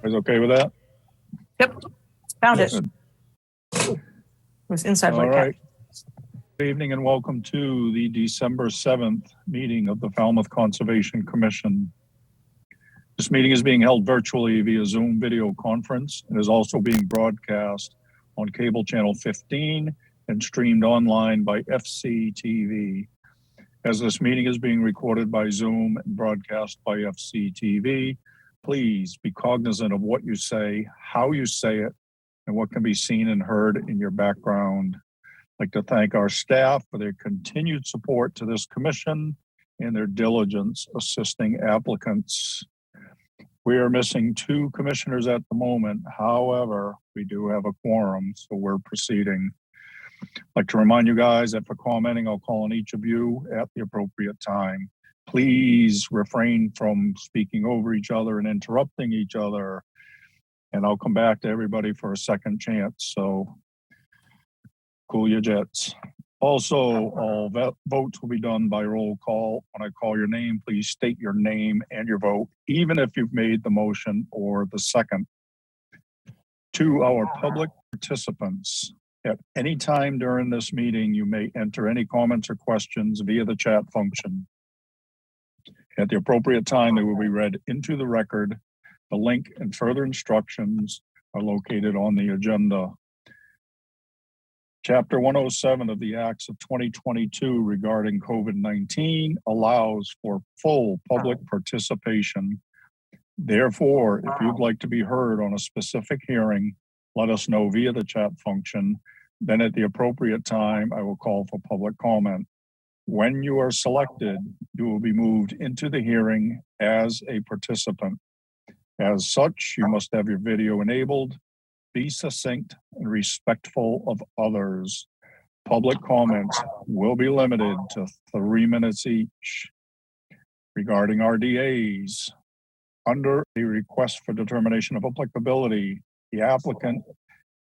Is okay with that? Yep, found it. Good. It was inside All webcam. right. Good evening and welcome to the December 7th meeting of the Falmouth Conservation Commission. This meeting is being held virtually via Zoom video conference and is also being broadcast on cable channel 15 and streamed online by FCTV. As this meeting is being recorded by Zoom and broadcast by FCTV, please be cognizant of what you say, how you say it, and what can be seen and heard in your background. I'd like to thank our staff for their continued support to this commission and their diligence assisting applicants. We are missing 2 commissioners at the moment. However, we do have a quorum, so we're proceeding. I'd like to remind you guys that for commenting, I'll call on each of you at the appropriate time. Please refrain from speaking over each other and interrupting each other. And I'll come back to everybody for a second chance. So cool your jets. Also, all votes will be done by roll call. When I call your name, please state your name and your vote, even if you've made the motion or the second. To our public participants, at any time during this meeting, you may enter any comments or questions via the chat function. At the appropriate time, they will be read into the record. The link and further instructions are located on the agenda. Chapter 107 of the Acts of 2022 regarding COVID-19 allows for full public participation. Therefore, if you'd like to be heard on a specific hearing, let us know via the chat function. Then at the appropriate time, I will call for public comment. When you are selected, you will be moved into the hearing as a participant. As such, you must have your video enabled, be succinct and respectful of others. Public comments will be limited to 3 minutes each. Regarding RDAs, under a request for determination of applicability, the applicant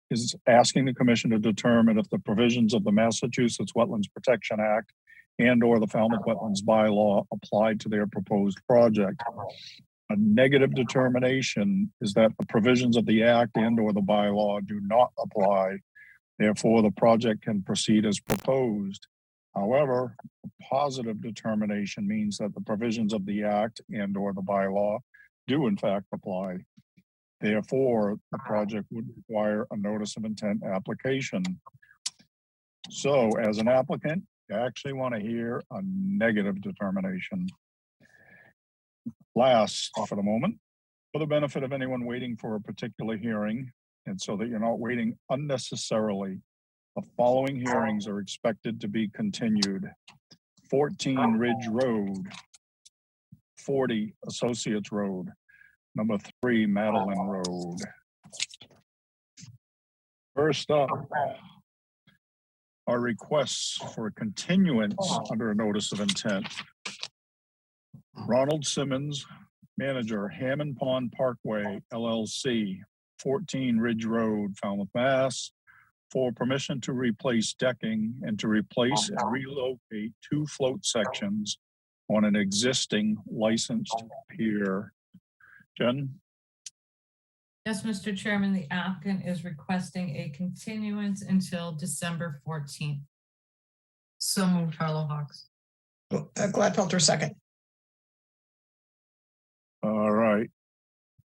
is asking the commission to determine if the provisions of the Massachusetts Wetlands Protection Act and/or the Falmouth Wetlands Bylaw applied to their proposed project. A negative determination is that the provisions of the act and/or the bylaw do not apply. Therefore, the project can proceed as proposed. However, a positive determination means that the provisions of the act and/or the bylaw do in fact apply. Therefore, the project would require a notice of intent application. So as an applicant, you actually want to hear a negative determination. Last, for the moment, for the benefit of anyone waiting for a particular hearing, and so that you're not waiting unnecessarily, the following hearings are expected to be continued. 14 Ridge Road, 40 Associates Road, number 3 Madeline Road. First up are requests for a continuance under a notice of intent. Ronald Simmons, manager, Hammond Pond Parkway, LLC, 14 Ridge Road, Falmouth, Mass, for permission to replace decking and to replace and relocate 2 float sections on an existing licensed pier. Jen? Yes, Mr. Chairman, the applicant is requesting a continuance until December 14th. So moved, Harlow Hawks. Gladfelter, second. All right.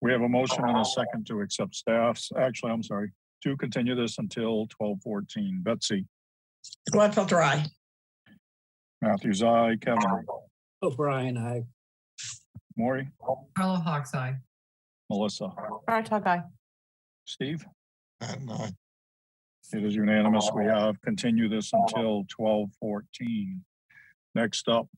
We have a motion and a second to accept staff's, actually, I'm sorry, to continue this until 12/14. Betsy? Gladfelter, aye. Matthews, aye. Kevin? O'Brien, aye. Maury? Harlow Hawks, aye. Melissa? Bartok, aye. Steve? Aye. It is unanimous. We have continued this until 12/14. Next up,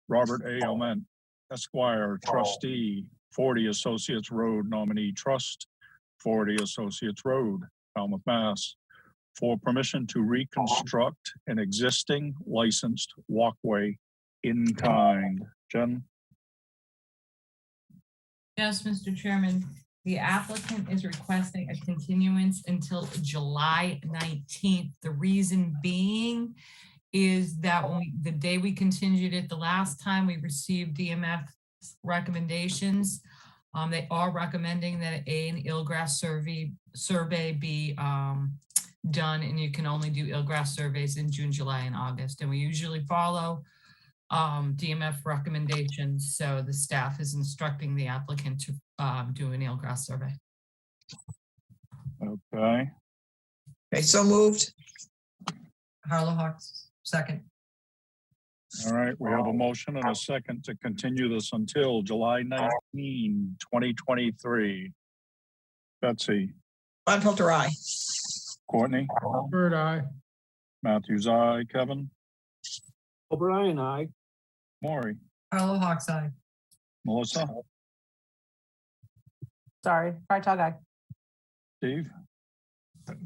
Robert A. Ament, Esquire, trustee, 40 Associates Road nominee trust, 40 Associates Road, Falmouth, Mass, for permission to reconstruct an existing licensed walkway in kind. Jen? Yes, Mr. Chairman, the applicant is requesting a continuance until July 19th. The reason being is that the day we continued it the last time, we received DMF recommendations. They are recommending that an eelgrass survey be done, and you can only do eelgrass surveys in June, July, and August. And we usually follow DMF recommendations. So the staff is instructing the applicant to do an eelgrass survey. Okay, Okay, so moved. Harlow Hawks, second. all right, we have a motion and a second to continue this until July 19, 2023. Betsy, Gladfelter, aye. Courtney, Bird, I. Matthews, aye. Kevin, O'Brien, I. Maury, Harlow Hawks, aye. Melissa, Sorry, Freytag, aye. Steve.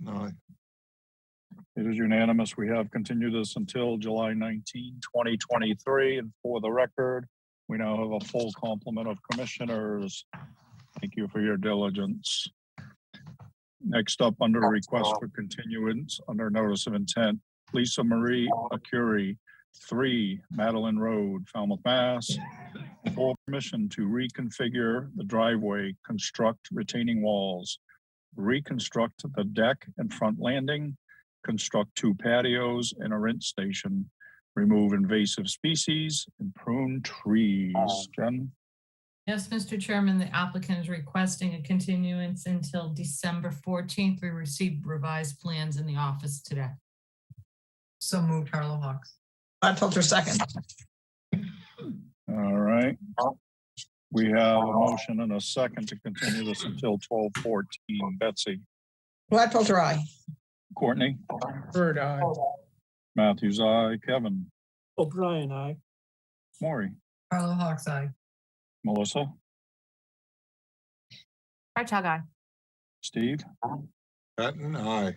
No, It is unanimous. We have continued this until July 19, 2023. And for the record, we now have a full complement of commissioners. Thank you for your diligence. Next up, under the request for continuance, under notice of intent, Lisa Marie Akuri, 3 Madeline Road, Falmouth, Mass. For permission to reconfigure the driveway, construct retaining walls, reconstruct the deck and front landing, construct 2 patios and a rent station, remove invasive species and prune trees. Jen? Yes, Mr. Chairman, the applicant is requesting a continuance until December 14th. We received revised plans in the office today. So moved, Harlow Hawks. Gladfelter, second. All right. We have a motion and a second to continue this until 12/14. Betsy, Gladfelter, aye. Courtney, Bird, I. Matthews, aye. Kevin, O'Brien, I. Maury, Harlow Hawks, aye. Melissa, Freytag, aye. Steve. Patton, aye.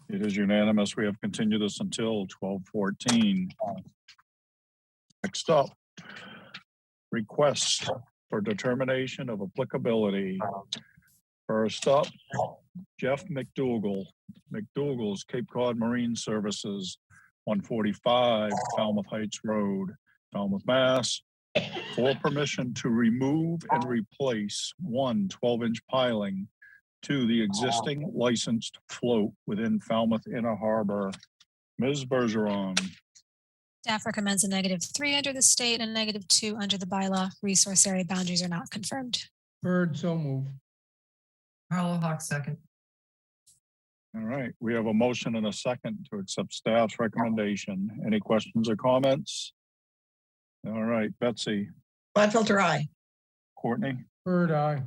It is unanimous. We have continued this until 12/14. Next up, request for determination of applicability. First up, Jeff McDougal, McDougal's Cape Cod Marine Services, 145 Falmouth Heights Road, Falmouth, Mass. For permission to remove and replace 1 12-inch piling to the existing licensed float within Falmouth Inner Harbor. Ms. Bergeron, Staff recommends a -3 under the state and -2 under the bylaw. Resource area boundaries are not confirmed. Bird, so move. Harlow Hawks, second. all right, we have a motion and a second to accept staff's recommendation. Any questions or comments? All right, Betsy, Gladfelter, aye. Courtney, Bird, I.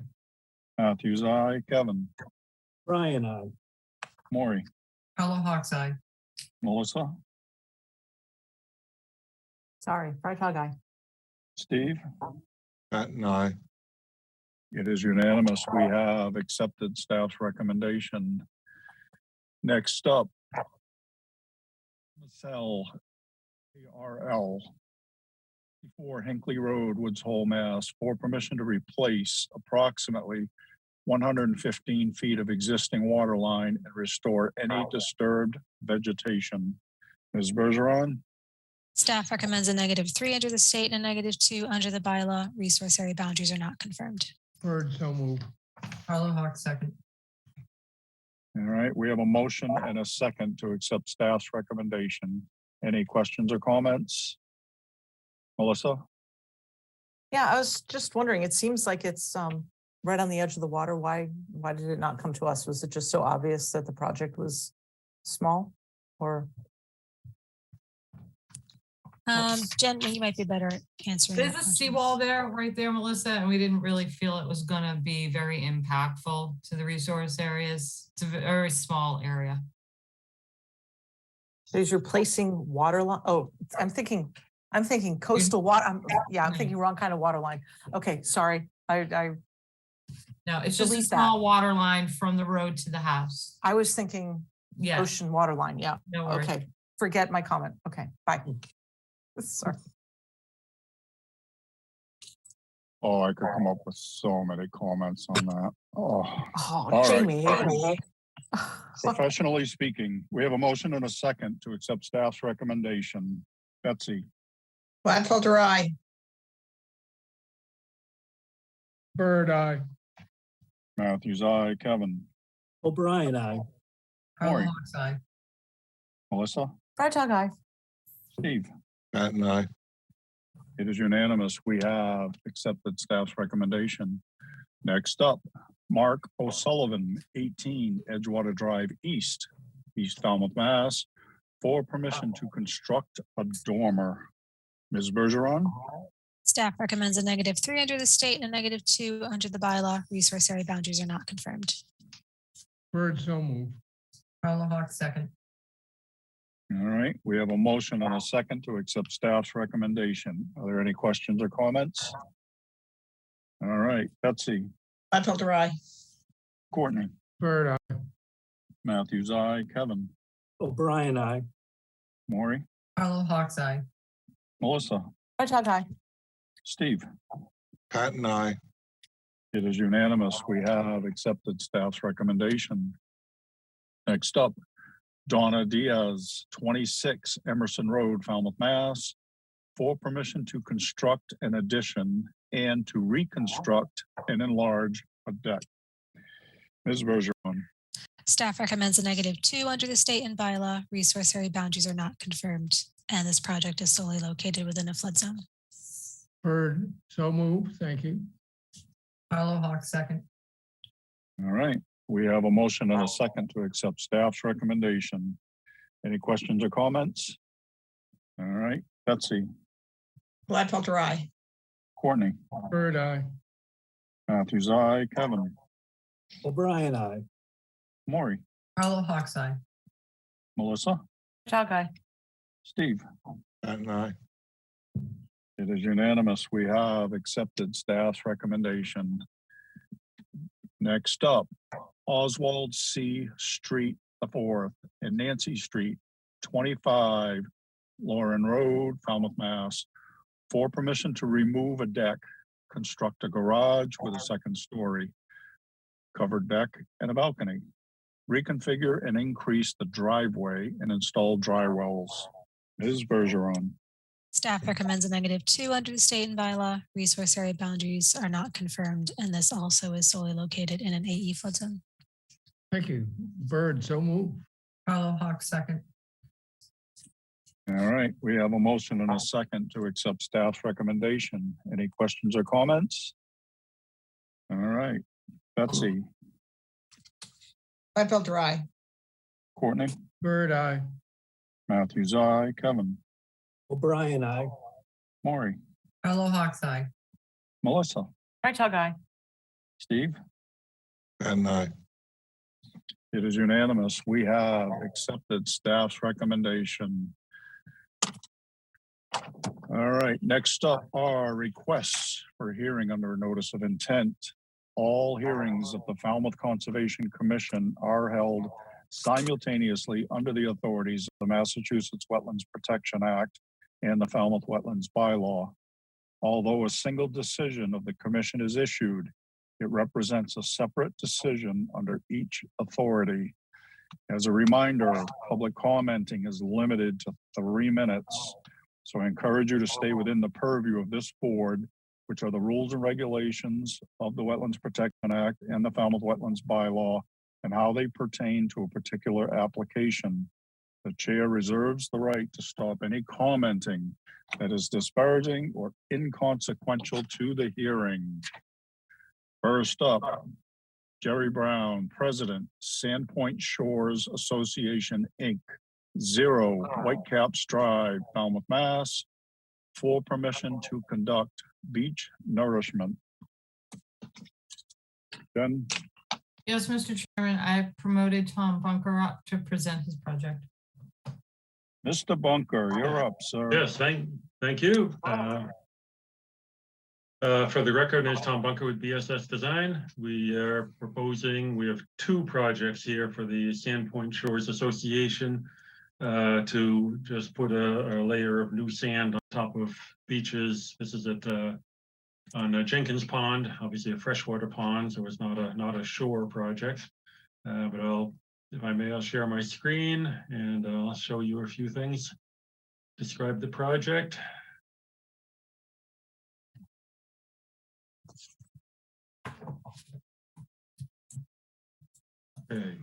Matthews, aye. Kevin, Brian, I. Maury, Harlow Hawks, aye. Melissa, Sorry, Freytag, aye. Steve. Patton, aye. It is unanimous. We have accepted staff's recommendation. Next up, Marcel, ARL, 4 Hinckley Road, Woods Hole, Mass. For permission to replace approximately 115 feet of existing water line and restore any disturbed vegetation. Ms. Bergeron, Staff recommends a -3 under the state and -2 under the bylaw. Resource area boundaries are not confirmed. Bird, so move. Harlow Hawks, second. all right, we have a motion and a second to accept staff's recommendation. Any questions or comments? Melissa? Yeah, I was just wondering, it seems like it's right on the edge of the water. Why did it not come to us? Was it just so obvious that the project was small or? Jen, you might be better at answering. There's that a question. seawall there, right there, Melissa, and we didn't really feel it was gonna be very impactful to the resource areas. It's a very small area. Is replacing water line? Oh, I'm thinking coastal water. I'm thinking wrong kind of water line. Okay, sorry. No, it's just a Delete that. small water line from the road to the house. I was thinking Yeah, ocean water line. Yeah. no worries. Okay. Forget my comment. Okay, bye. Sorry. Oh, I could come up with so many comments on that. Oh, Oh, right. Jamie. professionally speaking, we have a motion and a second to accept staff's recommendation. Betsy, Gladfelter, aye. Bird, aye. Matthews, aye. Kevin, O'Brien, aye. Maury. Hawks, aye. Melissa, Frog eye. Steve. Patton, I. It is unanimous. We have accepted staff's recommendation. Next up, Mark O'Sullivan, 18 Edgewater Drive East, East Falmouth, Mass, for permission to construct a dormer. Ms. Bergeron, Staff recommends a -3 under the state and a -2 under the bylaw. Resource area boundaries are not confirmed. Bird, so move. Hawks, second. all right, we have a motion and a second to accept staff's recommendation. Are there any questions or comments? All right, Betsy, Gladfelter, aye. Courtney, Bird, aye. Matthews, aye. Kevin, O'Brien, aye. Maury, Hawks, aye. Melissa, Frog eye. Steve. Patton, I. It is unanimous. We have accepted staff's recommendation. Next up, Donna Diaz, 26 Emerson Road, Falmouth, Mass, for permission to construct an addition and to reconstruct and enlarge a deck. Ms. Bergeron, Staff recommends a -2 under the state and bylaw. Resource area boundaries are not confirmed, and this project is solely located within a flood zone. Bird, so move. Thank you. Hawks, second. all right. We have a motion and a second to accept staff's recommendation. Any questions or comments? All right, Betsy, Gladfelter, aye. Courtney, Bird, aye. Matthews, aye. Kevin, O'Brien, aye. Maury, Hawks, aye. Melissa, Frog eye. Steve. Patton, I. It is unanimous. We have accepted staff's recommendation. Next up, Oswald C. Street IV and Nancy Street, 25 Lauren Road, Falmouth, Mass, for permission to remove a deck, construct a garage with a second story, covered deck and a balcony, reconfigure and increase the driveway and install dry wells. Ms. Bergeron, Staff recommends a -2 under the state and bylaw. Resource area boundaries are not confirmed, and this also is solely located in an AE flood zone. Thank you. Bird, so move. Hawks, second. all right, we have a motion and a second to accept staff's recommendation. Any questions or comments? All right, Betsy, Gladfelter, aye. Courtney, Bird, aye. Matthews, aye. Kevin, O'Brien, aye. Maury, Hawks, aye. Melissa, Frog eye. Steve. Patton, I. It is unanimous. We have accepted staff's recommendation. All right, next up are requests for hearing under a notice of intent. All hearings of the Falmouth Conservation Commission are held simultaneously under the authorities of the Massachusetts Wetlands Protection Act and the Falmouth Wetlands Bylaw. Although a single decision of the commission is issued, it represents a separate decision under each authority. As a reminder, public commenting is limited to 3 minutes. So I encourage you to stay within the purview of this board, which are the rules and regulations of the Wetlands Protection Act and the Falmouth Wetlands Bylaw and how they pertain to a particular application. The chair reserves the right to stop any commenting that is disparaging or inconsequential to the hearing. First up, Jerry Brown, President, Sandpoint Shores Association, Inc., 0 Whitecaps Drive, Falmouth, Mass, for permission to conduct beach nourishment. Jen, Yes, Mr. Chairman, I promoted Tom Bunker up to present his project. Mr. Bunker, you're up, sir. Yes, thank you. For the record, it's Tom Bunker with BSS Design. We are proposing, we have 2 projects here for the Sandpoint Shores Association to just put a layer of new sand on top of beaches. This is at on Jenkins Pond, obviously a freshwater pond, so it's not a shore project. But if I may, I'll share my screen and I'll show you a few things. Describe the project. Okay.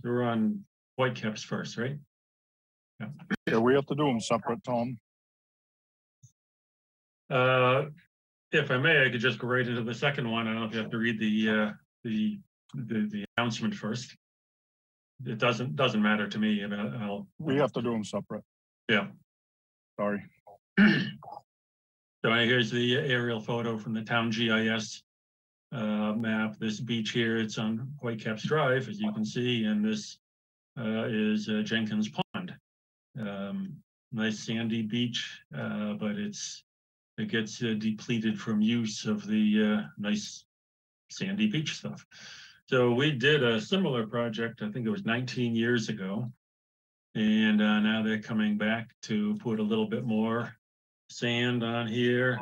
So we're on Whitecaps first, right? Yeah, we have to do them separate, Tom. If I may, I could just go right into the second one. I don't know if you have to read the announcement first. It doesn't matter to me. And I'll, We have to do them separate. yeah. Sorry. So here's the aerial photo from the town GIS map. This beach here, it's on Whitecaps Drive, as you can see, and this is Jenkins Pond. Nice sandy beach, but it gets depleted from use of the nice sandy beach stuff. So we did a similar project, I think it was 19 years ago. And now they're coming back to put a little bit more sand on here.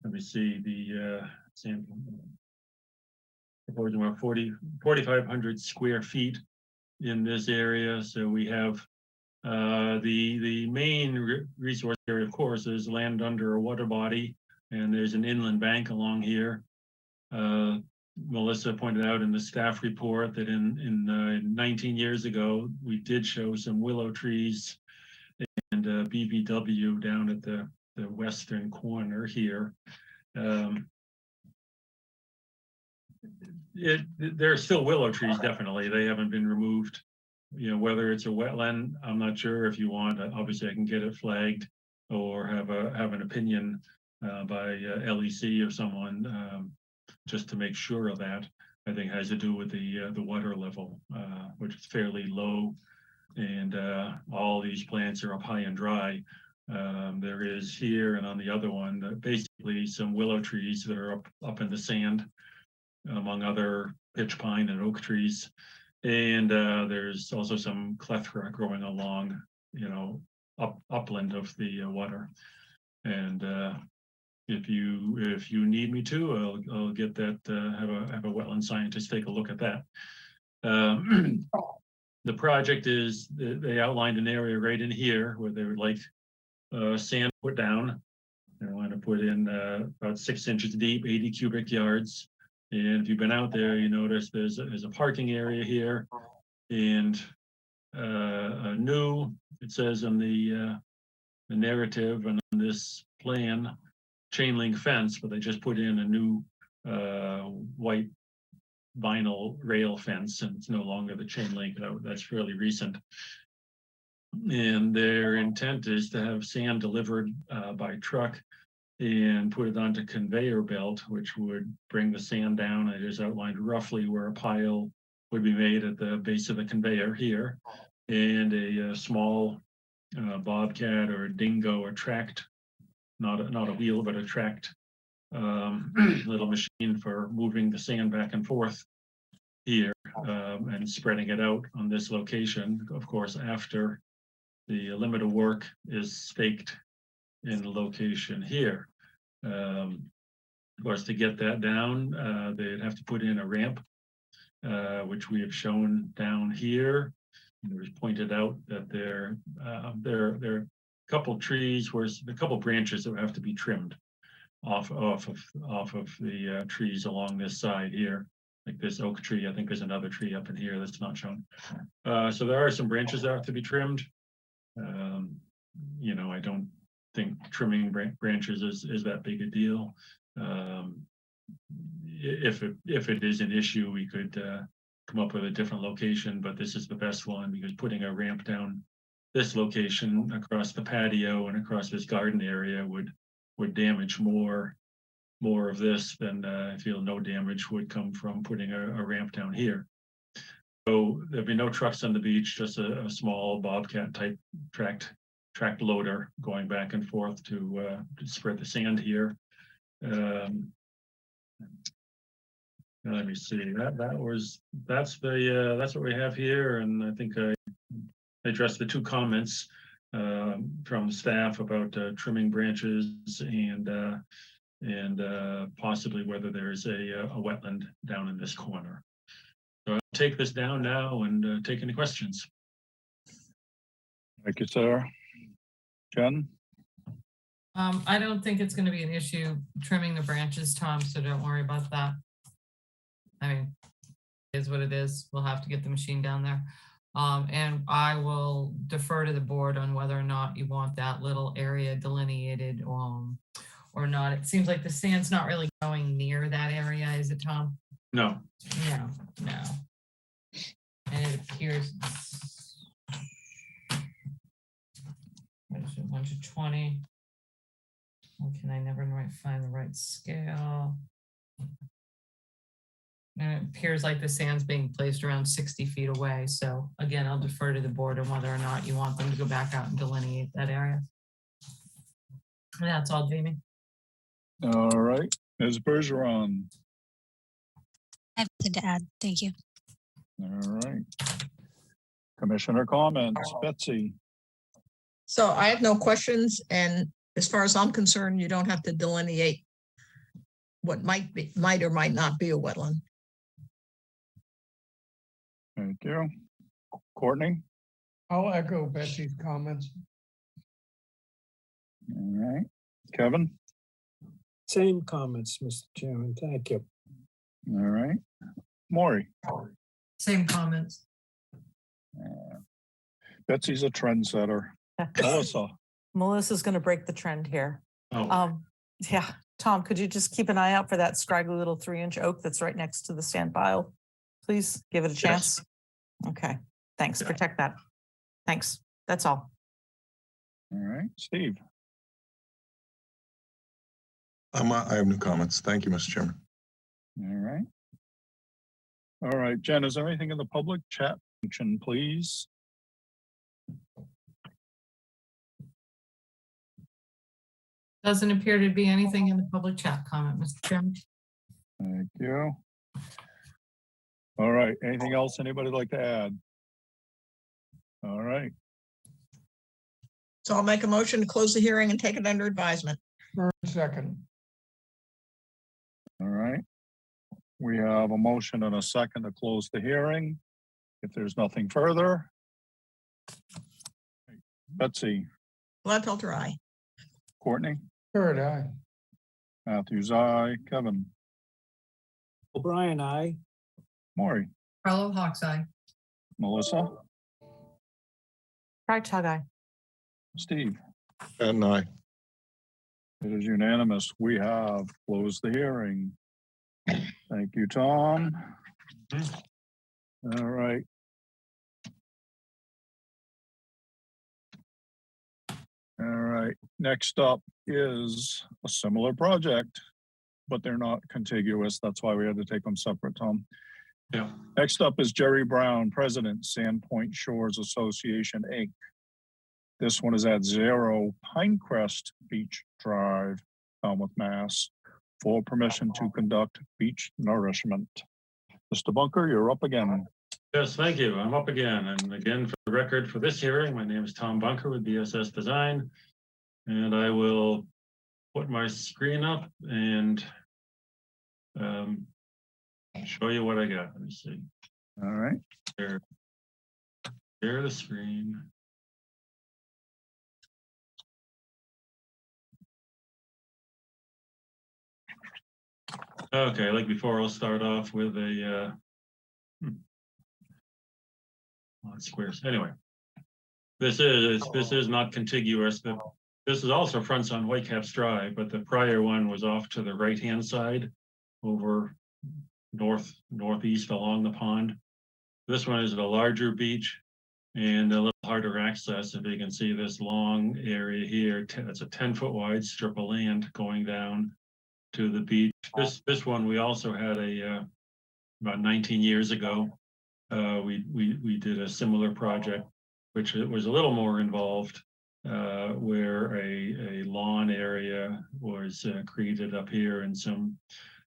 Let me see, the sand, proposing about 4,500 square feet in this area. So we have the main resource area, of course, is land under a water body, and there's an inland bank along here. Melissa pointed out in the staff report that in 19 years ago, we did show some willow trees and BVW down at the western corner here. There are still willow trees, definitely. They haven't been removed. You know, whether it's a wetland, I'm not sure. If you want, obviously I can get it flagged or have an opinion by LEC or someone just to make sure of that. I think it has to do with the water level, which is fairly low, and all these plants are up high and dry. There is here and on the other one, basically some willow trees that are up in the sand, among other pitch pine and oak trees. And there's also some clethra growing along, you know, upland of the water. And if you need me to, I'll get that, have a wetland scientist take a look at that. The project is, they outlined an area right in here where they would like sand put down. They want to put in about 6 inches deep, 80 cubic yards. And if you've been out there, you notice there's a parking area here, and a new, it says in the narrative and on this plan, chain link fence, but they just put in a new white vinyl rail fence, and it's no longer the chain link. That's fairly recent. And their intent is to have sand delivered by truck and put it onto conveyor belt, which would bring the sand down. I just outlined roughly where a pile would be made at the base of the conveyor here, and a small bobcat or a dingo or tracked, not a wheel, but a tracked little machine for moving the sand back and forth here, and spreading it out on this location, of course, after the limit of work is staked in the location here. Of course, to get that down, they'd have to put in a ramp, which we have shown down here. And it was pointed out that there are a couple trees where a couple branches that would have to be trimmed off of the trees along this side here, like this oak tree. I think there's another tree up in here that's not shown. So there are some branches that have to be trimmed. You know, I don't think trimming branches is that big a deal. If it is an issue, we could come up with a different location, but this is the best one, because putting a ramp down this location across the patio and across this garden area would damage more of this than I feel no damage would come from putting a ramp down here. So there'd be no trucks on the beach, just a small bobcat type tracked loader going back and forth to spread the sand here. Let me see, that's what we have here, and I think I addressed the two comments from staff about trimming branches and possibly whether there's a wetland down in this corner. So I'll take this down now and take any questions. Thank you, sir. Jen? I don't think it's gonna be an issue trimming the branches, Tom, so don't worry about that. I mean, it is what it is. We'll have to get the machine down there. And I will defer to the board on whether or not you want that little area delineated, or not. It seems like the sand's not really going near that area, is it, Tom? No, No, no. And it appears. What is it, 1 to 20? How can I never find the right scale? And it appears like the sand's being placed around 60 feet away. So again, I'll defer to the board on whether or not you want them to go back out and delineate that area. And that's all, Jamie. All right, Ms. Bergeron. I have nothing to add. Thank you. All right. Commissioner comments, Betsy. So I have no questions, and as far as I'm concerned, you don't have to delineate what might or might not be a wetland. Thank you. Courtney. I'll echo Betsy's comments. All right. Kevin. Same comments, Mr. Chairman. Thank you. All right. Maury. Same comments. Betsy's a trendsetter. Melissa. Melissa's gonna break the trend here. oh, Yeah, Tom, could you just keep an eye out for that scraggly little 3-inch oak that's right next to the sand pile? Please give it a chance. Okay, thanks. Yeah. Protect that. Thanks. That's all. All right, Steve. I have no comments. Thank you, Mr. Chairman. All right. All right, Jen, is there anything in the public chat function, please? Doesn't appear to be anything in the public chat comment, Mr. Chairman. Thank you. All right, anything else anybody like to add? All right, So I'll make a motion to close the hearing and take it under advisement. Bird second. all right. We have a motion and a second to close the hearing. If there's nothing further. Betsy, Gladfelter, aye. Courtney, Bird, aye. Matthews, aye, Kevin, O'Brien, aye. Maury, Carlo Hawks eye. Melissa, Right, Tug eye. Steve. Patton, aye. It is unanimous. We have closed the hearing. Thank you, Tom. All right. All right, next up is a similar project, but they're not contiguous. That's why we had to take them separate, Tom. yeah. Next up is Jerry Brown, President, Sandpoint Shores Association, Inc. This one is at 0 Pinecrest Beach Drive, Falmouth, Mass, for permission to conduct beach nourishment. Mr. Bunker, you're up again. Yes, thank you. I'm up again. And again, for the record, for this hearing, my name is Tom Bunker with BSS Design. And I will put my screen up and show you what I got. Let me see. All right. Share the screen. Okay, like before, I'll start off with a squares. Anyway, this is not contiguous. This is also fronts on Whitecaps Drive, but the prior one was off to the right-hand side over northeast along the pond. This one is at a larger beach and a little harder access. If you can see this long area here, it's a 10-foot wide strip of land going down to the beach. This one we also had about 19 years ago. We did a similar project, which it was a little more involved, where a lawn area was created up here and some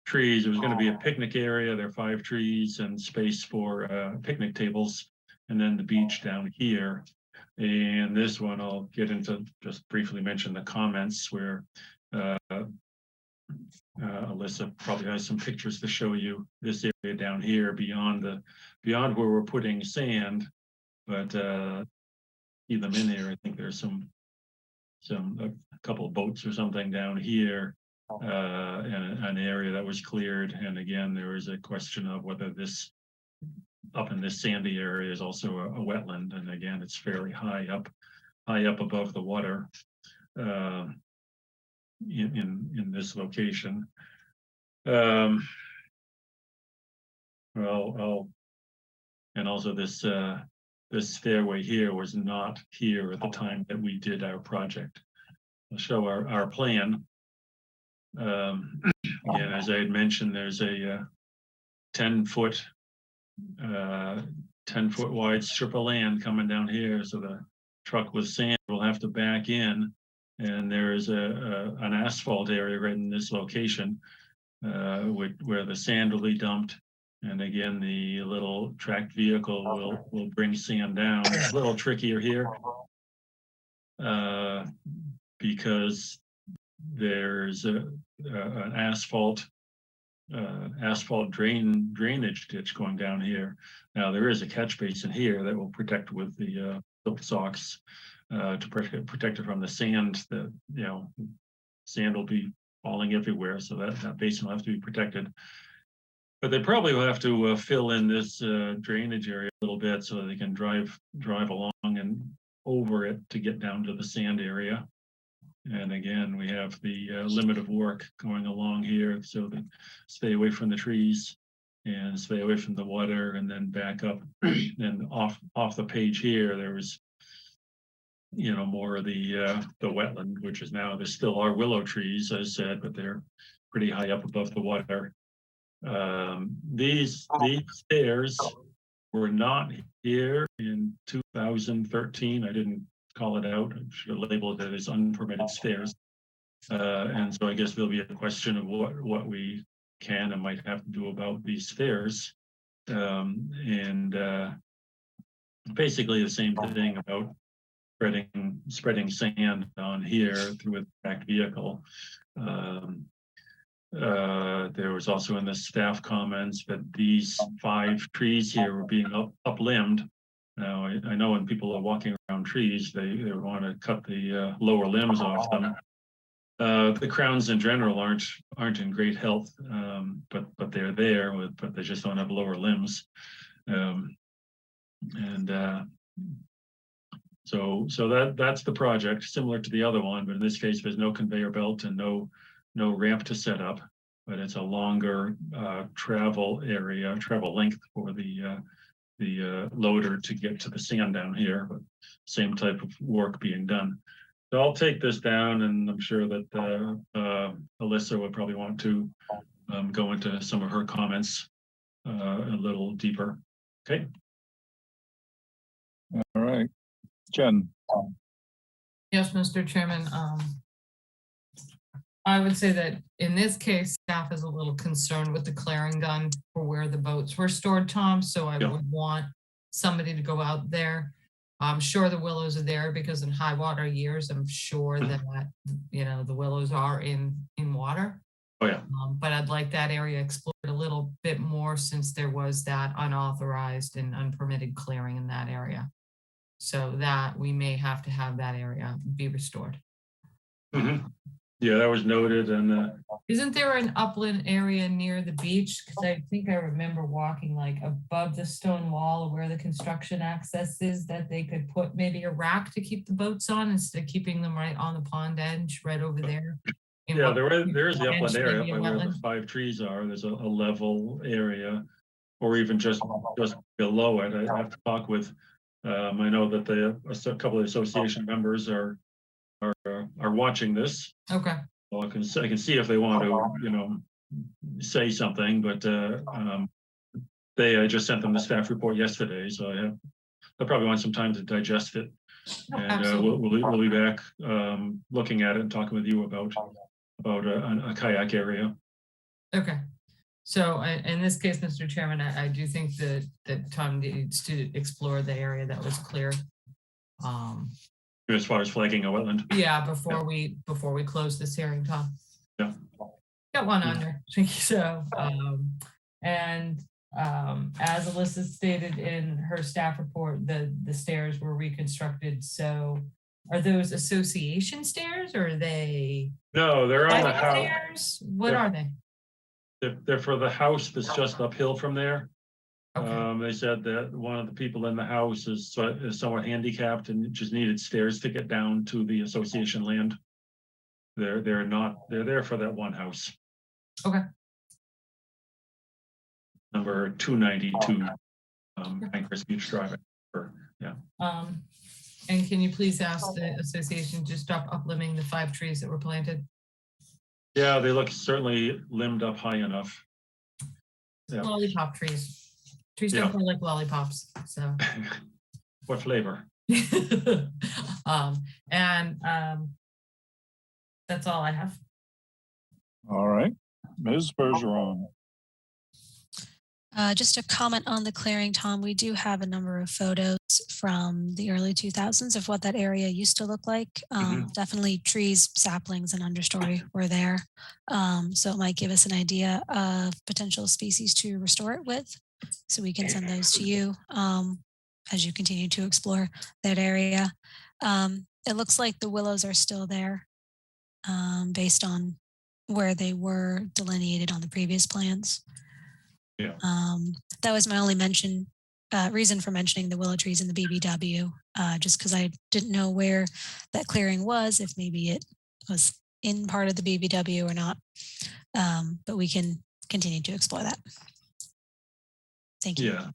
trees. It was going to be a picnic area. There are 5 trees and space for picnic tables, and then the beach down here. And this one I'll get into, just briefly mention the comments where Alyssa probably has some pictures to show you this area down here beyond where we're putting sand, but see them in here. I think there's some a couple of boats or something down here. And an area that was cleared. And again, there was a question of whether this up in this sandy area is also a wetland. And again, it's fairly high up above the water in this location. And also this stairway here was not here at the time that we did our project. I'll show our plan. Again, as I had mentioned, there's a 10-foot wide strip of land coming down here. So the truck with sand will have to back in, and there's an asphalt area right in this location where the sand will be dumped. And again, the little tracked vehicle will bring sand down. It's a little trickier here because there's an asphalt drainage ditch going down here. Now there is a catch basin here that will protect with the silk socks to protect it from the sand. That sand will be falling everywhere, so that basin will have to be protected. But they probably will have to fill in this drainage area a little bit so that they can drive along and over it to get down to the sand area. And again, we have the limit of work going along here, so that stay away from the trees and stay away from the water, and then back up. And off the page here, there was, more of the wetland, which is now, there still are willow trees, as I said, but they're pretty high up above the water. These stairs were not here in 2013. I didn't call it out. I should have labeled it as unpermitted stairs. And so I guess there'll be a question of what we can and might have to do about these stairs. And basically the same thing about spreading sand on here through a tracked vehicle. There was also in the staff comments that these 5 trees here were being uplimbed. Now, I know when people are walking around trees, they want to cut the lower limbs off them. The crowns in general aren't in great health, but they're there, but they just don't have lower limbs. So that's the project, similar to the other one, but in this case, there's no conveyor belt and no ramp to set up, but it's a longer travel length for the loader to get to the sand down here, but same type of work being done. So I'll take this down, and I'm sure that Alyssa would probably want to go into some of her comments a little deeper. Okay. All right. Jen. Yes, Mr. Chairman. I would say that in this case, staff is a little concerned with the clearing done for where the boats were stored, Tom. So I would want somebody to go out there. I'm sure the willows are there because in high water years, I'm sure that, the willows are in water. Oh, yeah. But I'd like that area explored a little bit more since there was that unauthorized and unpermitted clearing in that area. So that we may have to have that area be restored. Mm-hmm. Yeah, that was noted. And isn't there an upland area near the beach? Because I think I remember walking like above the stone wall where the construction access is, that they could put maybe a rack to keep the boats on instead of keeping them right on the pond edge, right over there. Yeah, there is the upland area by where the 5 trees are. There's a level area, or even just below it. I have to talk with. I know that a couple of association members are watching this. Okay. Well, I can see if they want to, say something, but I just sent them the staff report yesterday, so I probably want some time to digest it, and we'll be back looking at it and talking with you about a kayak area. Okay. So in this case, Mr. Chairman, I do think that Tom needs to explore the area that was cleared. As far as flagging a wetland. Yeah, before we close this hearing, Tom. Yeah. Got one under. So, as Alyssa stated in her staff report, the stairs were reconstructed so Are those association stairs or are they No, they're on the private house. stairs? What They're- are they? They're for the house that's just uphill from there. Okay. They said that one of the people in the house is somewhat handicapped and just needed stairs to get down to the association land. They're there for that one house. Okay. Number 292, Anchorage Beach Drive. And can you please ask the association to stop uplimbing the 5 trees that were planted? Yeah, they look certainly limbed up high enough. Yeah. Lollipop trees. Trees Yeah. don't grow like lollipops, so. What flavor? That's all I have. All right. Ms. Bergeron. Just a comment on the clearing, Tom. We do have a number of photos from the early 2000s of what that area used to look like. Definitely trees, saplings, and understory were there. So it might give us an idea of potential species to restore it with. So we can send those to you as you continue to explore that area. It looks like the willows are still there based on where they were delineated on the previous plans. Yeah. That was my only reason for mentioning the willow trees in the BBW, just because I didn't know where that clearing was, if maybe it was in part of the BBW or not. But we can continue to explore that. Thank you. Yeah,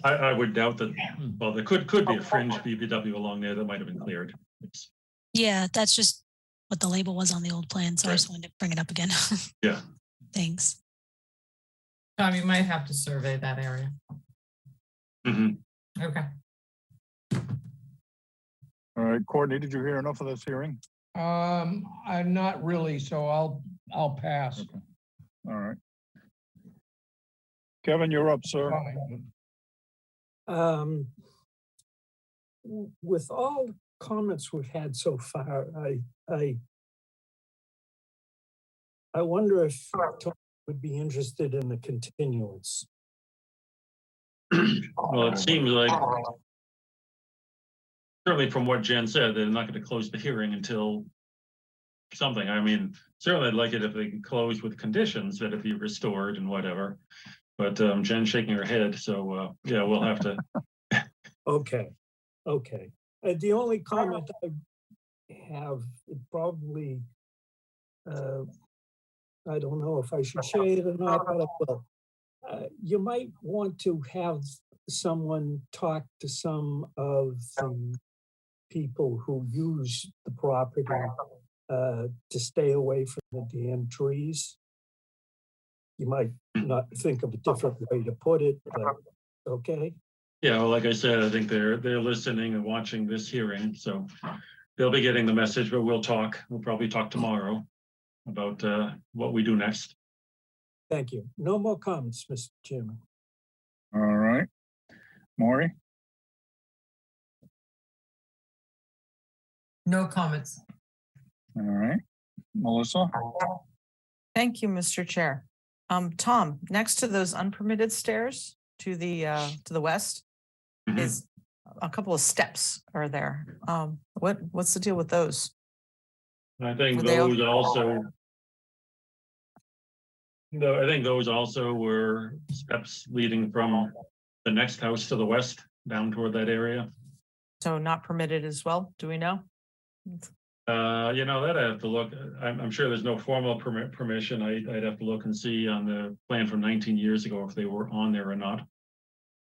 I would doubt that. Well, there could be a fringe BBW along there that might have been cleared. Yeah, that's just what the label was on the old plan, so I just wanted to bring it up again. Yeah. Thanks. Tom, you might have to survey that area. Mhm. Okay. All right, Courtney, did you hear enough of this hearing? I'm not really, so I'll pass. Okay. All right. Kevin, you're up, sir. With all the comments we've had so far, I wonder if Tom would be interested in the continuance. Well, it seems like, certainly from what Jen said, they're not going to close the hearing until something. I mean, certainly I'd like it if they can close with conditions that it be restored and whatever. But Jen's shaking her head, so yeah, we'll have to. Okay. The only comment I have, probably, I don't know if I should say it or not, but I will. You might want to have someone talk to some of the people who use the property to stay away from the damn trees. You might not think of a different way to put it, but okay. Yeah, well, like I said, I think they're listening and watching this hearing, so they'll be getting the message, but we'll talk. We'll probably talk tomorrow about what we do next. Thank you. No more comments, Mr. Chairman. All right. Maury? No comments. All right. Melissa? Thank you, Mr. Chair. Tom, next to those unpermitted stairs to the west Mhm. is a couple of steps are there. What's the deal with those? I think Were they all- those also. No, I think those also were steps leading from the next house to the west, down toward that area. So not permitted as well, do we know? You know, that I have to look. I'm sure there's no formal permission. I'd have to look and see on the plan from 19 years ago if they were on there or not.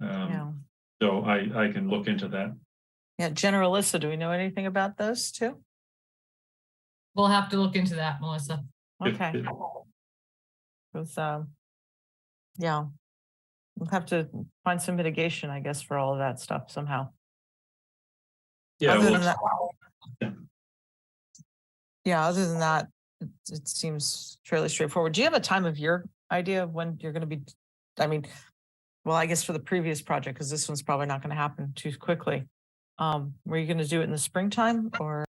Yeah. So I can look into that. Yeah, General Alyssa, do we know anything about those too? We'll have to look into that, Melissa. Okay. With, yeah, we'll have to find some mitigation, I guess, for all of that stuff somehow. Yeah, Other well, than that- yeah. Yeah, other than that, it seems fairly straightforward. Do you have a time of year idea of when you're gonna be, I mean, well, I guess for the previous project, because this one's probably not gonna happen too quickly. Were you gonna do it in the springtime or,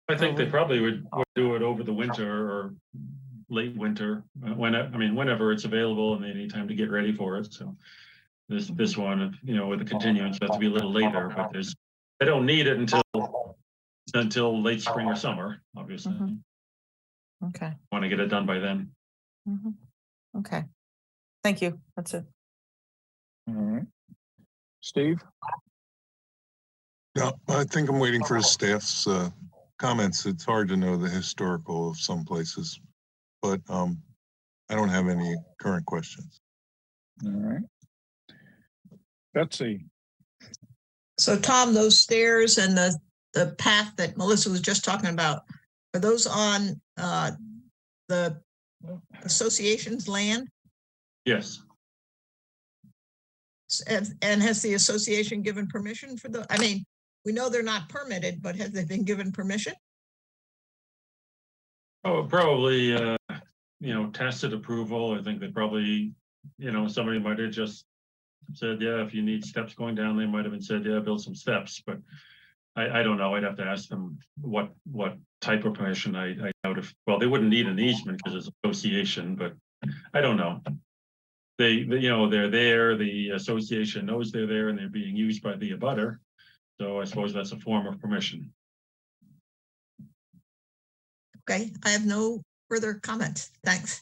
I think they probably would do it over the winter or late winter, whenever it's available and they need time to get ready for it. So this one, you know, with the continuance, has to be a little later, but they don't need it until until late spring or summer, obviously. Mhm. Okay. Want to get it done by then. Mhm. Okay. Thank you. That's it. All right. Steve? No, I think I'm waiting for staff's comments. It's hard to know the historical of some places, but I don't have any current questions. All right. Betsy? So Tom, those stairs and the path that Melissa was just talking about, are those on the association's land? Yes. And has the association given permission for I mean, we know they're not permitted, but have they been given permission? Oh, probably, tested approval. I think they probably, somebody might have just said, yeah, if you need steps going down, they might have been said, yeah, build some steps, but I don't know. I'd have to ask them what type of permission. I doubt if, well, they wouldn't need an easement because it's association, but I don't know. They're there, the association knows they're there and they're being used by the abutter. So I suppose that's a form of permission. Okay, I have no further comments. Thanks.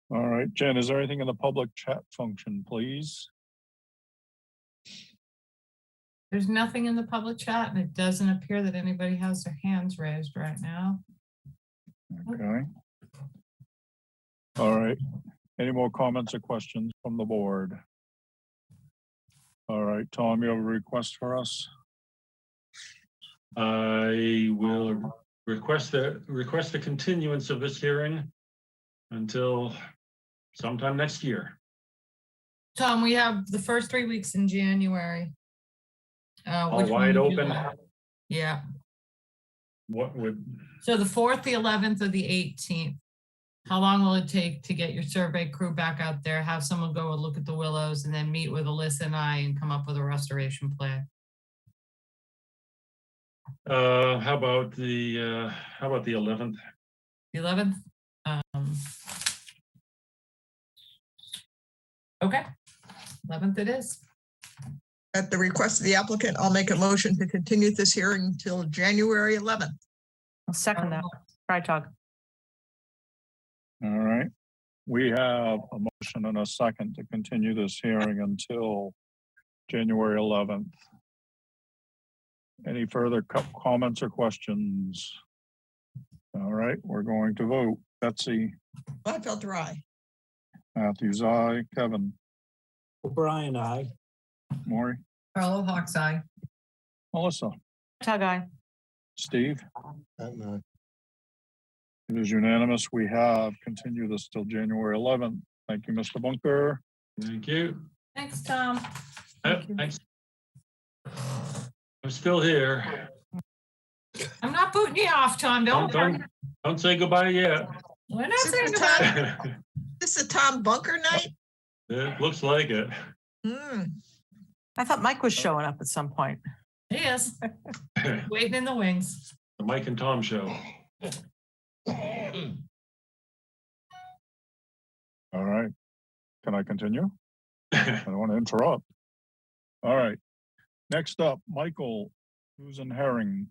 All right, Jen, is there anything in the public chat function, please? There's nothing in the public chat, and it doesn't appear that anybody has their hands raised right now. Okay. All right. Any more comments or questions from the board? All right, Tom, you have a request for us? I will request a continuance of this hearing until sometime next year. Tom, we have the first 3 weeks in January. All which one wide would you open. like? Yeah. What would, So the 4th, the 11th, or the 18th? How long will it take to get your survey crew back out there, have someone go and look at the willows, and then meet with Alyssa and I and come up with a restoration plan? how about the 11th? The 11th? Okay, 11th it is. At the request of the applicant, I'll make a motion to continue this hearing until January 11th. I'll second that. Try talk. All right. We have a motion and a second to continue this hearing until January 11th. Any further comments or questions? All right, we're going to vote. Betsy? Gladfelter, aye. Matthews, aye. Kevin? O'Brien, aye. Maury? Carlo Hawks, aye. Melissa? Tug eye. Steve? And, It is unanimous. We have continued this till January 11th. Thank you, Mr. Bunker. Thank you. Thanks, Tom. Yep, you. thanks. I'm still here. I'm not putting you off, Tom. Don't say goodbye yet. We're not saying Super goodbye. Tom. This is Tom Bunker night? It looks like it. Hmm. I thought Mike was showing up at some point. He is. Waiting in the wings. The Mike and Tom show. All right. Can I continue? I don't want to interrupt. All right. Next up, Michael Susan Herring,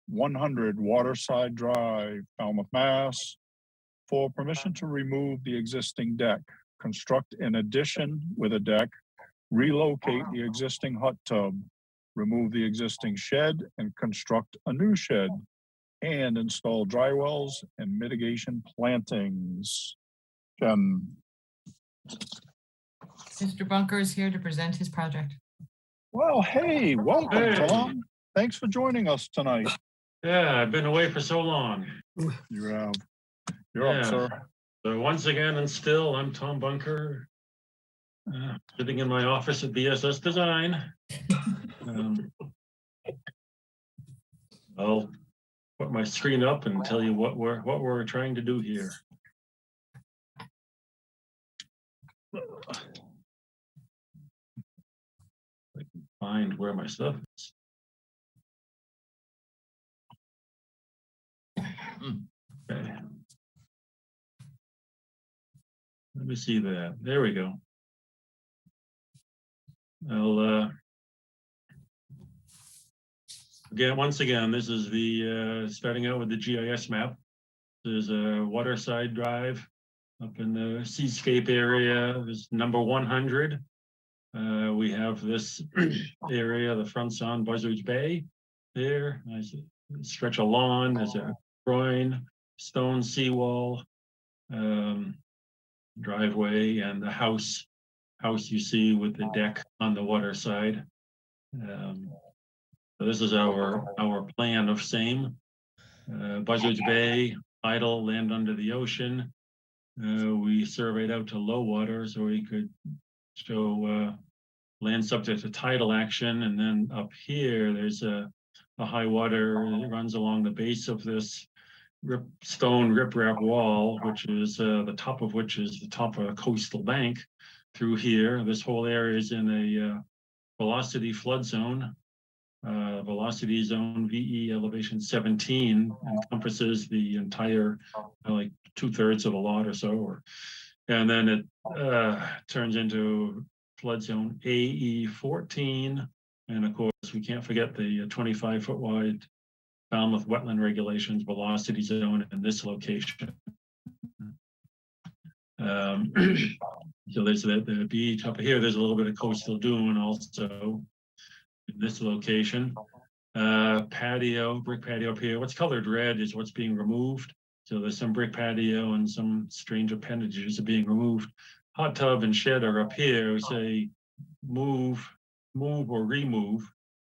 100 Waterside Drive, Falmouth, Mass. For permission to remove the existing deck, construct an addition with a deck, relocate the existing hot tub, remove the existing shed and construct a new shed, and install dry wells and mitigation plantings. Jen? Mr. Bunker is here to present his project. Well, hey, welcome, Hey. Tom. Thanks for joining us tonight. Yeah, I've been away for so long. You have. You're up, Yeah. sir. So once again, and still, I'm Tom Bunker, sitting in my office at BSS Design. I'll put my screen up and tell you what we're trying to do here. I can find where my stuff is. Okay. Let me see that. There we go. I'll Again, once again, this is the, starting out with the GIS map. There's a Waterside Drive up in the Seascape area. There's number 100. We have this area, the front's on Buzzards Bay there. Nice stretch of lawn. There's a groin, stone seawall, driveway, and the house you see with the deck on the water side. So this is our plan of same. Buzzards Bay, idle, land under the ocean. We surveyed out to low water so we could show land subject to tidal action. And then up here, there's a high water that runs along the base of this stone riprap wall, which is the top of which is the top of a coastal bank through here. This whole area is in a velocity flood zone. Velocity zone VE elevation 17 encompasses the entire like 2/3 of a lot or so, and then it turns into flood zone AE 14, and of course we can't forget the 25-foot wide Falmouth wetland regulations velocity zone in this location. So there's the beach up here. There's a little bit of coastal dune also in this location. Patio, brick patio up here. What's colored red is what's being removed. So there's some brick patio and some strange appendages are being removed. Hot tub and shed are up here. We say move or remove,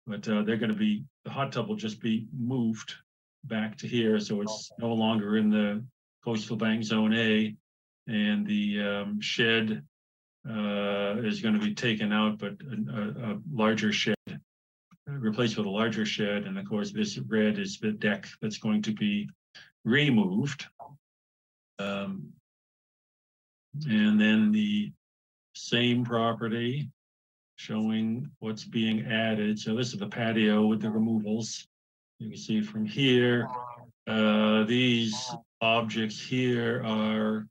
but they're going to be, the hot tub will just be moved back to here. So it's no longer in the coastal bank zone A, and the shed is going to be taken out, but a larger shed replaced with a larger shed. And of course, this red is the deck that's going to be removed. And then the same property showing what's being added. So this is the patio with the removals. You can see from here, these objects here are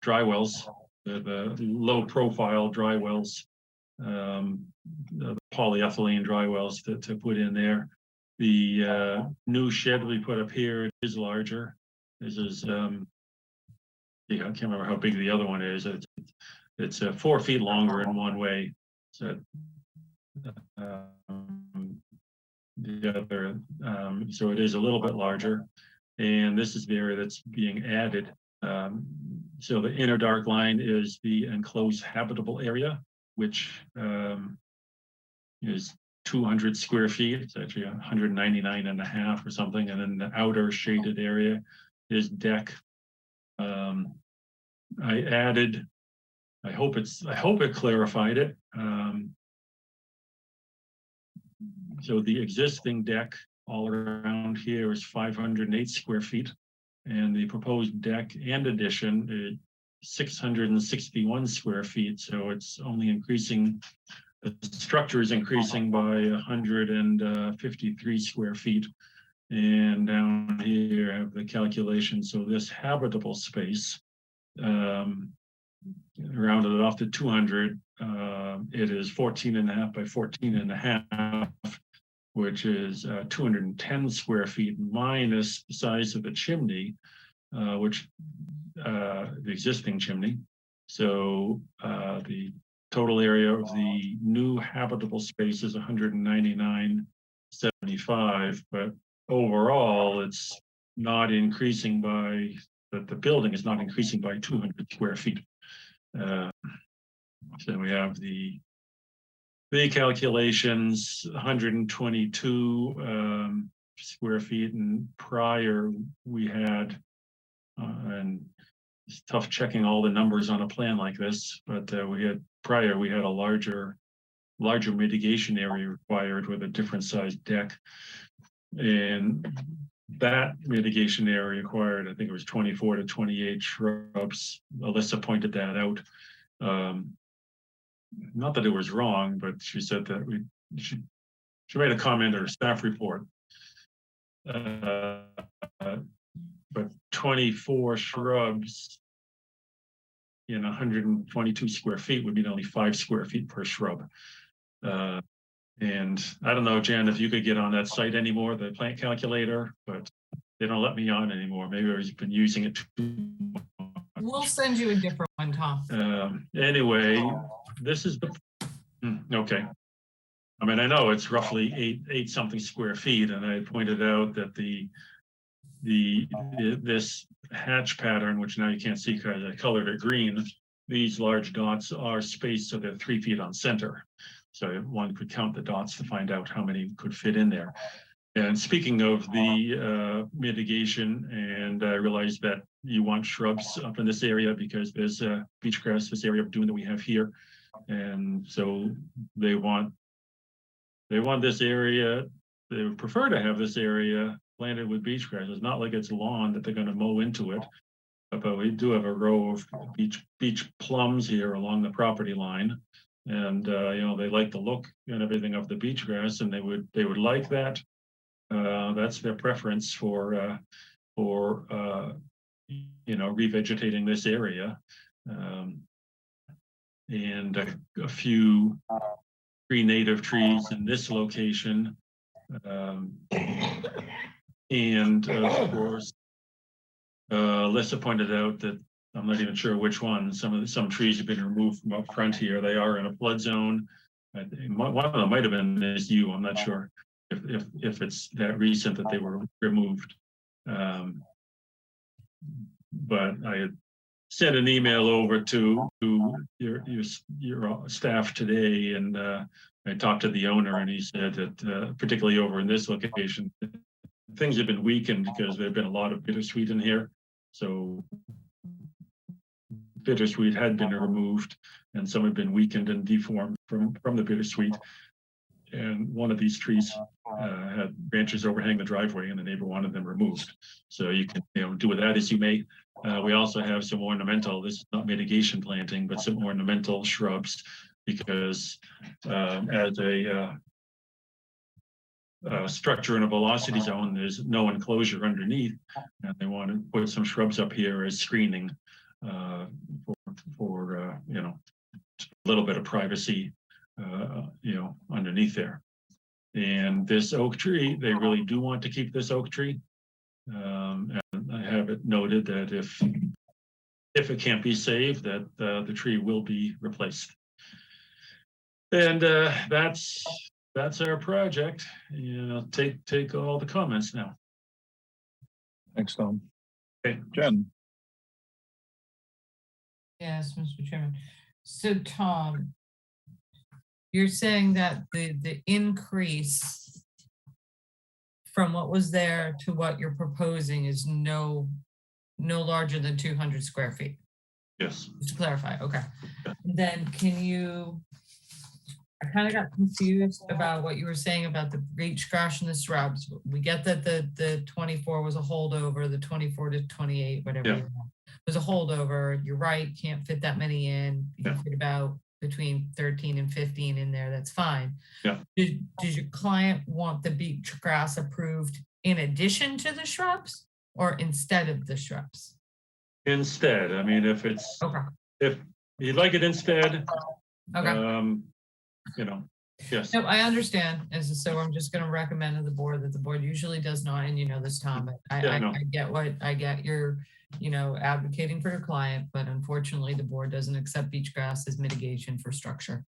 dry wells, the low profile dry wells, the polyethylene dry wells to put in there. The new shed we put up here is larger. This is, I can't remember how big the other one is. It's 4 feet longer in one way. So the other, so it is a little bit larger. And this is the area that's being added. So the inner dark line is the enclosed habitable area, which is 200 square feet. It's actually 199 and a half or something. And then the outer shaded area is deck. I added, I hope it clarified it. So the existing deck all around here is 508 square feet, and the proposed deck and addition is 661 square feet. So it's only increasing, the structure is increasing by 153 square feet. And down here I have the calculation. So this habitable space, rounded it off to 200, it is 14 and a half by 14 and a half, which is 210 square feet minus the size of the chimney, which the existing chimney. So the total area of the new habitable space is 199.75, but overall it's not increasing by, the building is not increasing by 200 square feet. So we have the calculations, 122 square feet, and prior we had, and it's tough checking all the numbers on a plan like this, but we had a larger mitigation area required with a different sized deck. And that mitigation area required, I think it was 24 to 28 shrubs. Alyssa pointed that out. Not that it was wrong, but she said that she made a comment in her staff report. But 24 shrubs in 122 square feet would mean only 5 square feet per shrub. And I don't know, Jen, if you could get on that site anymore, the plant calculator, but they don't let me on anymore. Maybe I've been using it too We'll send you a different one, Tom. Anyway, this is the, okay. I mean, I know it's roughly eight something square feet, and I pointed out that this hatch pattern, which now you can't see because I colored it green, these large dots are spaced so they're 3 feet on center. So one could count the dots to find out how many could fit in there. And speaking of the mitigation, and I realized that you want shrubs up in this area because there's beach grass, this area of dune that we have here. And so they want this area, they would prefer to have this area planted with beach grass. It's not like it's lawn that they're going to mow into it. But we do have a row of beach plums here along the property line. And they like the look and everything of the beach grass, and they would like that. That's their preference for revegetating this area, and a few native trees in this location, and of course, Alyssa pointed out that I'm not even sure which one. Some trees have been removed from up front here. They are in a flood zone. I think one of them might have been this yew. I'm not sure if it's that recent that they were removed. But I had sent an email over to your staff today, and I talked to the owner, and he said that particularly over in this location, things have been weakened because there have been a lot of bittersweet in here. So bittersweet had been removed, and some have been weakened and deformed from the bittersweet. And one of these trees had branches overhang the driveway, and the neighbor wanted them removed. So you can do with that as you may. We also have some ornamental, this is not mitigation planting, but some ornamental shrubs, because as a structure in a velocity zone, there's no enclosure underneath, and they want to put some shrubs up here as screening for a little bit of privacy underneath there. And this oak tree, they really do want to keep this oak tree, and I have it noted that if it can't be saved, that the tree will be replaced. And that's our project. Take all the comments now. Thanks, Tom. Okay. Jen. Yes, Mr. Chairman. So Tom, you're saying that the increase from what was there to what you're proposing is no larger than 200 square feet? Yes. Just to clarify, okay. Then I kind of got confused about what you were saying about the beach grass and the shrubs. We get that the 24 was a holdover, the 24 to 28, whatever Yeah. was a holdover. You're right, can't fit that many in. You can fit about between 13 and 15 in there, that's fine. Yeah. Does your client want the beach grass approved in addition to the shrubs or instead of the shrubs? Instead, I mean, if you'd like it instead, Okay. Yes. No, I understand. So I'm just going to recommend to the board that the board usually does not, and this, Tom, but I get your, advocating for your client, but unfortunately the board doesn't accept beach grass as mitigation for structure.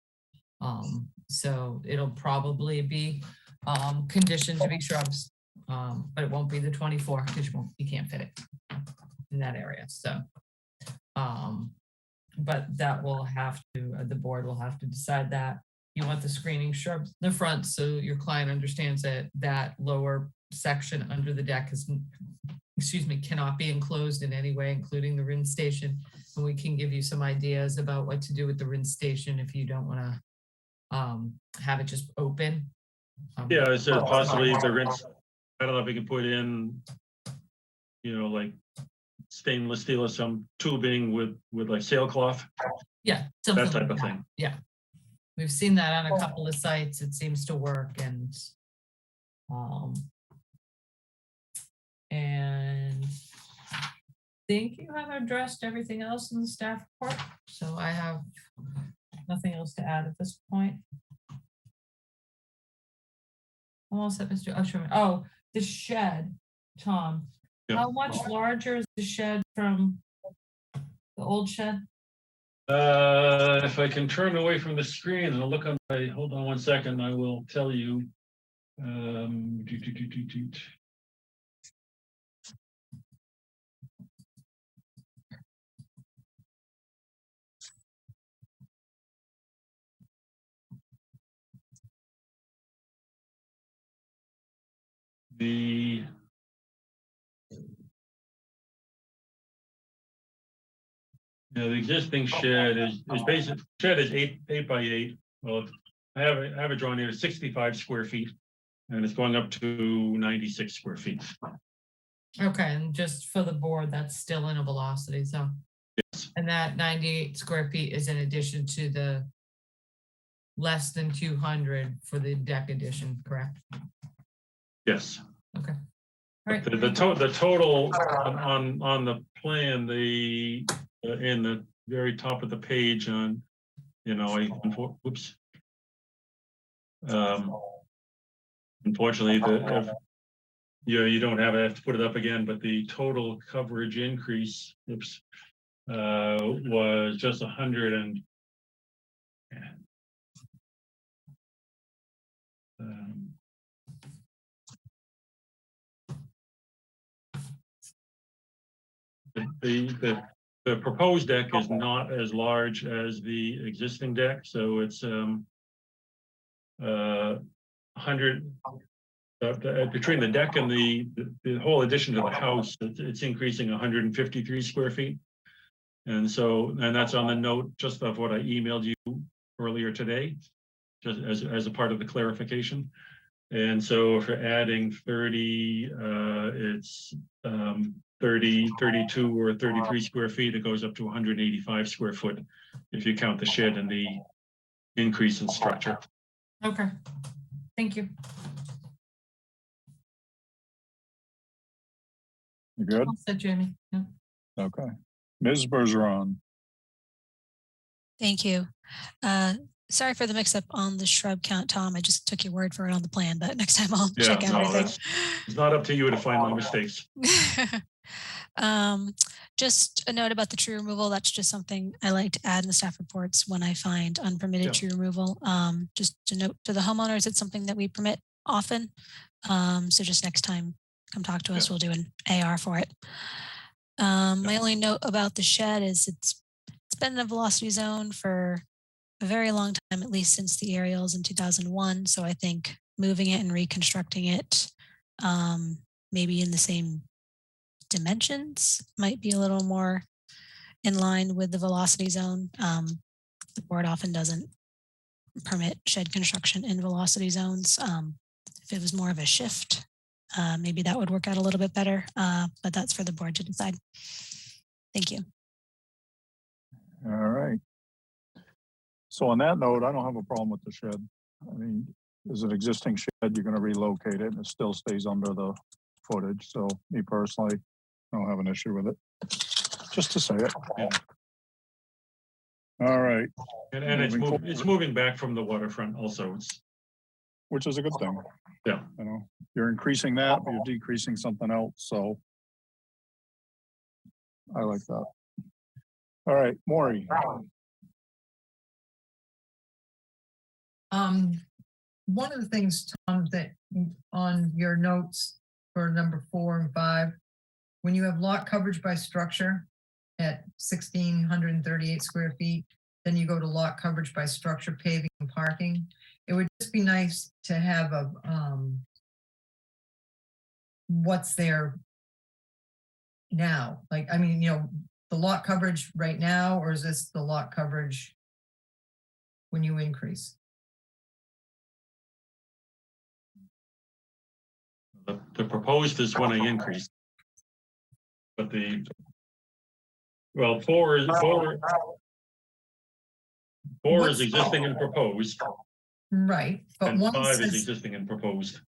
So it'll probably be conditioned to be shrubs, but it won't be the 24 because you can't fit it in that area. So, but that will have to, the board will have to decide that. You want the screening shrubs in the front so your client understands that lower section under the deck cannot be enclosed in any way, including the rinse station. And we can give you some ideas about what to do with the rinse station if you don't want to have it just open. Yeah, I said possibly the rinse. I don't know if we can put in, like stainless steel or some tubing with like sailcloth. Yeah, that type of thing. Yeah. We've seen that on a couple of sites. It seems to work, and I think you have addressed everything else in the staff report. So I have nothing else to add at this point. almost at Mr. Usherman. Oh, the shed, Tom. Yeah. How much larger is the shed from the old shed? If I can turn away from the screen and I'll look on my, hold on one second, I will tell you. Doot, doot, doot, doot, doot. The the existing shed is basic, shed is 8 by 8. Well, I have it drawn here, 65 square feet. And it's going up to 96 square feet. Okay, and just for the board, that's still in a velocity, so. Yes. And that 98 square feet is in addition to the less than 200 for the deck addition, correct? Yes. Okay. All right. The total on the plan, in the very top of the page on, oops. Unfortunately, you don't have, I have to put it up again, but the total coverage increase, was just 100 and the proposed deck is not as large as the existing deck, so it's 100 between the deck and the whole addition to the house. It's increasing 153 square feet, and that's on the note just of what I emailed you earlier today, just as a part of the clarification. And so if we're adding 30, it's 30, 32 or 33 square feet, it goes up to 185 square foot if you count the shed and the increase in structure. Okay, thank you. You good? All set, Jamie. Yeah. Okay. Ms. Bergeron. Thank you. Sorry for the mix up on the shrub count, Tom. I just took your word for it on the plan, but next time I'll check everything. It's not up to you to find my mistakes. Just a note about the tree removal. That's just something I like to add in the staff reports when I find unpermitted tree removal. Just to note to the homeowners, it's something that we permit often. So just next time, come talk to us. We'll do an AR for it. My only note about the shed is it's been in a velocity zone for a very long time, at least since the aerials in 2001. So I think moving it and reconstructing it, maybe in the same dimensions, might be a little more in line with the velocity zone. The board often doesn't permit shed construction in velocity zones. If it was more of a shift, maybe that would work out a little bit better, but that's for the board to decide. Thank you. All right. So on that note, I don't have a problem with the shed. I mean, there's an existing shed, you're going to relocate it and it still stays under the footage. So me personally, I don't have an issue with it. Just to say it. Yeah. All right. And it's moving back from the waterfront also. Which is a good thing. Yeah. You know, you're increasing that, but you're decreasing something else. So I like that. All right, Maury. One of the things, Tom, that on your notes for number 4 and 5, when you have lot coverage by structure at 1,638 square feet, then you go to lot coverage by structure, paving, and parking. It would just be nice to have a what's there now. Like, I mean, the lot coverage right now, or is this the lot coverage when you increase? The proposed is when I increase. But 4 is existing and proposed. Right, but And one 5 is says, existing and proposed.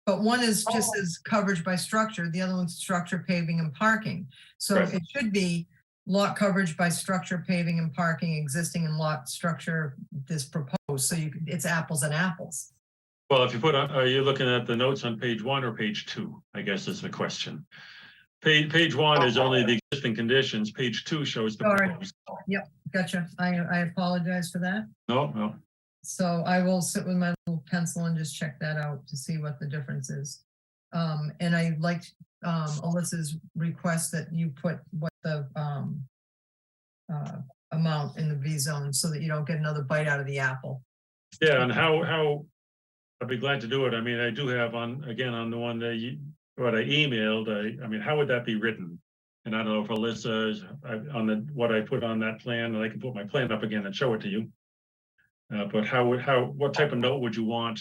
but one is just as coverage by structure, the other one's structure, paving, and parking. So Right. it should be lot coverage by structure, paving, and parking, existing and lot structure this proposed. So it's apples and apples. Well, if you put on, are you looking at the notes on page 1 or page 2? I guess is the question. Page 1 is only the existing conditions. Page 2 shows the Sorry. proposed. Gotcha. I apologize for that. No. So I will sit with my little pencil and just check that out to see what the difference is. And I liked Alyssa's request that you put what the amount in the V zone so that you don't get another bite out of the apple. Yeah, and how I'd be glad to do it. I mean, I do have on the one that what I emailed. I mean, how would that be written? And I don't know if Alyssa is on what I put on that plan, and I can put my plan up again and show it to you. But what type of note would you want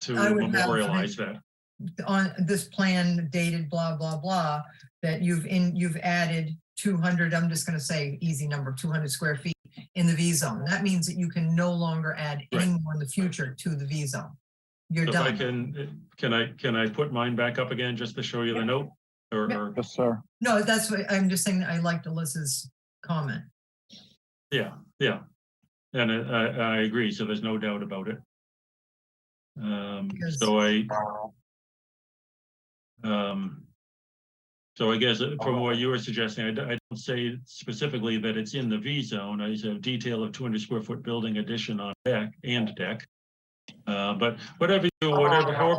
to I would have memorialize that? On this plan dated blah, blah, blah, that you've added 200, I'm just gonna say easy number, 200 square feet in the V zone. That means that you can no longer add any Right. more in the future to the V zone. You're So if I done. can I put mine back up again just to show you the note? Or Yes, sir. No, that's what, I'm just saying that I liked Alyssa's comment. yeah. And I agree, so there's no doubt about it. Because- So I guess from what you were suggesting, I don't say specifically that it's in the V zone. I said detail of 200 square foot building addition on deck. But however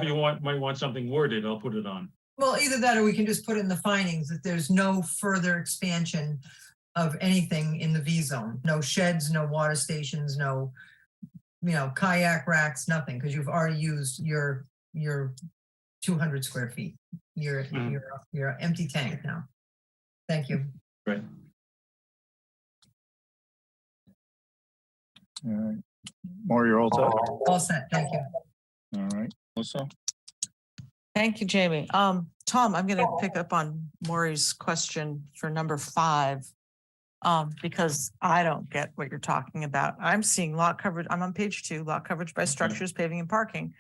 you might want something worded, I'll put it on. Well, either that or we can just put it in the findings that there's no further expansion of anything in the V zone. No sheds, no water stations, no, kayak racks, nothing, because you've already used your 200 square feet. You're empty tank now. Thank you. Right. All right. Maura, you're all set? All set, thank you. All right. Melissa? Thank you, Jamie. Tom, I'm gonna pick up on Maury's question for number 5. Because I don't get what you're talking about. I'm seeing lot coverage, I'm on page 2, lot coverage by structures, paving and parking.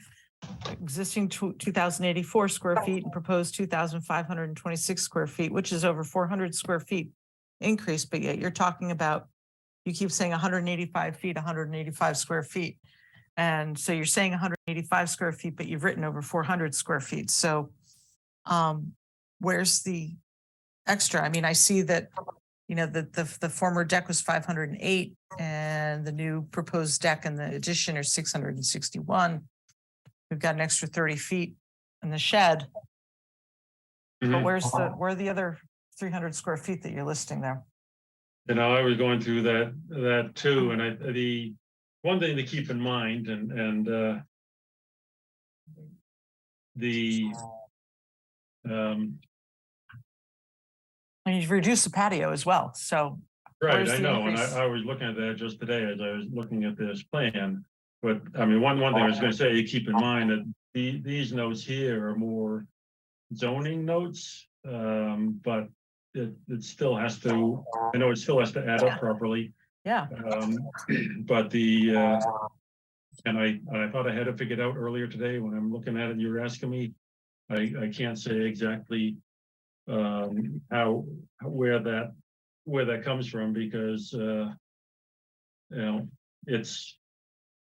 Existing 2,084 square feet and proposed 2,526 square feet, which is over 400 square feet increase, but yet you're talking about, you keep saying 185 feet, 185 square feet. And so you're saying 185 square feet, but you've written over 400 square feet. So where's the extra? I mean, I see that, the former deck was 508 and the new proposed deck and the addition are 661. We've got an extra 30 feet in the shed. But where are the other 300 square feet that you're listing there? I was going through that too, and the one thing to keep in mind, and And you've reduced the patio as well, so. right, where's I the know, and increase? I was looking at that just today as I was looking at this plan. But I mean, one thing I was going to say, you keep in mind that these notes here are more zoning notes, but it still has to. I know it still has to add up properly. Yeah, But and I thought I had it figured out earlier today when I'm looking at it. You were asking me. I can't say exactly where that comes from because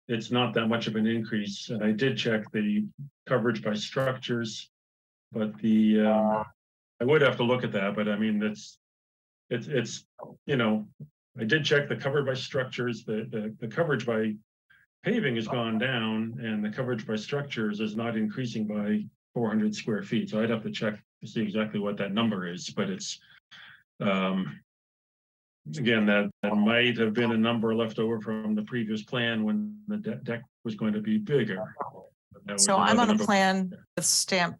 it's not that much of an increase. And I did check the coverage by structures, but I would have to look at that. But I mean, it's I did check the coverage by structures. The coverage by paving has gone down, and the coverage by structures is not increasing by 400 square feet. So I'd have to check to see exactly what that number is, but it's again, that might have been a number left over from the previous plan when the deck was going to be bigger. so I'm on a plan that's stamped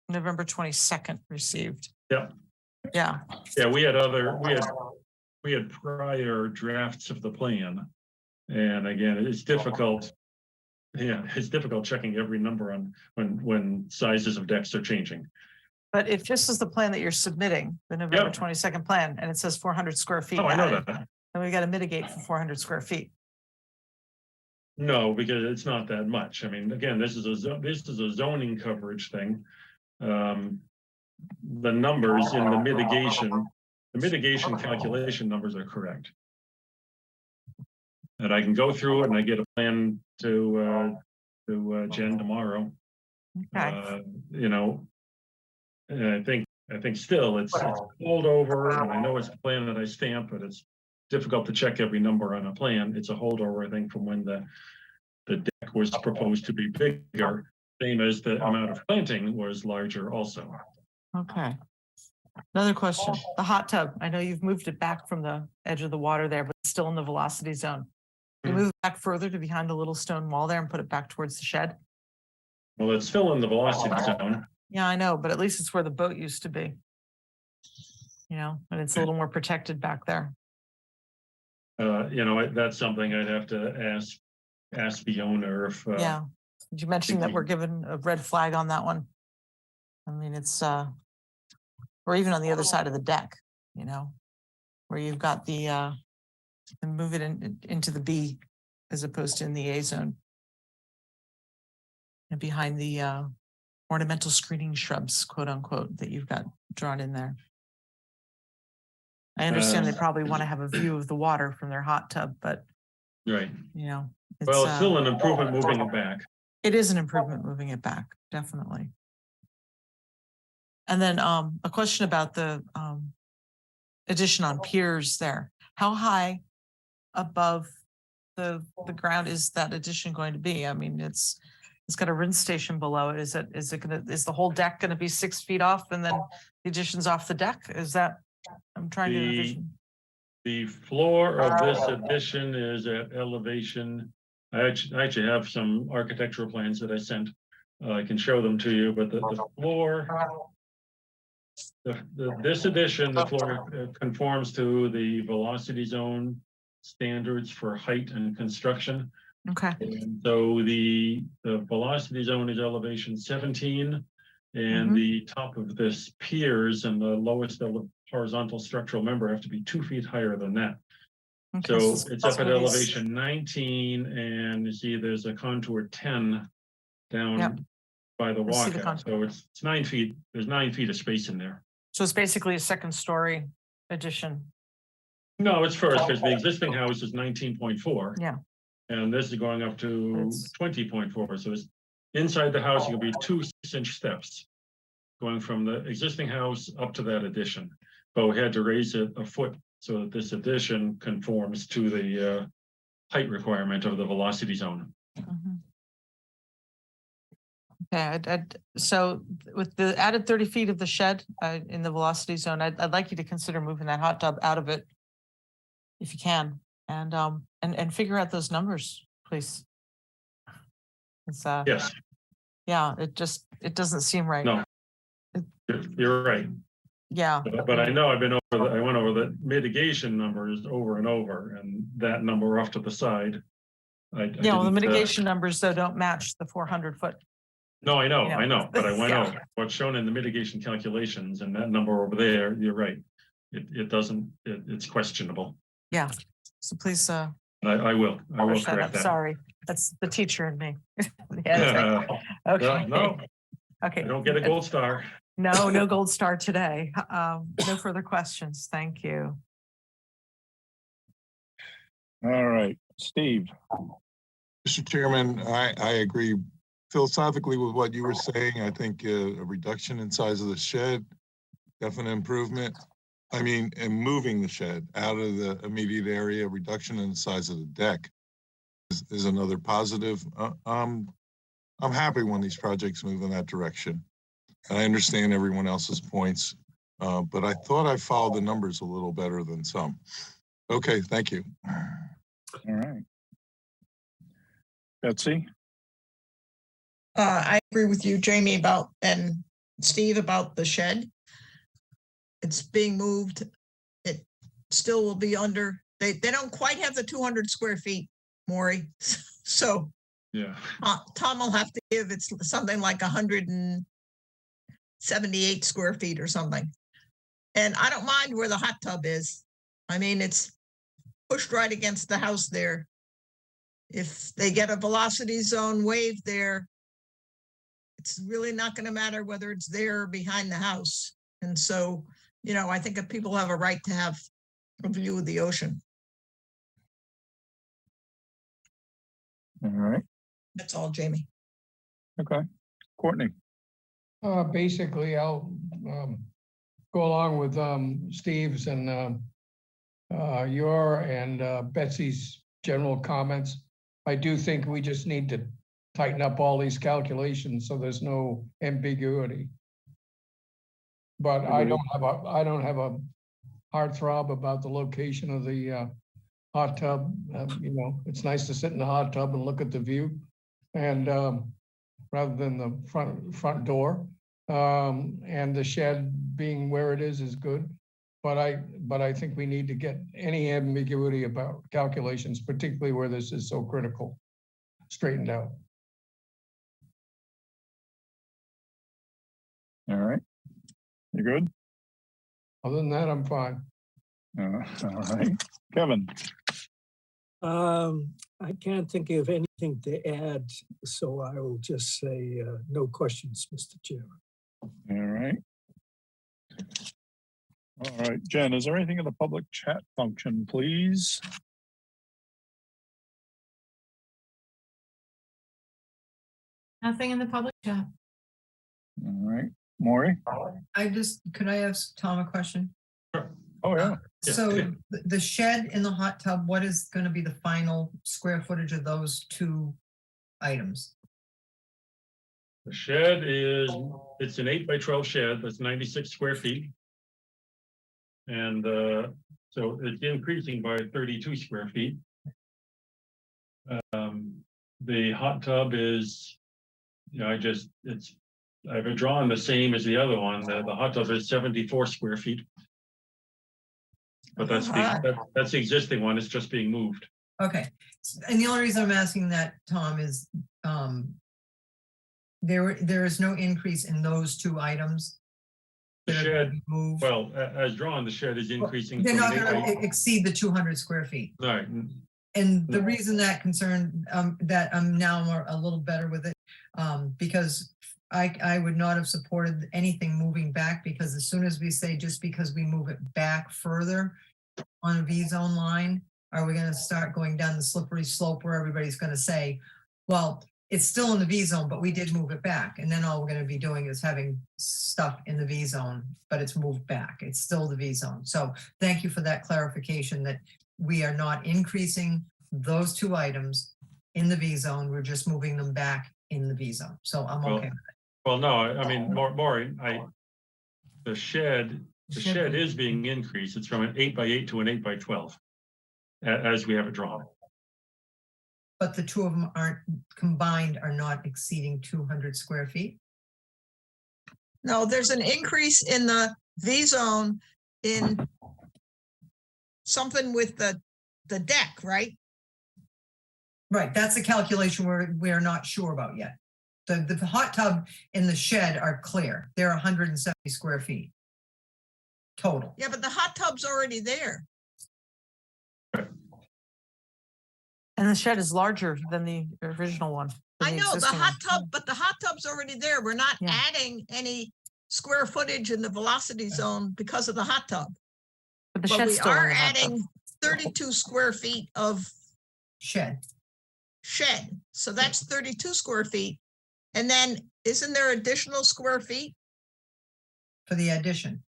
November 22nd received. Yeah. Yeah, Yeah, we had prior drafts of the plan. And again, it's difficult. Yeah, it's difficult checking every number on when sizes of decks are changing. but if this is the plan that you're submitting, the November 22nd plan, and it says 400 square feet. Oh, I know added, that. then we got to mitigate for 400 square feet. No, because it's not that much. I mean, again, this is a zoning coverage thing. The numbers in the mitigation calculation numbers are correct. And I can go through it and I get a plan to to Jen tomorrow. Okay, You know, and I think still it's pulled over, and I know it's a plan that I stamped, but it's difficult to check every number on a plan. It's a holdover, I think, from when the deck was proposed to be bigger, same as the amount of planting was larger also. okay. Another question, the hot tub, I know you've moved it back from the edge of the water there, but it's still in the velocity zone. You Mhm. move it back further to behind the little stone wall there and put it back towards the shed? Well, it's still in the velocity zone. Yeah, I know, but at least it's where the boat used to be. You know, and it's a little more protected back there. You know, that's something I'd have to ask the owner if. Yeah. Did you mention that we- we're given a red flag on that one? I mean, it's, or even on the other side of the deck, you know, where you've got the, and move it into the B as opposed to in the A zone. And behind the, ornamental screening shrubs, quote unquote, that you've got drawn in there. I understand they probably want to have a view of the water from their hot tub, but Right. you know. Well, it's still an improvement moving it back. It is an improvement moving it back, definitely. And then a question about the addition on piers there. How high above the ground is that addition going to be? I mean, it's got a rinse station below it. Is the whole deck gonna be 6 feet off and then the addition's off the deck? Is that, I'm trying to envision. The floor of this addition is at elevation. I actually have some architectural plans that I sent. I can show them to you, but the floor, this addition, the floor conforms to the velocity zone standards for height and construction. Okay, And so the velocity zone is elevation 17, and Mhm. the top of this piers and the lowest horizontal structural member have to be 2 feet higher than that. okay, So it's it's up at one of these- elevation 19, and you see there's a contour 10 down Yep. by the I see the walkout. contour. So it's 9 feet. There's 9 feet of space in there. So it's basically a second story addition. No, it's first because the existing house is 19.4. Yeah. And this is going up to It's- 20.4. So it's inside the house, it'll be 2 6-inch steps going from the existing house up to that addition. But we had to raise it a foot so that this addition conforms to the height requirement of the velocity zone. Mhm. Okay, so with the added 30 feet of the shed in the velocity zone, I'd like you to consider moving that hot tub out of it if you can, and figure out those numbers, please. It's, Yes, yeah, it doesn't seem right. No. You're right. Yeah, But I know I went over the mitigation numbers over and over, and that number off to the side. yeah, well, the mitigation numbers though don't match the 400-foot. No, I know, Yeah. but I went Yeah. over what's shown in the mitigation calculations, and that number over there, you're right. It doesn't, it's questionable. Yeah, so please, I will polish that correct up. that. Sorry, that's the teacher in me. Yeah, okay. No, Okay. I don't get a gold star. No, no gold star today. No further questions. Thank you. All right, Steve. Mr. Chairman, I agree philosophically with what you were saying. I think a reduction in size of the shed, definite improvement. I mean, and moving the shed out of the immediate area, reduction in the size of the deck is another positive. I'm happy when these projects move in that direction. I understand everyone else's points, but I thought I followed the numbers a little better than some. Okay, thank you. All right. Betsy? I agree with you, Jamie, and Steve about the shed. It's being moved. It still will be under, they don't quite have the 200 square feet, Maury. So Yeah. Tom will have to give, it's something like 178 square feet or something. And I don't mind where the hot tub is. I mean, it's pushed right against the house there. If they get a velocity zone wave there, it's really not going to matter whether it's there or behind the house. And so, you know, I think that people have a right to have a view of the ocean. All right. That's all, Jamie. Okay, Courtney. Basically, I'll go along with Steve's and your and Betsy's general comments. I do think we just need to tighten up all these calculations so there's no ambiguity. But I don't have a heartthrob about the location of the hot tub. You know, it's nice to sit in the hot tub and look at the view, and rather than the front door. And the shed being where it is good. But I think we need to get any ambiguity about calculations, particularly where this is so critical, straightened out. All right. You good? Other than that, I'm fine. All right. Kevin. I can't think of anything to add, so I will just say no questions, Mr. Chairman. All right. All right, Jen, is there anything in the public chat function, please? Nothing in the public chat. All right, Maury? could I ask Tom a question? Oh, yeah. Yeah, So yeah. the shed and the hot tub, what is gonna be the final square footage of those two items? The shed is, it's an 8x12 shed, that's 96 square feet. And so it's increasing by 32 square feet. The hot tub is, you know, I've drawn the same as the other one. The hot tub is 74 square feet. But that's that's the existing one, it's just being moved. Okay, and the only reason I'm asking that, Tom, is there is no increase in those two items. The that are gonna shed, be moved. well, as drawn, the shed is increasing. They're from not an gonna 8 exceed the 200 square feet. by- Right, And the reason that concern, that I'm now a little better with it, because I would not have supported anything moving back, because as soon as we say, just because we move it back further on a V-zone line, are we gonna start going down the slippery slope where everybody's gonna say, well, it's still in the V-zone, but we did move it back. And then all we're gonna be doing is having stuff in the V-zone, but it's moved back. It's still the V-zone. So thank you for that clarification that we are not increasing those two items in the V-zone. We're just moving them back in the V-zone. So I'm Well, okay. well, no, I mean, Maureen, the shed is being increased. It's from an 8x8 to an 8x12. As we have it drawn. But the two of them combined are not exceeding 200 square feet. No, there's an increase in the V zone in something with the deck, right? Right, that's a calculation we're not sure about yet. The hot tub and the shed are clear. They're 170 square feet total. Yeah, but the hot tub's already there. And the shed is larger than the original one. than I know the existing hot one. tub, but the hot tub's already there. We're not Yeah. adding any square footage in the velocity zone because of the hot tub. But the But shed's we still in are the hot tub. adding 32 square feet of Shed. shed. So that's 32 square feet. And then isn't there additional square feet For the addition.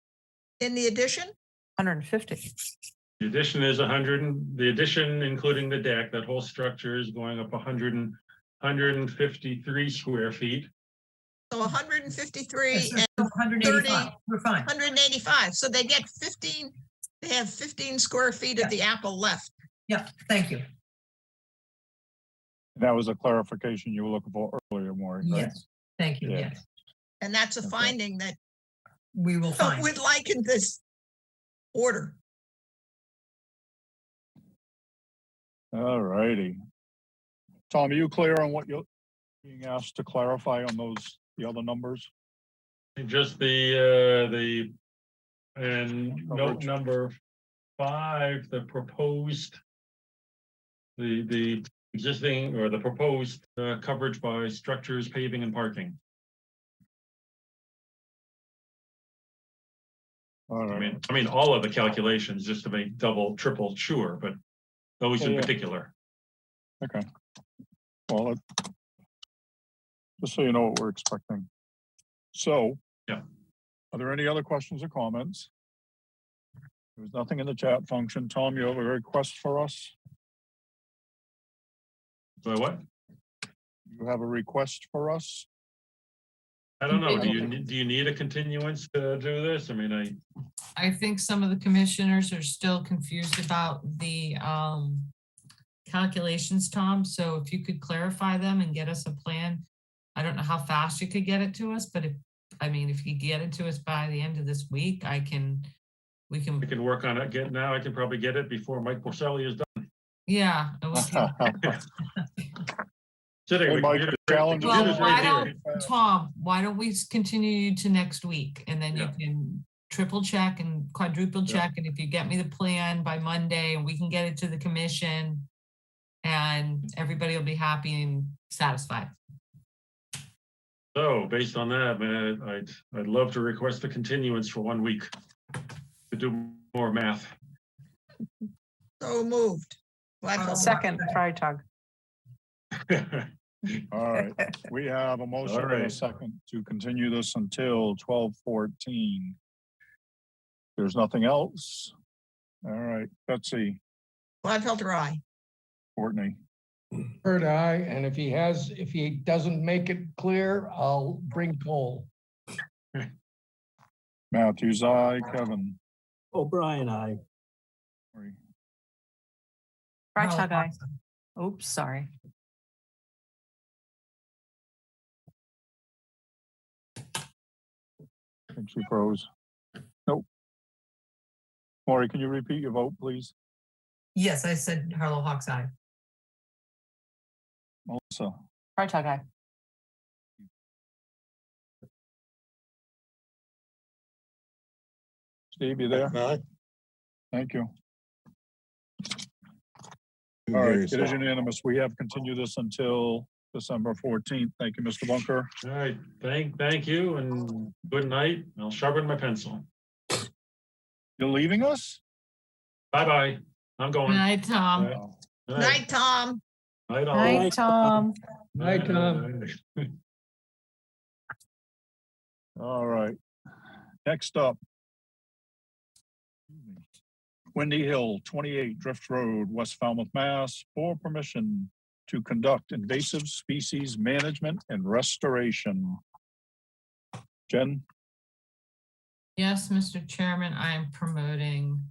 in the addition? 150. The addition is 100, the addition, including the deck, that whole structure is going up 153 square feet. So 153 Yes, and 185. We're fine. 185. So they get 15, they have 15 square feet of the apple left. Yeah, thank you. That was a clarification you were looking for earlier, Maury, right? Yes, thank you. Yeah. Yes, And that's a Okay. finding that we will find. we'd like in this order. All righty. Tom, are you clear on what you're being asked to clarify on the other numbers? Just and note number 5, the proposed, the existing or the proposed coverage by structures, paving and parking. All right. I mean, all of the calculations just to make double, triple sure, but those in Yeah. particular. Okay. Well, just so you know what we're expecting. So. Yeah. Are there any other questions or comments? There's nothing in the chat function. Tom, you have a request for us? So what? You have a request for us? I don't know. Maybe- Do you need a continuance to do this? I mean, I think some of the commissioners are still confused about the calculations, Tom. So if you could clarify them and get us a plan. I don't know how fast you could get it to us, but if you get it to us by the end of this week, we can. I can work on it now. I can probably get it before Mike Porcelli is done. Yeah. and we can- Sitting, Hey, the Mike, computer's the right- challenge the is- Well, computer's why right here. don't, Tom, why don't we continue to next week and then you Yeah. can triple check and quadruple Yeah. check. And if you get me the plan by Monday and we can get it to the commission and everybody will be happy and satisfied. So based on that, man, I'd love to request a continuance for 1 week to do more math. So moved. Gladfelter. Second, Freitag. All right, we have a motion All and a right. second to continue this until 12:14. There's nothing else. All right, Betsy, Gladfelter, aye. Courtney, Bird eye, and if he doesn't make it clear, I'll bring coal. Matthews, aye, Kevin. O'Brien, aye. Sorry. Freitag, aye. Oops, sorry. I think she froze. Nope. Maury, can you repeat your vote, please? Yes, I said Harlow Hawks eye. Melissa, Freitag, aye. Steve, you there? Aye. Thank you. You All hear right, it yourself. is unanimous. We have continued this until December 14th. Thank you, Mr. Bunker. All right, thank you and good night. I'll sharpen my pencil. You're leaving us? Bye-bye. I'm Good going. night, Tom. Right. Wow. Good Night, Tom. Night all. Night, Tom. Night, Tom. All right. Next up. Windy Hill, 28 Drift Road, West Falmouth, Mass, for permission to conduct invasive species management and restoration. Jen? Yes, Mr. Chairman, I am promoting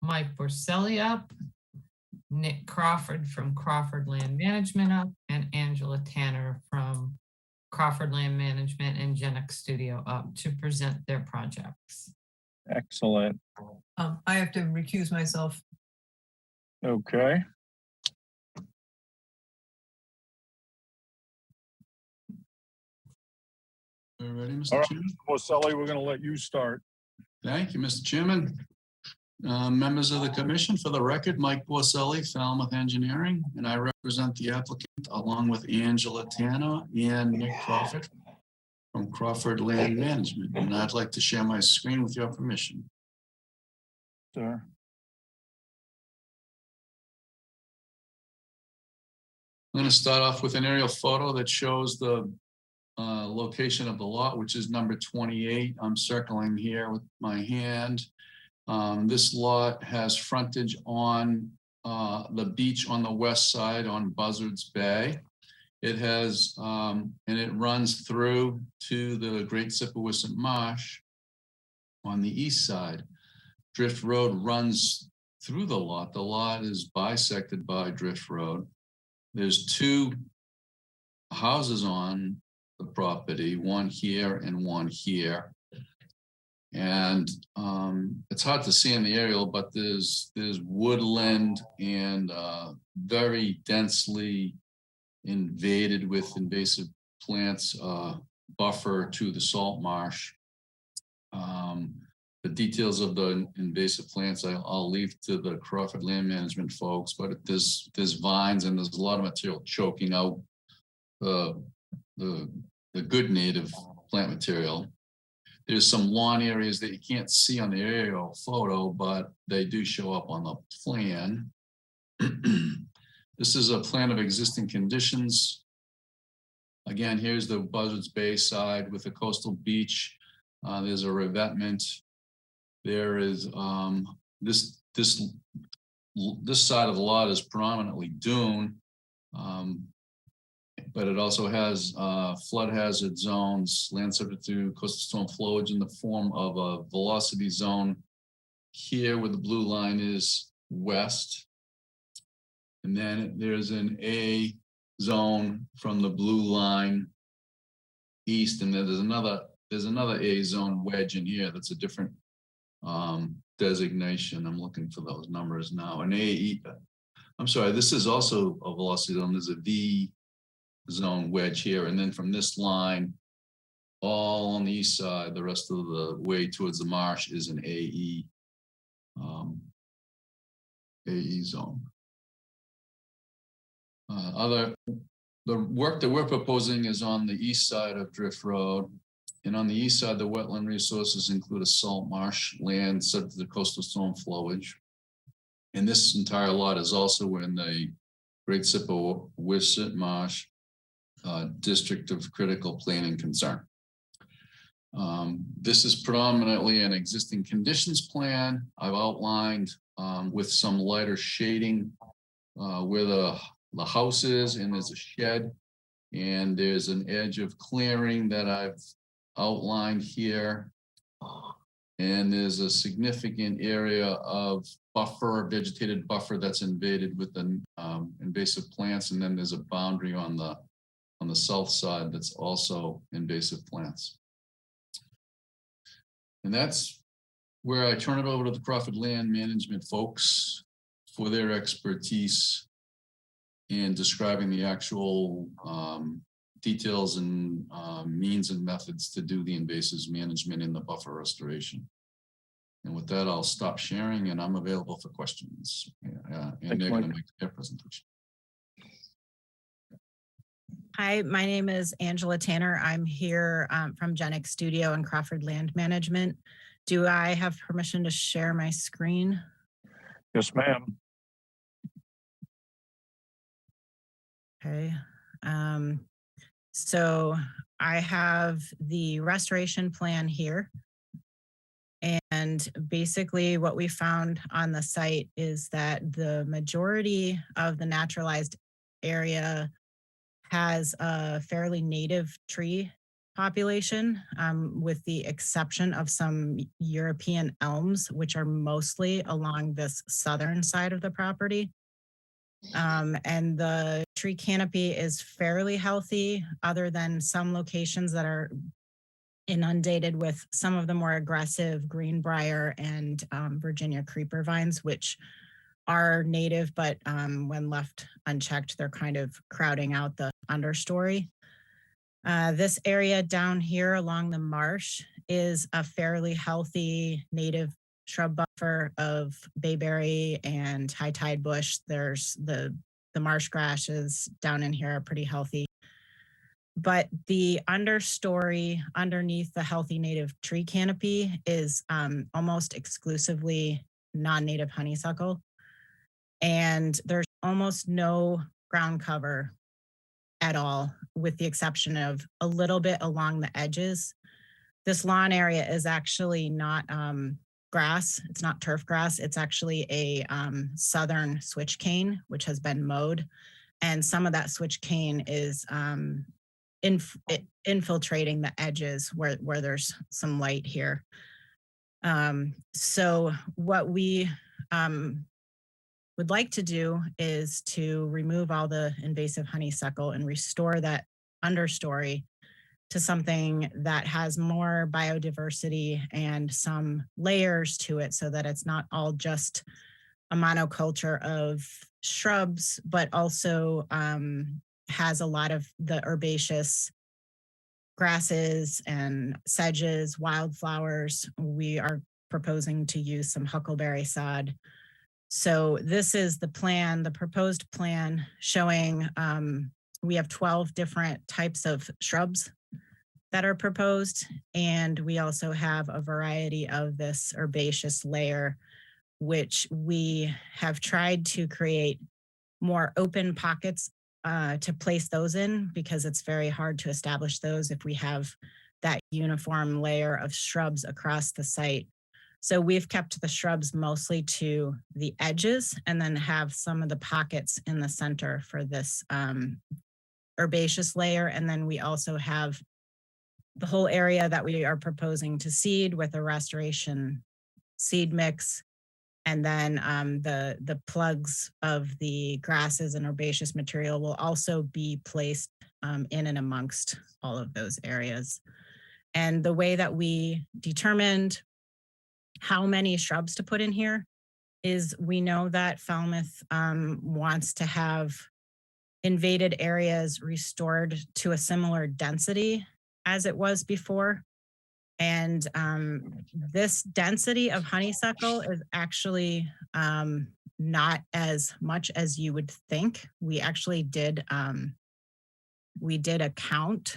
Mike Borselli up, Nick Crawford from Crawford Land Management up, and Angela Tanner from Crawford Land Management and Genic Studio up to present their projects. Excellent. I have to recuse myself. Okay. All ready, All Mr. right. Chairman? Well, Sally, we're going to let you start. Thank you, Mr. Chairman. Members of the commission, for the record, Mike Borselli, Falmouth Engineering, and I represent the applicant along with Angela Tanner and Nick Crawford from Crawford Land Management. And I'd like to share my screen with your permission. Sir. I'm going to start off with an aerial photo that shows the location of the lot, which is number 28. I'm circling here with my hand. This lot has frontage on the beach on the west side on Buzzards Bay. It has, and it runs through to the Great Sippawisset Marsh on the east side. Drift Road runs through the lot. The lot is bisected by Drift Road. There's two houses on the property, one here and one here. And it's hard to see in the aerial, but there's woodland and very densely invaded with invasive plants buffer to the salt marsh. The details of the invasive plants I'll leave to the Crawford Land Management folks, but there's vines and there's a lot of material choking out the good native plant material. There's some lawn areas that you can't see on the aerial photo, but they do show up on the plan. This is a plan of existing conditions. Again, here's the Buzzards Bay side with the coastal beach. There's a revetment. There is this side of the lot is predominantly dune, but it also has flood hazard zones, land subject to coastal storm flowage in the form of a velocity zone here where the blue line is west. And then there's an A zone from the blue line east, and then there's another A zone wedge in here that's a different designation. I'm looking for those numbers now. An AE, I'm sorry, this is also a velocity zone. There's a V zone wedge here, and then from this line all on the east side, the rest of the way towards the marsh is an AE zone. The work that we're proposing is on the east side of Drift Road. And on the east side, the wetland resources include a salt marsh land subject to coastal storm flowage. And this entire lot is also in the Great Sippo-Wisset Marsh District of Critical Planning Concern. This is predominantly an existing conditions plan. I've outlined with some lighter shading where the house is, and there's a shed, and there's an edge of clearing that I've outlined here. And there's a significant area of buffer, vegetated buffer that's invaded with the invasive plants. And then there's a boundary on the south side that's also invasive plants. And that's where I turn it over to the Crawford Land Management folks for their expertise in describing the actual details and means and methods to do the invasives management in the buffer restoration. And with that, I'll stop sharing and I'm available for questions. And they're going to make their presentation. Hi, my name is Angela Tanner. I'm here from Genic Studio and Crawford Land Management. Do I have permission to share my screen? Yes, ma'am. Okay. So I have the restoration plan here. And basically what we found on the site is that the majority of the naturalized area has a fairly native tree population, with the exception of some European elms, which are mostly along this southern side of the property. And the tree canopy is fairly healthy, other than some locations that are inundated with some of the more aggressive greenbrier and Virginia creeper vines, which are native, but when left unchecked, they're kind of crowding out the understory. This area down here along the marsh is a fairly healthy native shrub buffer of bayberry and high tide bush. There's the marsh grasses down in here are pretty healthy. But the understory underneath the healthy native tree canopy is almost exclusively non-native honeysuckle. And there's almost no ground cover at all, with the exception of a little bit along the edges. This lawn area is actually not grass. It's not turf grass. It's actually a southern switch cane, which has been mowed. And some of that switch cane is infiltrating the edges where there's some light here. So what we would like to do is to remove all the invasive honeysuckle and restore that understory to something that has more biodiversity and some layers to it, so that it's not all just a monoculture of shrubs, but also has a lot of the herbaceous grasses and sedges, wildflowers. We are proposing to use some huckleberry sod. So this is the plan, the proposed plan, showing we have 12 different types of shrubs that are proposed. And we also have a variety of this herbaceous layer, which we have tried to create more open pockets to place those in because it's very hard to establish those if we have that uniform layer of shrubs across the site. So we've kept the shrubs mostly to the edges and then have some of the pockets in the center for this herbaceous layer. And then we also have the whole area that we are proposing to seed with a restoration seed mix. And then the plugs of the grasses and herbaceous material will also be placed in and amongst all of those areas. And the way that we determined how many shrubs to put in here is we know that Falmouth wants to have invaded areas restored to a similar density as it was before. And this density of honeysuckle is actually not as much as you would think. We actually did a count.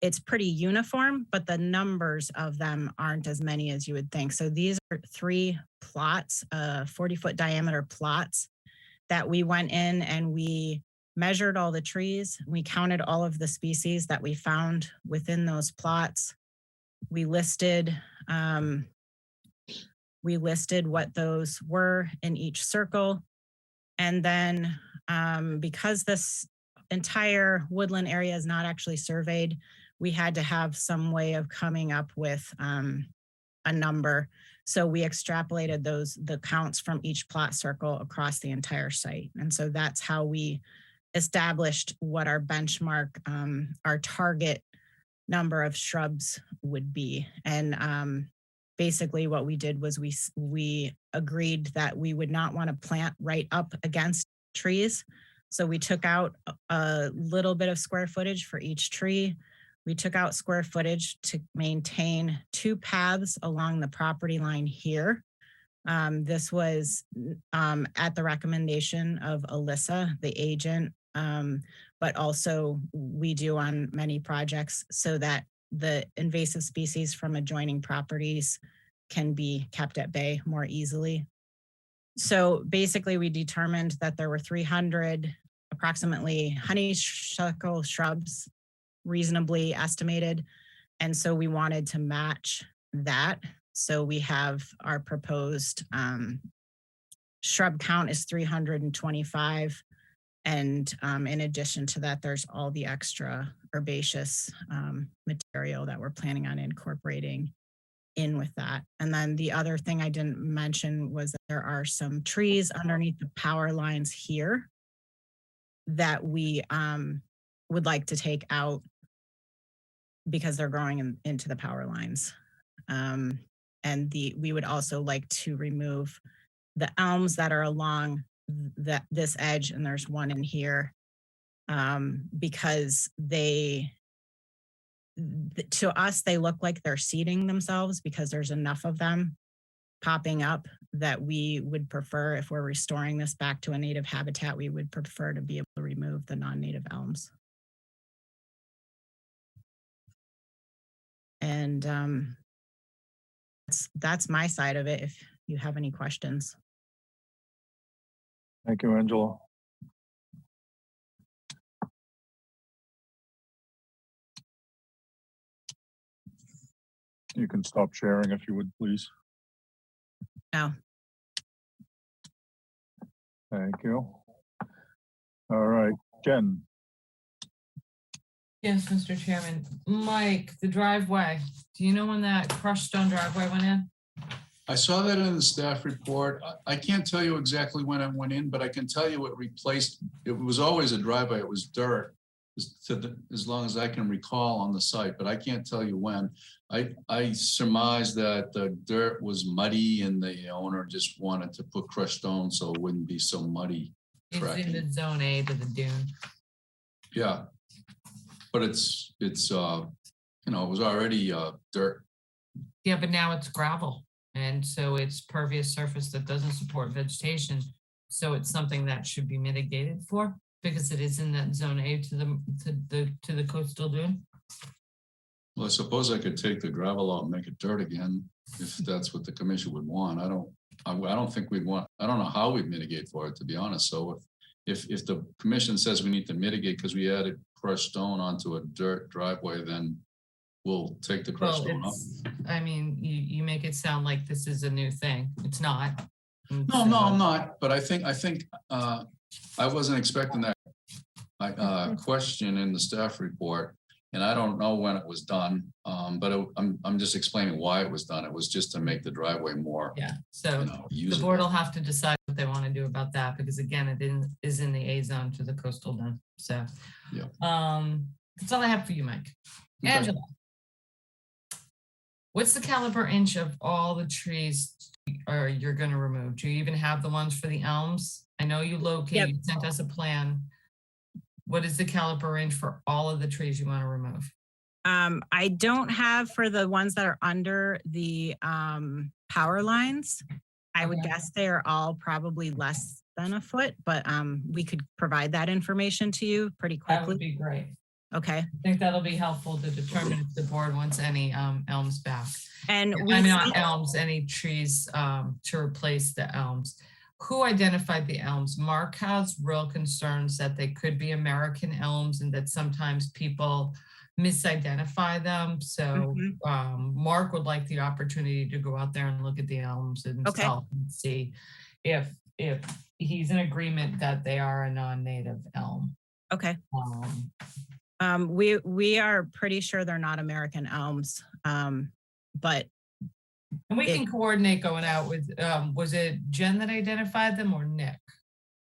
It's pretty uniform, but the numbers of them aren't as many as you would think. So these are 3 plots, 40-foot diameter plots that we went in and we measured all the trees. We counted all of the species that we found within those plots. We listed what those were in each circle. And then because this entire woodland area is not actually surveyed, we had to have some way of coming up with a number. So we extrapolated the counts from each plot circle across the entire site. And so that's how we established what our benchmark, our target number of shrubs would be. And basically what we did was we agreed that we would not want to plant right up against trees. So we took out a little bit of square footage for each tree. We took out square footage to maintain 2 paths along the property line here. This was at the recommendation of Alyssa, the agent, but also we do on many projects so that the invasive species from adjoining properties can be kept at bay more easily. So basically we determined that there were 300 approximately honeysuckle shrubs reasonably estimated. And so we wanted to match that. So we have our proposed shrub count is 325. And in addition to that, there's all the extra herbaceous material that we're planning on incorporating in with that. And then the other thing I didn't mention was that there are some trees underneath the power lines here that we would like to take out because they're growing into the power lines. And we would also like to remove the elms that are along this edge, and there's one in here, because to us, they look like they're seeding themselves because there's enough of them popping up that we would prefer, if we're restoring this back to a native habitat, we would prefer to be able to remove the non-native elms. And that's my side of it, if you have any questions. Thank you, Angela. You can stop sharing if you would, please. No. Thank you. All right, Jen. Yes, Mr. Chairman. Mike, the driveway, do you know when that crushed stone driveway went in? I saw that in the staff report. I can't tell you exactly when it went in, but I can tell you it replaced, it was always a driveway, it was dirt, as long as I can recall on the site, but I can't tell you when. I surmise that the dirt was muddy and the owner just wanted to put crushed stone so it wouldn't be so muddy. It's in the zone A to the dune. Yeah, but it's you know, it was already dirt. Yeah, but now it's gravel. And so it's pervious surface that doesn't support vegetation. So it's something that should be mitigated for because it is in that zone A to the coastal dune. Well, I suppose I could take the gravel out and make it dirt again, if that's what the commission would want. I don't I don't think we'd want, I don't know how we'd mitigate for it, to be honest. So if the commission says we need to mitigate because we added crushed stone onto a dirt driveway, then we'll take the crushed Well, stone off. I mean, you make it sound like this is a new thing. It's not. No, I'm not, but I think, I wasn't expecting that question in the staff report, and I don't know when it was done. But I'm just explaining why it was done. It was just to make the driveway more, Yeah, so the board usable. will have to decide what they want to do about that, because again, it is in the A zone to the coastal zone, so. Yeah. That's all I have for you, Mike. Okay. Angela. What's the caliber inch of all the trees you're gonna remove? Do you even have the ones for the elms? I know you located, you sent us a plan. What is the caliber inch for all of the trees you want to remove? I don't have for the ones that are under the power lines. I would Okay. guess they're all probably less than a foot, but we could provide that information to you pretty That would quickly. be great. Okay. I think that'll be helpful to determine if the board wants any elms back. And I we mean, not elms, any trees to replace the elms. Who identified the elms? Mark has real concerns that they could be American elms and that sometimes people misidentify them. So Mark would like the opportunity to go out there and look at the elms himself and see if he's in agreement that they are a non-native elm. Okay. We are pretty sure they're not American elms. But And we can coordinate going out with, was it Jen that identified them or Nick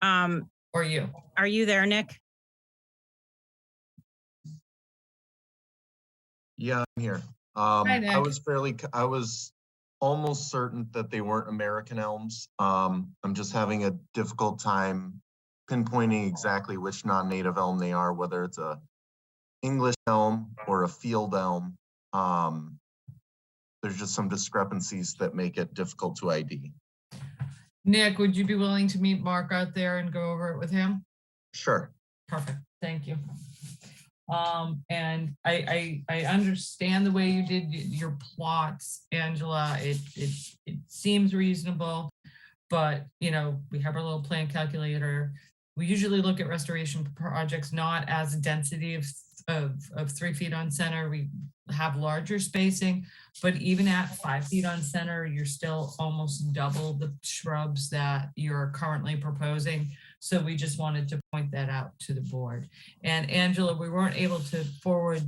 or you? Are you there, Nick? Yeah, I'm here. Hi, Nick. I was almost certain that they weren't American elms. I'm just having a difficult time pinpointing exactly which non-native elm they are, whether it's a English elm or a field elm. There's just some discrepancies that make it difficult to ID. Nick, would you be willing to meet Mark out there and go over it with him? Sure. Perfect, thank you. And I understand the way you did your plots, Angela. It seems reasonable, but you know, we have our little plan calculator. We usually look at restoration projects not as a density of 3 feet on center. We have larger spacing, but even at 5 feet on center, you're still almost double the shrubs that you're currently proposing. So we just wanted to point that out to the board. And Angela, we weren't able to forward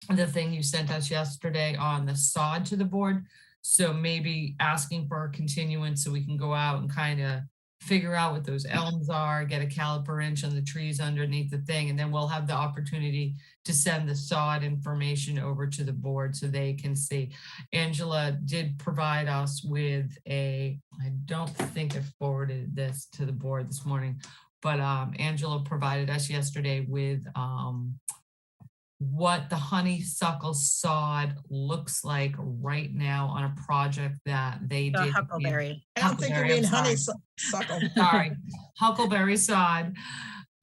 the thing you sent us yesterday on the sod to the board. So maybe asking for a continuance so we can go out and kind of figure out what those elms are, get a caliper inch on the trees underneath the thing, and then we'll have the opportunity to send the sod information over to the board so they can see. Angela did provide us with I don't think I forwarded this to the board this morning, but Angela provided us yesterday with what the honeysuckle sod looks like right now on a project that they The did. huckleberry. I don't think you Huckleberry, mean I'm sorry. honeysuckle. Sorry, huckleberry sod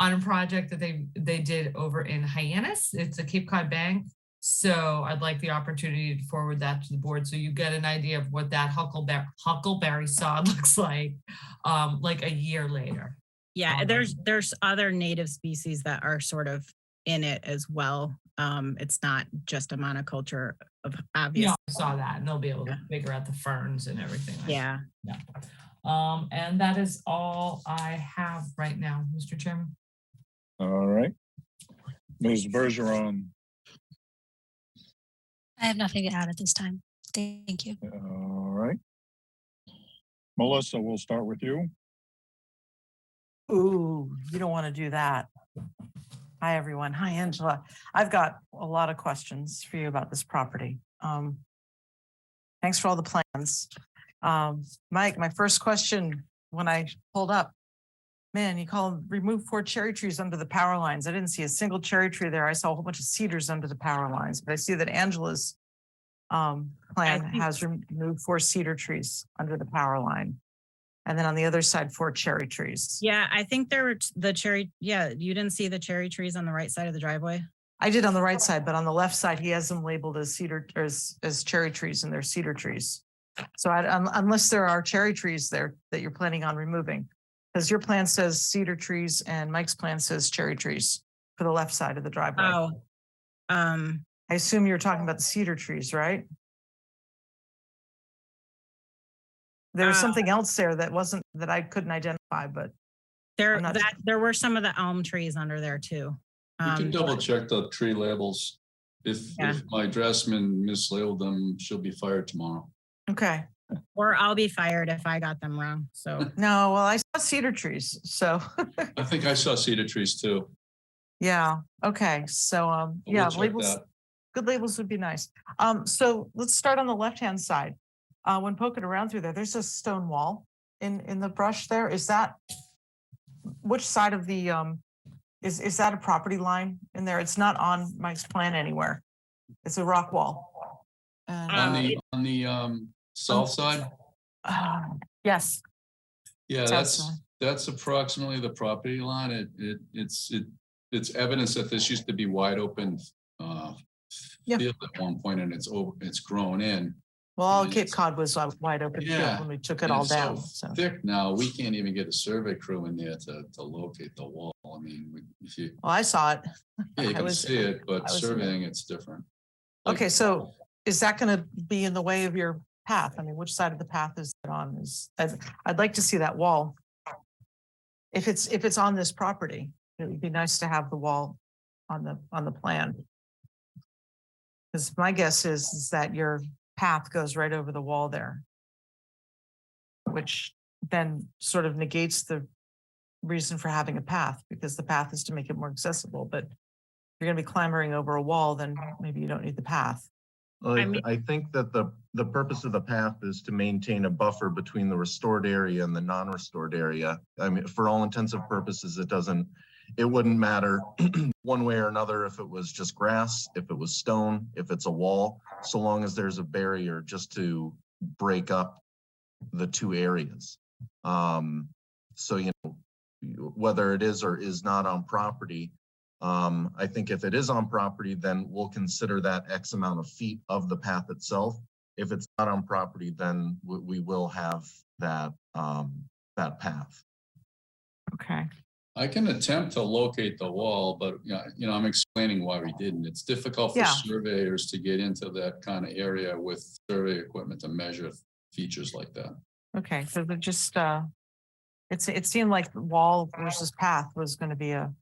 on a project that they did over in Hyannis. It's a Cape Cod bank. So I'd like the opportunity to forward that to the board so you get an idea of what that huckleberry sod looks like a year later. Yeah, there's other native species that are sort of in it as well. It's not just a monoculture of obvious. Yeah, I saw that, and they'll be able to figure out the ferns and everything. like Yeah. that. Yeah. And that is all I have right now, Mr. Chairman. All right. Ms. Bergeron. I have nothing to add at this time. Thank you. All right. Melissa, we'll start with you. Ooh, you don't want to do that. Hi, everyone. Hi, Angela. I've got a lot of questions for you about this property. Thanks for all the plans. Mike, my first question when I pulled up, man, you call them remove 4 cherry trees under the power lines. I didn't see a single cherry tree there. I saw a whole bunch of cedars under the power lines, but I see that Angela's plan has removed 4 cedar trees under the power line. And then on the other side, 4 cherry trees. Yeah, I think there were the cherry. Yeah, you didn't see the cherry trees on the right side of the driveway? I did on the right side, but on the left side, he has them labeled as cedar, as cherry trees, and they're cedar trees. So unless there are cherry trees there that you're planning on removing, because your plan says cedar trees and Mike's plan says cherry trees for the left side of the driveway. Oh, I assume you're talking about the cedar trees, right? There was something else there that I couldn't identify, but I'm not- there were some of the elm trees under there too. We can double check the tree labels. If my draftsman mislabeled them, she'll be fired tomorrow. okay. Or I'll be fired if I got them wrong, so. No, well, I saw cedar trees, so, I think I saw cedar trees too. yeah, okay, so, We'll yeah, check labels, that. good labels would be nice. So let's start on the left-hand side. When poking around through there, there's a stone wall in the brush there. Is that, which side of the, is that a property line in there? It's not on Mike's plan anywhere. It's a rock wall. And, On the south side? yes, Yeah, south that's, side. that's approximately the property line. It's evidence that this used to be wide open Yeah. field at one point, and it's grown in. Well, all and Cape it's- Cod was a wide open field Yeah, when we took it and all it's so down, so. thick now, we can't even get a survey crew in there to locate the wall. I mean, if you, Well, I saw it. yeah, you I can was- see it, I but was in there. surveying it's different. Like- Okay, so is that gonna be in the way of your path? I mean, which side of the path is it on? I'd like to see that wall. If it's on this property, it would be nice to have the wall on the plan. Because my guess is that your path goes right over the wall there. Which then sort of negates the reason for having a path, because the path is to make it more accessible, but if you're gonna be clambering over a wall, then maybe you don't need the path. Well, I mean- I think that the purpose of the path is to maintain a buffer between the restored area and the non-restored area. I mean, for all intensive purposes, it wouldn't matter one way or another if it was just grass, if it was stone, if it's a wall, so long as there's a barrier just to break up the two areas. So, whether it is or is not on property, I think if it is on property, then we'll consider that X amount of feet of the path itself. If it's not on property, then we will have that path. Okay. I can attempt to locate the wall, but I'm explaining why we didn't. It's difficult for Yeah. surveyors to get into that kind of area with survey equipment to measure features like that. Okay, so they're just, it seemed like wall versus path was gonna be a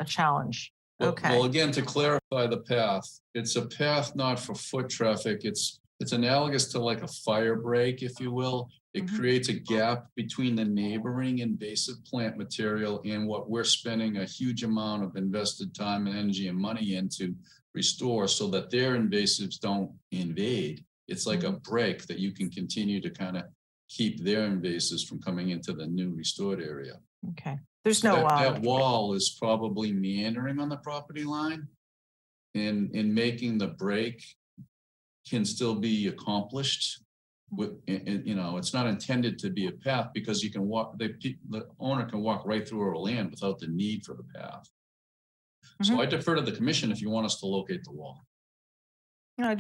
challenge. Well, Okay, again, to clarify the path, it's a path not for foot traffic. It's analogous to like a fire break, if you will. It Mhm. creates a gap between the neighboring invasive plant material and what we're spending a huge amount of invested time and energy and money into restore so that their invasives don't invade. It's like a break that you can continue to kind of keep their invasives from coming into the new restored area. okay. There's So no, that wall is probably meandering on the property line. And in making the break can still be accomplished with, it's not intended to be a path because you can walk, the owner can walk right through our land without the need for the path. So I defer to the commission if you want us to locate the wall. I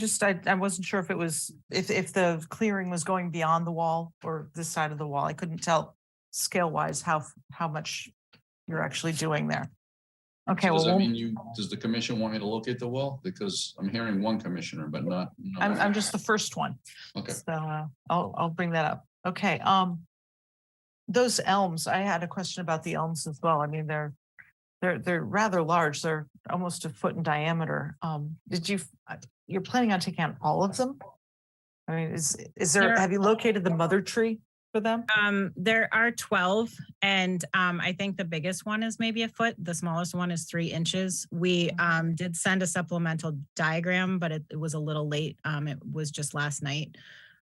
wasn't sure if it was, if the clearing was going beyond the wall or this side of the wall. I couldn't tell scale wise how much you're actually doing there. Okay, Does well, that mean does the commission want me to locate the wall? Because I'm hearing one commissioner, but not. I'm just the first one. Okay. So I'll bring that up. Okay, those elms, I had a question about the elms as well. I mean, they're rather large. They're almost a foot in diameter. You're planning on taking out all of them? I mean, have you located the mother tree for them? There are 12, and I think the biggest one is maybe a foot. The smallest one is 3 inches. We did send a supplemental diagram, but it was a little late. It was just last night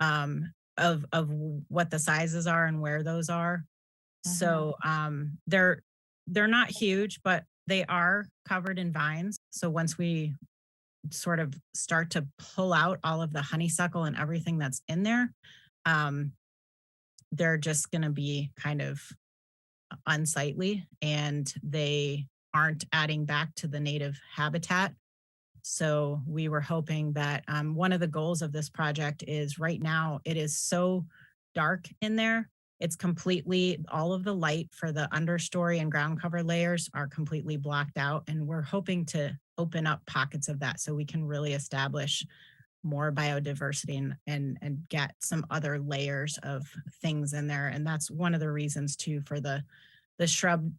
of what the sizes are and where those are. So they're not huge, but they are covered in vines. So once we sort of start to pull out all of the honeysuckle and everything that's in there, they're just going to be kind of unsightly, and they aren't adding back to the native habitat. So we were hoping that one of the goals of this project is right now it is so dark in there. It's completely, all of the light for the understory and ground cover layers are completely blocked out. And we're hoping to open up pockets of that so we can really establish more biodiversity and get some other layers of things in there. And that's one of the reasons too for the shrub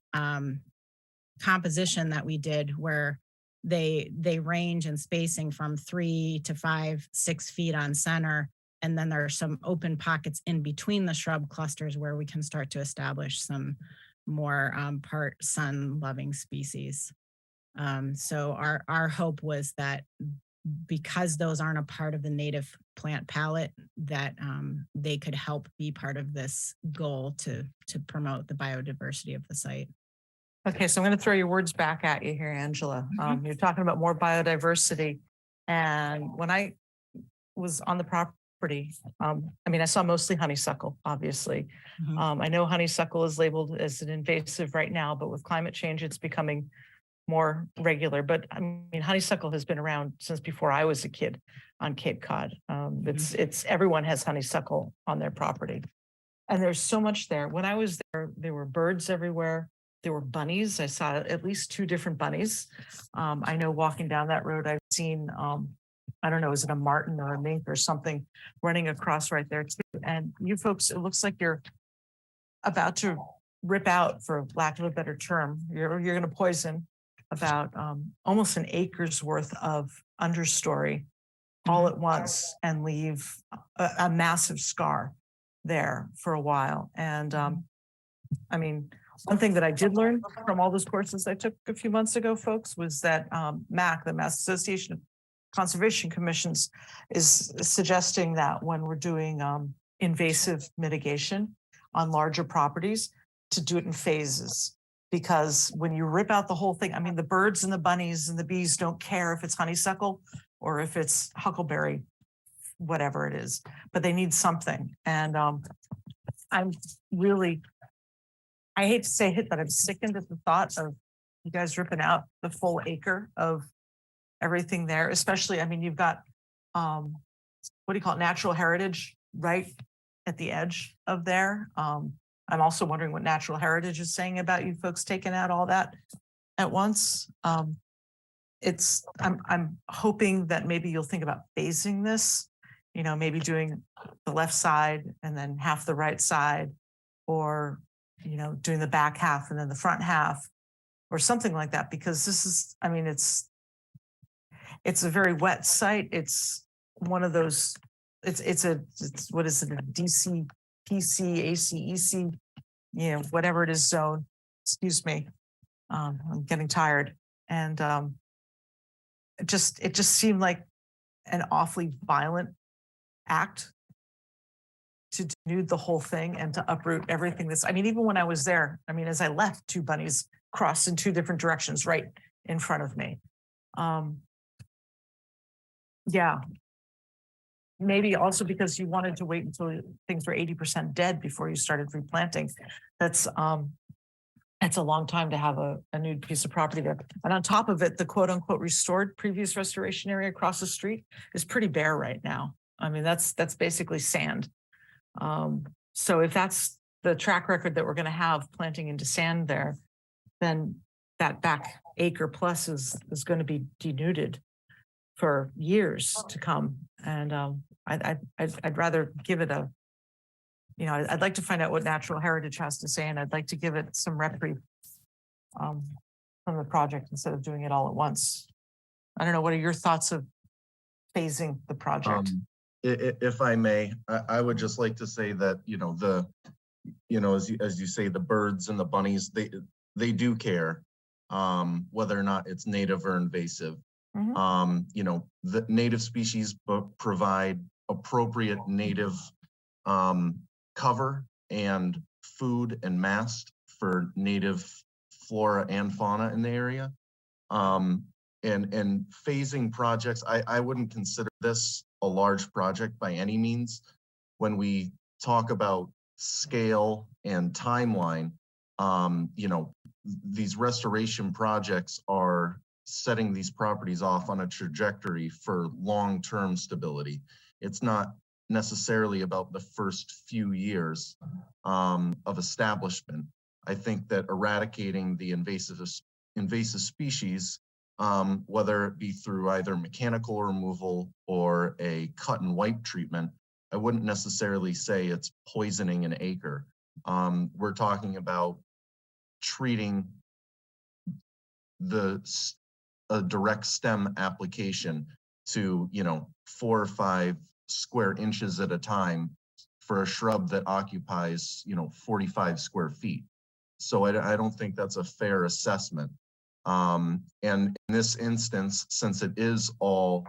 composition that we did, where they range in spacing from 3 to 5, 6 feet on center. And then there are some open pockets in between the shrub clusters where we can start to establish some more part sun loving species. So our hope was that because those aren't a part of the native plant palette, that they could help be part of this goal to promote the biodiversity of the site. Okay, so I'm going to throw your words back at you here, Angela. You're talking about more biodiversity. And when I was on the property, I mean, I saw mostly honeysuckle, obviously. I know honeysuckle is labeled as an invasive right now, but with climate change, it's becoming more regular. But I mean, honeysuckle has been around since before I was a kid on Cape Cod. It's everyone has honeysuckle on their property. And there's so much there. When I was there were birds everywhere. There were bunnies. I saw at least 2 different bunnies. I know walking down that road, I've seen, I don't know, is it a martin or a mink or something running across right there too. And you folks, it looks like you're about to rip out, for lack of a better term, you're going to poison about almost an acre's worth of understory all at once and leave a massive scar there for a while. And I mean, one thing that I did learn from all those courses I took a few months ago, folks, was that MAC, the Mass Association of Conservation Commissions, is suggesting that when we're doing invasive mitigation on larger properties, to do it in phases. Because when you rip out the whole thing, I mean, the birds and the bunnies and the bees don't care if it's honeysuckle or if it's huckleberry, whatever it is, but they need something. And I'm really, I hate to say it, but I'm sickened at the thought of you guys ripping out the full acre of everything there, especially, I mean, you've got, what do you call it, natural heritage right at the edge of there. I'm also wondering what natural heritage is saying about you folks taking out all that at once. I'm hoping that maybe you'll think about phasing this, you know, maybe doing the left side and then half the right side, or, you know, doing the back half and then the front half or something like that, because this is, I mean, it's a very wet site. It's one of those, it's what is it, a DC, PC, ACEC, you know, whatever it is zone, excuse me. I'm getting tired. And it just seemed like an awfully violent act to denude the whole thing and to uproot everything I mean, even when I was there, I mean, as I left, 2 bunnies crossed in 2 different directions right in front of me. Yeah. Maybe also because you wanted to wait until things were 80% dead before you started replanting. That's a long time to have a new piece of property there. And on top of it, the quote unquote restored previous restoration area across the street is pretty bare right now. I mean, that's basically sand. So if that's the track record that we're going to have planting into sand there, then that back acre plus is going to be denuded for years to come. And I'd rather give it a, you know, I'd like to find out what natural heritage has to say, and I'd like to give it some reprieve from the project instead of doing it all at once. I don't know, what are your thoughts of phasing the project? If I may, I would just like to say that, you know, as you say, the birds and the bunnies, they do care, whether or not it's native or invasive. You know, the native species provide appropriate native cover and food and mast for native flora and fauna in the area. And phasing projects, I wouldn't consider this a large project by any means. When we talk about scale and timeline, you know, these restoration projects are setting these properties off on a trajectory for long-term stability. It's not necessarily about the first few years of establishment. I think that eradicating the invasive species, whether it be through either mechanical removal or a cut and wipe treatment, I wouldn't necessarily say it's poisoning an acre. We're talking about treating a direct stem application to, 4 or 5 square inches at a time for a shrub that occupies, 45 square feet. So I don't think that's a fair assessment. And in this instance, since it is all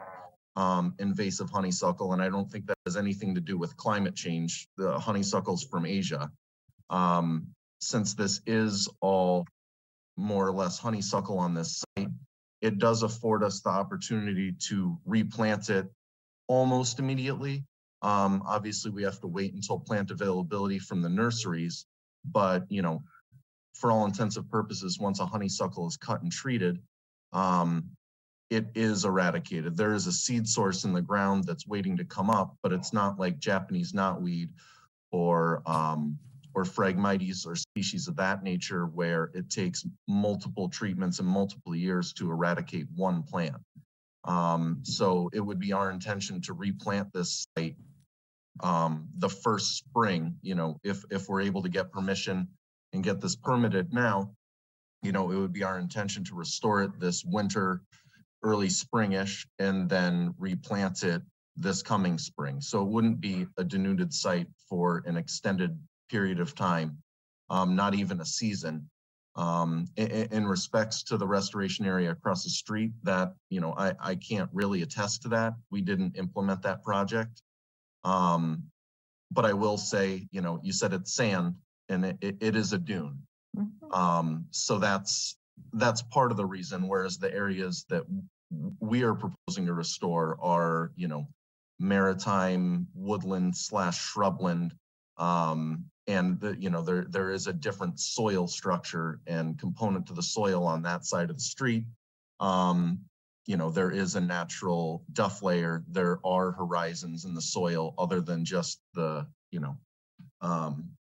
invasive honeysuckle, and I don't think that has anything to do with climate change, the honeysuckles from Asia, since this is all more or less honeysuckle on this site, it does afford us the opportunity to replant it almost immediately. Obviously, we have to wait until plant availability from the nurseries, but for all intents and purposes, once a honeysuckle is cut and treated, it is eradicated. There is a seed source in the ground that's waiting to come up, but it's not like Japanese knotweed or Phragmites or species of that nature where it takes multiple treatments and multiple years to eradicate one plant. So it would be our intention to replant this site the first spring, if we're able to get permission and get this permitted now, it would be our intention to restore it this winter, early springish, and then replant it this coming spring. So it wouldn't be a denuded site for an extended period of time, not even a season. In respects to the restoration area across the street, that, I can't really attest to that. We didn't implement that project. But I will say, you said it's sand, and it is a dune. So that's part of the reason, whereas the areas that we are proposing to restore are, maritime woodland / shrubland. And there is a different soil structure and component to the soil on that side of the street. There is a natural duff layer. There are horizons in the soil other than just the,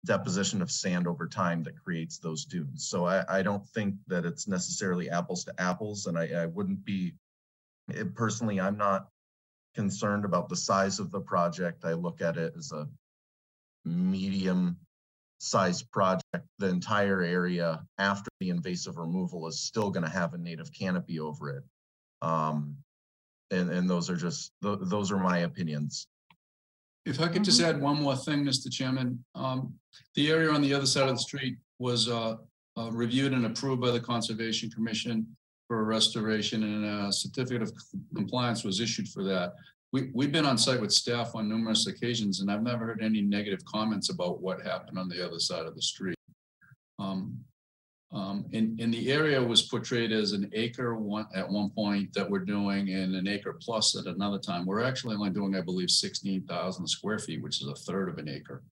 deposition of sand over time that creates those dunes. So I don't think that it's necessarily apples to apples, and I wouldn't be, personally, I'm not concerned about the size of the project. I look at it as a medium sized project. The entire area after the invasive removal is still going to have a native canopy over it. And those are my opinions. If I could just add one more thing, Mr. Chairman, the area on the other side of the street was reviewed and approved by the Conservation Commission for a restoration, and a certificate of compliance was issued for that. We've been on site with staff on numerous occasions, and I've never heard any negative comments about what happened on the other side of the street. And the area was portrayed as an acre at one point that we're doing, and an acre plus at another time. We're actually only doing, I believe, 16,000 square feet, which is a third of an acre.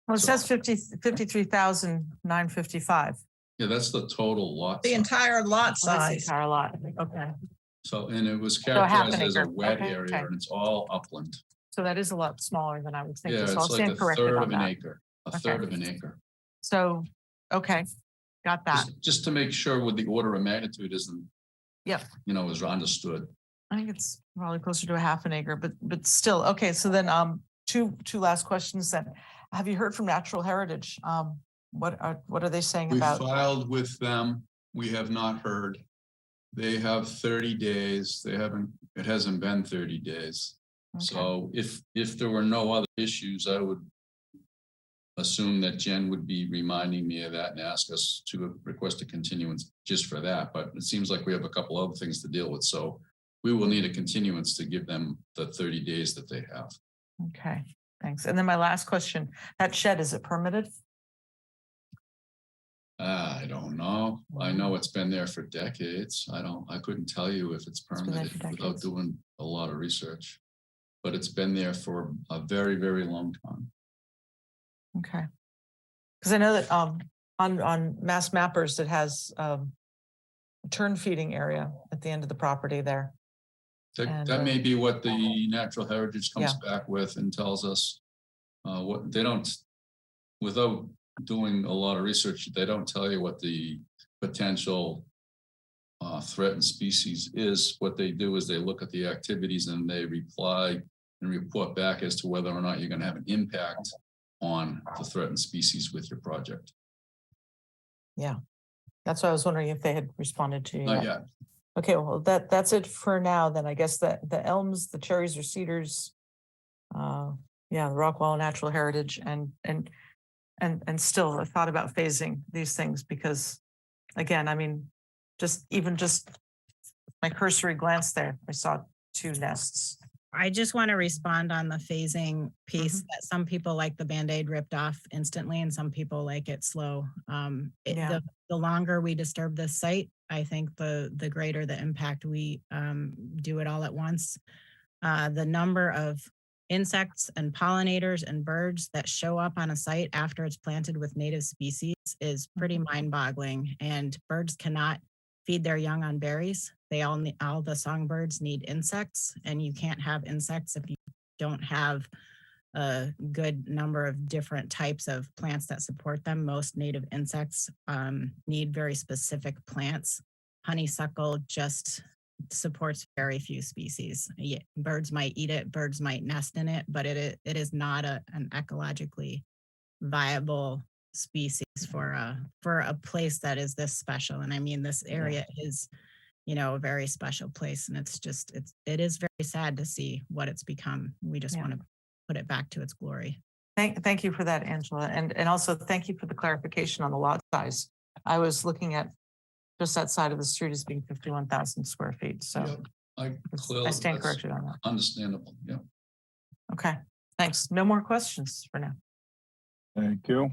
Well, it says 53,955. Yeah, that's the total lot. The size. entire lot Oh, that's the size. entire lot. Okay. So, and it was So half an characterized as a acre. wet Okay, area, okay. and it's all upland. So that is a lot smaller than I was Yeah, thinking. So I'll it's like stand a corrected third on of an that. acre, a Okay. third of an acre. So, okay, got that. Just to make sure with the order of magnitude isn't, Yep. is understood. I think it's probably closer to a half an acre, but still, okay, so then, two last questions then. Have you heard from Natural Heritage? What are they saying We about? filed with them. We have not heard. They have 30 days. It hasn't been 30 days. Okay. So if there were no other issues, I would assume that Jen would be reminding me of that and ask us to request a continuance just for that. But it seems like we have a couple other things to deal with. So we will need a continuance to give them the 30 days that they have. Okay, thanks. And then my last question, that shed, is it permitted? I don't know. I know it's been there for decades. I couldn't tell you if it's been there for permitted without decades. doing a lot of research. But it's been there for a very, very long time. Okay. Because I know that on Mass Mappers, it has turn feeding area at the end of the property there. That, And, that may be what the natural heritage comes yeah. back with and tells us. What they don't, without doing a lot of research, they don't tell you what the potential threatened species is. What they do is they look at the activities and they reply and report back as to whether or not you're going to have an impact on the threatened species with your project. Yeah, that's why I was wondering if they had responded to you. Not yet. yet. Okay, well, that's it for now, then I guess the elms, the cherries or cedars. Yeah, the Rockwall Natural Heritage and still I thought about phasing these things because again, I mean, just my cursory glance there, I saw 2 nests. I just want to respond on the phasing piece that some people like the Band-Aid ripped off instantly and some people like it slow. Yeah. The longer we disturb this site, I think the greater the impact we do it all at once. The number of insects and pollinators and birds that show up on a site after it's planted with native species is pretty mind-boggling, and birds cannot feed their young on berries. All the songbirds need insects, and you can't have insects if you don't have a good number of different types of plants that support them. Most native insects need very specific plants. Honeysuckle just supports very few species. Birds might eat it, birds might nest in it, but it is not an ecologically viable species for a place that is this special. And I mean, this area is, a very special place, and it is very sad to see what it's become. We just want to put it back to its glory. Thank you for that, Angela. And also thank you for the clarification on the lot size. I was looking at just that side of the street as being 51,000 square feet. So Yeah, I stand corrected on that. Understandable, yeah. Okay, thanks. No more questions for now. Thank you.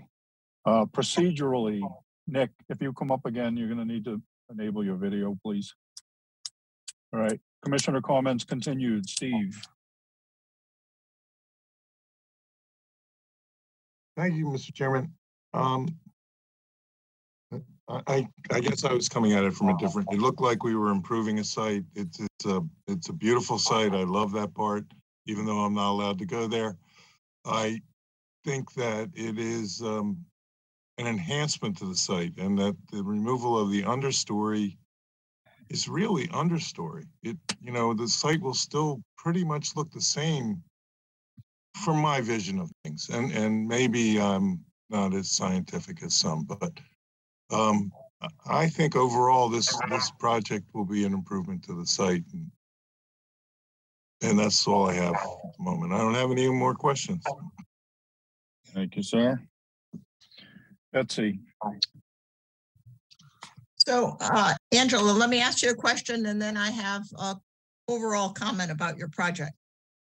Procedurally, Nick, if you come up again, you're going to need to enable your video, please. All right, commissioner comments continued. Steve. Thank you, Mr. Chairman. I guess I was coming at it from a different, it looked like we were improving a site. It's a beautiful site. I love that part, even though I'm not allowed to go there. I think that it is an enhancement to the site, and that the removal of the understory is really understory. The site will still pretty much look the same from my vision of things. And maybe I'm not as scientific as some, but I think overall this project will be an improvement to the site. And that's all I have at the moment. I don't have any more questions. Thank you, sir. Betsy. So, Angela, let me ask you a question, and then I have a overall comment about your project.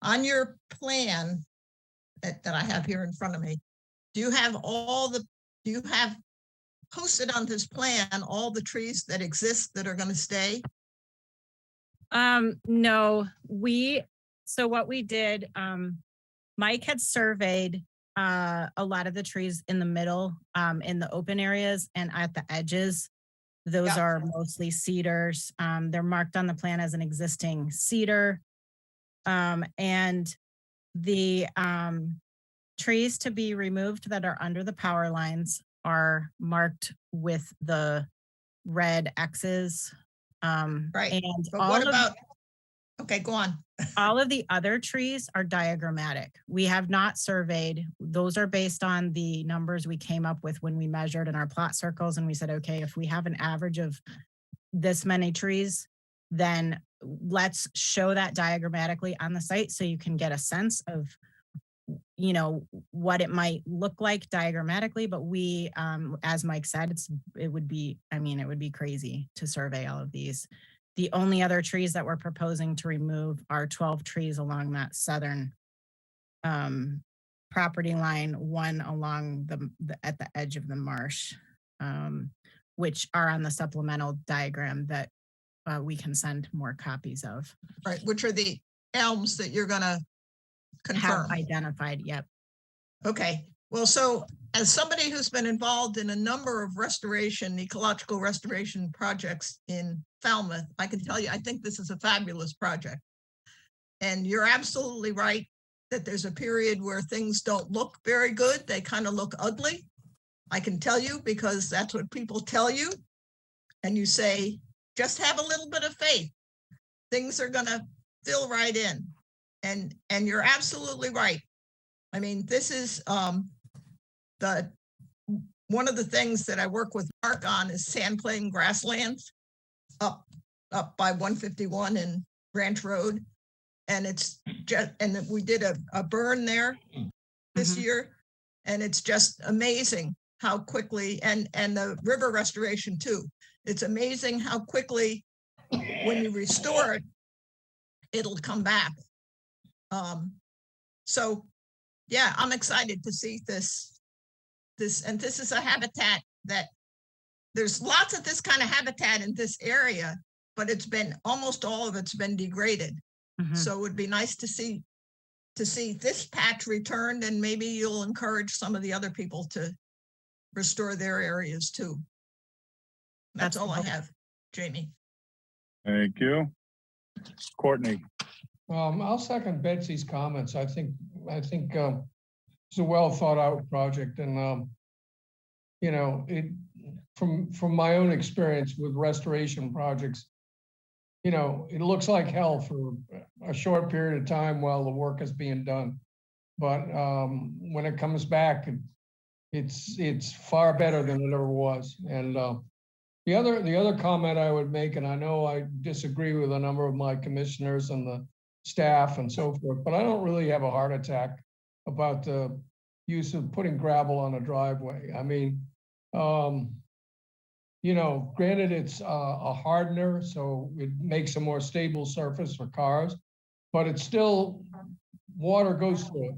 On your plan that I have here in front of me, do you have posted on this plan all the trees that exist that are going to stay? No, so what we did, Mike had surveyed a lot of the trees in the middle, in the open areas and at the edges. Those are mostly cedars. They're marked on the plan as an existing cedar. And the trees to be removed that are under the power lines are marked with the red X's. Right. And but what about, okay, go on. All of the other trees are diagrammatic. We have not surveyed. Those are based on the numbers we came up with when we measured in our plot circles. And we said, okay, if we have an average of this many trees, then let's show that diagrammatically on the site so you can get a sense of, what it might look like diagrammatically. But we, as Mike said, it would be crazy to survey all of these. The only other trees that we're proposing to remove are 12 trees along that southern property line, one along at the edge of the marsh, which are on the supplemental diagram that we can send more copies of. Right, which are the elms that you're gonna confirm. Have identified, yep. Okay, Well, so as somebody who's been involved in a number of restoration, ecological restoration projects in Falmouth, I can tell you, I think this is a fabulous project. And you're absolutely right that there's a period where things don't look very good. They kind of look ugly. I can tell you because that's what people tell you. And you say, just have a little bit of faith. Things are gonna fill right in. And you're absolutely right. I mean, this is one of the things that I work with Mark on is sand plain grasslands up by 151 and Ranch Road. And it's just, and we did a burn there this year. And it's just amazing how quickly, and the river restoration too. It's amazing how quickly when you restore it, it'll come back. So yeah, I'm excited to see this, and this is a habitat that there's lots of this kind of habitat in this area, but it's been, almost all of it's been degraded. So it would be nice to see this patch returned, and maybe you'll encourage some of the other people to restore their areas too. That's all I have, Jamie. Thank you. Courtney. I'll second Betsy's comments. I think it's a well thought out project, and you know, it from my own experience with restoration projects, you know, it looks like hell for a short period of time while the work is being done, but when it comes back, it's far better than it ever was. And the other comment I would make, and I know I disagree with a number of my commissioners and the staff and so forth, but I don't really have a heart attack about the use of putting gravel on a driveway. I mean, you know, granted it's a hardener, so it makes a more stable surface for cars, but it's still, water goes through it.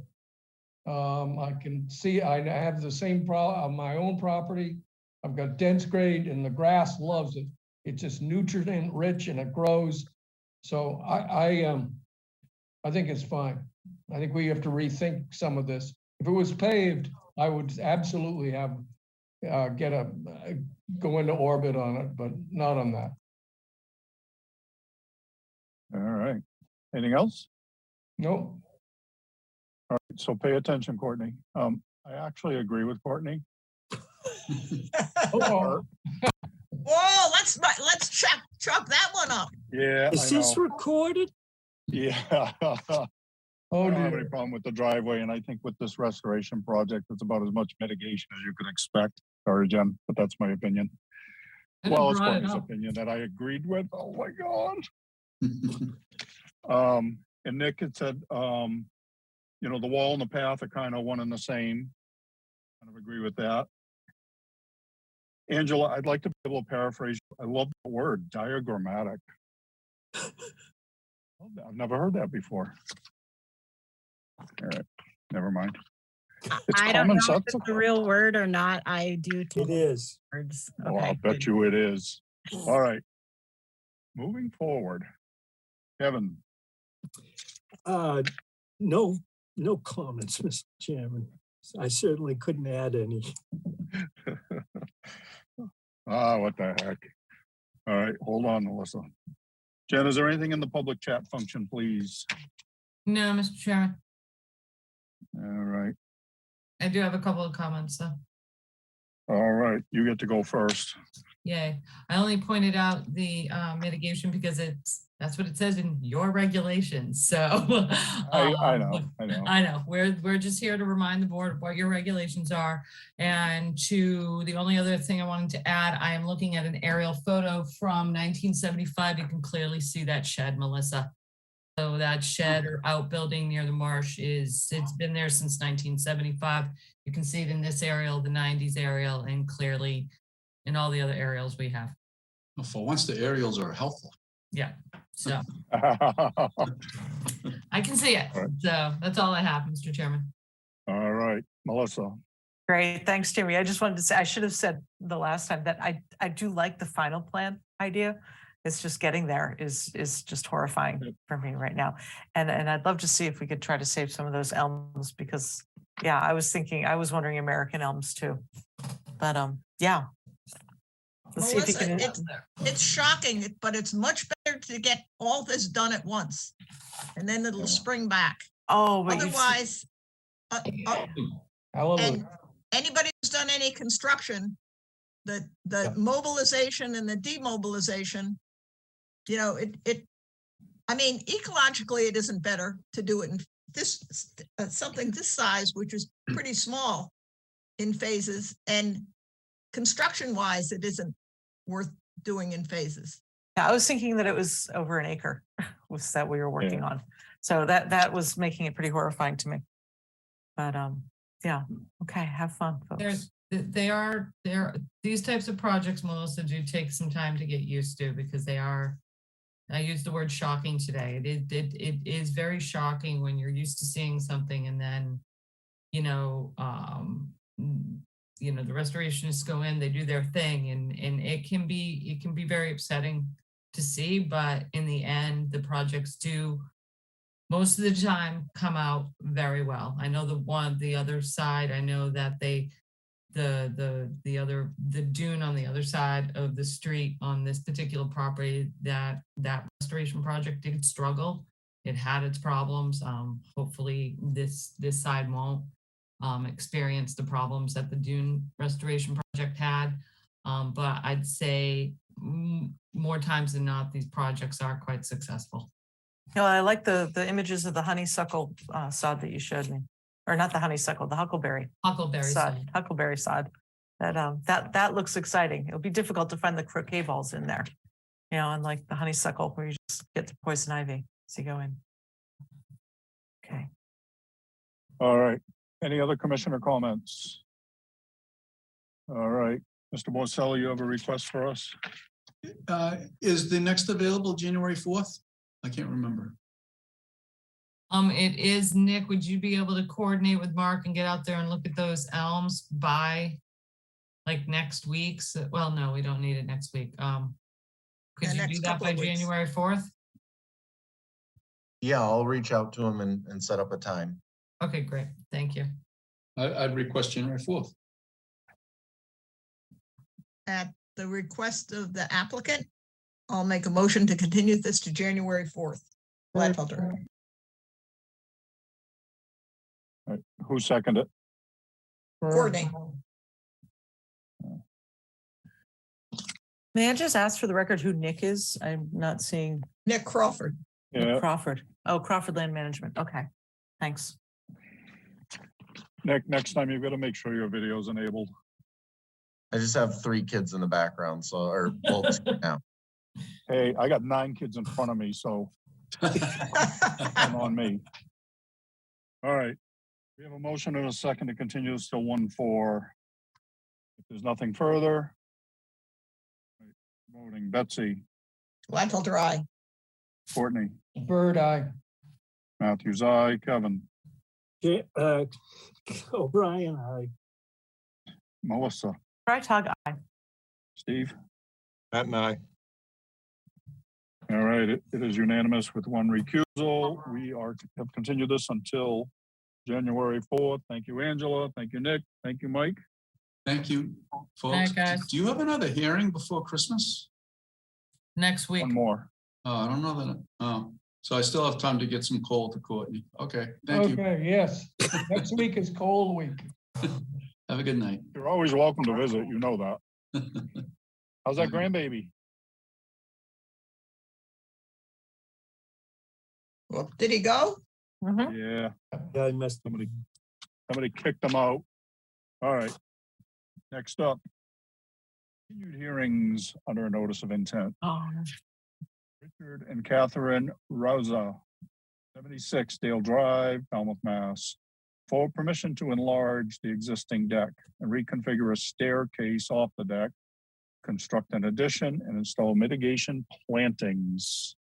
I can see, I have the same problem on my own property. I've got dense grade and the grass loves it. It's just nutrient rich and it grows. So I think it's fine. I think we have to rethink some of this. If it was paved, I would absolutely have go into orbit on it, but not on that. All right. Anything else? Nope. All right. So pay attention, Courtney. I actually agree with Courtney. Oh, Whoa, let's chop that one up. Yeah. Is I this know. recorded? Yeah. oh I don't have any dear. problem with the driveway, and I think with this restoration project, it's about as much mitigation as you can expect. Sorry, Jen, but that's my opinion. I didn't Well, it's brought it Courtney's up. opinion that I agreed with. Oh my God. And Nick had said, you know, the wall and the path are kind of one and the same. Kind of agree with that. Angela, I'd like to be able to paraphrase. I love the word diagrammatic. I've never heard that before. All right, never mind. It's I don't common know if sense. it's a real word or not. I do It take is. words. Oh, I'll Okay, bet good. you it is. All right. Moving forward. Kevin, No comments, Mr. Chairman. I certainly couldn't add any. what the heck? All right, hold on, Melissa. Jen, is there anything in the public chat function, please? No, Mr. Chairman, All right, I do have a couple of comments though. all right, you get to go first. Yay. I only pointed out the mitigation because that's what it says in your regulations. So I know. I know. We're just here to remind the board of what your regulations are. And to the only other thing I wanted to add, I am looking at an aerial photo from 1975. You can clearly see that shed, Melissa. So that shed or outbuilding near the marsh it's been there since 1975. You can see it in this aerial, the 90s aerial, and clearly in all the other aerials we have. For once, the aerials are helpful. Yeah, so All I can see it. Right. So that's all I have, Mr. Chairman. right, Melissa. Great, thanks, Jamie. I just wanted to say, I should have said the last time that I do like the final plan idea. It's just getting there is just horrifying for me right now. And I'd love to see if we could try to save some of those elms because Yeah, I was wondering American elms too. But, yeah. Let's see if he Melissa, can. it's shocking, but it's much better to get all this done at once. And then it'll spring back. Oh, but Otherwise, Hallelujah. and anybody who's done any construction, the mobilization and the demobilization, I mean, ecologically, it isn't better to do it in this, something this size, which is pretty small in phases, and construction wise, it isn't worth doing in phases. Yeah, I was thinking that it was over an acre was that we were working on. So that was making it pretty horrifying to me. But yeah, okay, have fun, folks. These types of projects, Melissa, do take some time to get used to because they are, I used the word shocking today. It is very shocking when you're used to seeing something and then, the restorationists go in, they do their thing, and it can be very upsetting to see, but in the end, the projects do most of the time come out very well. I know the other side, I know that the dune on the other side of the street on this particular property, that restoration project did struggle. It had its problems. Hopefully this side won't experience the problems that the dune restoration project had. But I'd say more times than not, these projects are quite successful. I like the images of the honeysuckle sod that you showed me, or not the honeysuckle, the huckleberry. Huckleberry sod. Huckleberry sod. That looks exciting. It'll be difficult to find the croquet balls in there, unlike the honeysuckle where you just get the poison ivy as you go in. Okay. All right. Any other commissioner comments? All right. Mr. Morcelli, you have a request for us? Is the next available January 4th? I can't remember. It is, Nick, would you be able to coordinate with Mark and get out there and look at those elms by like next week? Well, no, we don't need it next week. Could you do that by January 4th? Yeah, I'll reach out to him and set up a time. Okay, great. Thank you. I'd request January 4th. At the request of the applicant, I'll make a motion to continue this to January 4th. Gladfelter. All right. Who seconded it? Courtney. May I just ask for the record who Nick is? I'm not seeing. Nick Crawford. Nick Crawford. Oh, Crawford Land Management. Okay, thanks. Nick, next time you've got to make sure your video is enabled. I just have 3 kids in the background, or both now. Hey, I got 9 kids in front of me, so come on me. All right. We have a motion and a second to continue this till 1:04. If there's nothing further. Voting, Betsy, Gladfelter, aye. Courtney, Bird eye. Matthews, aye, Kevin, O'Brien, aye. Melissa, Freitag, aye. Steve. Matt and I. All right, it is unanimous with 1 recusal. We have continued this until January 4th. Thank you, Angela. Thank you, Nick. Thank you, Mike. Thank you, folks. Night, guys. Do you have another hearing before Christmas? Next week. One more. Oh, I don't know that. Oh, so I still have time to get some coal to Courtney. Okay, thank you. Okay, yes. Next week is cold week. Have a good night. You're always welcome to visit. You know that. How's that grandbaby? Well, did he go? Yeah, Yeah, I missed him. somebody kicked them out. All right. Next up. Continued hearings under a notice of intent. Oh, Richard and Catherine Rosa, 76 Dale Drive, Falmouth, Mass. For permission to enlarge the existing deck and reconfigure a staircase off the deck, construct an addition and install mitigation plantings.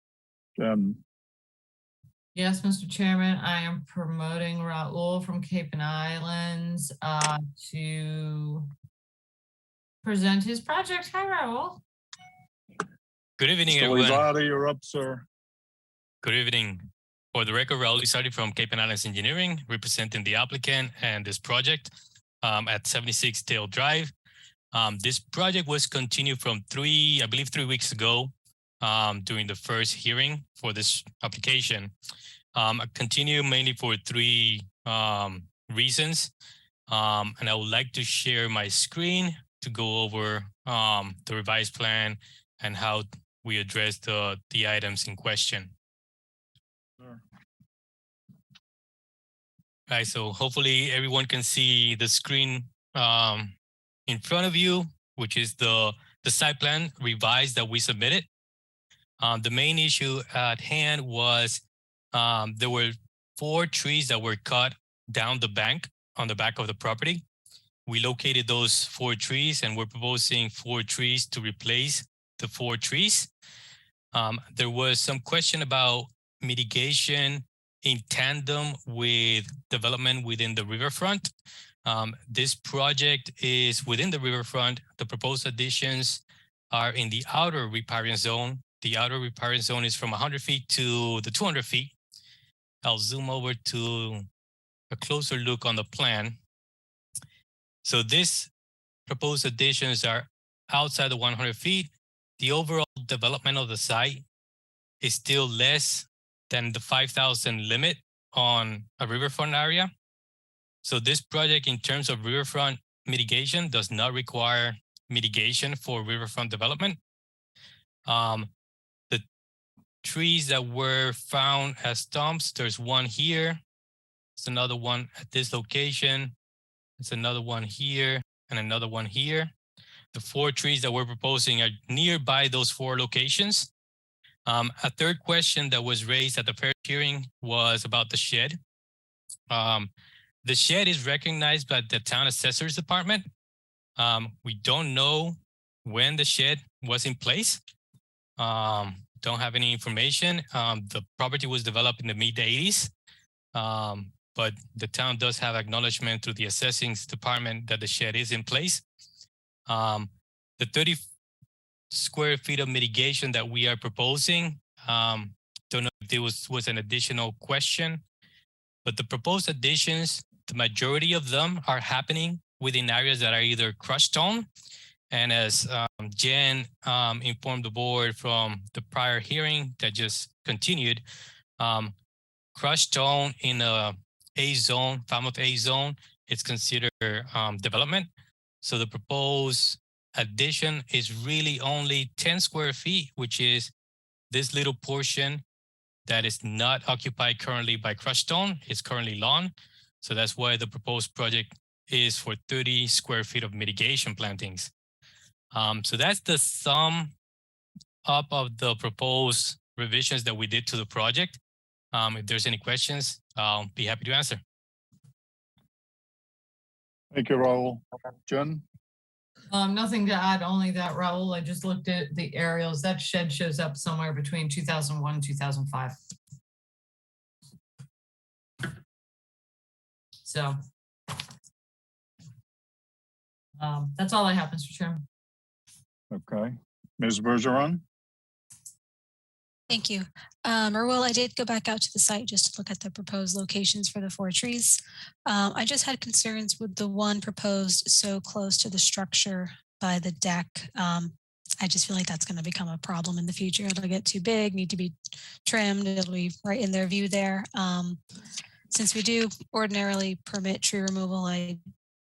Yes, Mr. Chairman, I am promoting Raul from Cape and Islands to present his project. Hi, Raul. Good evening, Mr. everyone. Lizardi, you're up, sir. Good evening. For the record, Raul Isardi from Cape and Islands Engineering, representing the applicant and this project at 76 Dale Drive. This project was continued from I believe 3 weeks ago during the first hearing for this application. I continue mainly for three reasons. And I would like to share my screen to go over the revised plan and how we address the items in question. Sure. All right, so hopefully everyone can see the screen in front of you, which is the site plan revised that we submitted. The main issue at hand was there were 4 trees that were cut down the bank on the back of the property. We located those 4 trees and we're proposing 4 trees to replace the 4 trees. There was some question about mitigation in tandem with development within the riverfront. This project is within the riverfront. The proposed additions are in the outer riparian zone. The outer riparian zone is from 100 feet to the 200 feet. I'll zoom over to a closer look on the plan. So this proposed additions are outside the 100 feet. The overall development of the site is still less than the 5,000 limit on a riverfront area. So this project in terms of riverfront mitigation does not require mitigation for riverfront development. The trees that were found as stumps, there's one here. There's another one at this location. There's another one here and another one here. The 4 trees that we're proposing are nearby those 4 locations. A third question that was raised at the first hearing was about the shed. The shed is recognized by the town assessor's department. We don't know when the shed was in place. Don't have any information. The property was developed in the mid-80s, but the town does have acknowledgement through the assessing department that the shed is in place. The 30 square feet of mitigation that we are proposing, don't know if there was an additional question, but the proposed additions, the majority of them are happening within areas that are either crushed stone. And as Jen informed the board from the prior hearing that just continued, crushed stone in a zone, Falmouth A zone, it's considered development. So the proposed addition is really only 10 square feet, which is this little portion that is not occupied currently by crushed stone. It's currently lawn. So that's why the proposed project is for 30 square feet of mitigation plantings. So that's the sum up of the proposed revisions that we did to the project. If there's any questions, I'll be happy to answer. Thank you, Raul. Jen? Nothing to add, only that, Raul, I just looked at the aerials. That shed shows up somewhere between 2001 and 2005. So that's all I have, Mr. Chairman. Okay. Ms. Bergeron? Thank you. Raul, I did go back out to the site just to look at the proposed locations for the 4 trees. I just had concerns with the one proposed so close to the structure by the deck. I just feel like that's going to become a problem in the future. It'll get too big, need to be trimmed. It'll be right in their view there. Since we do ordinarily permit tree removal, I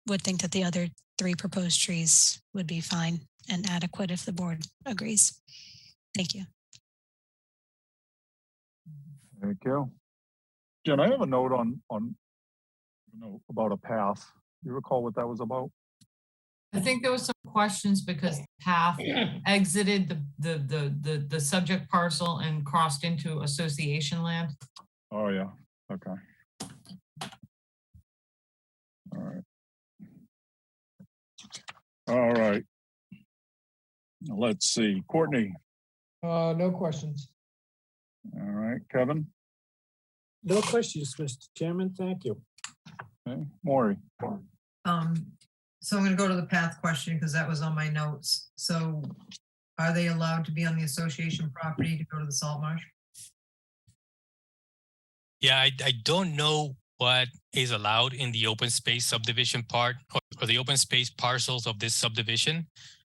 would think that the other 3 proposed trees would be fine and adequate if the board agrees. Thank you. Thank you. Jen, I have a note on about a path. You recall what that was about? I think there was some questions because the path exited the subject parcel and crossed into association land. Oh, yeah. Okay. All right. All right. Let's see. Courtney. No questions. All right. Kevin? No questions, Mr. Chairman. Thank you. Okay. Maury? So I'm going to go to the path question because that was on my notes. So are they allowed to be on the association property to go to the salt marsh? Yeah, I don't know what is allowed in the open space subdivision part or the open space parcels of this subdivision.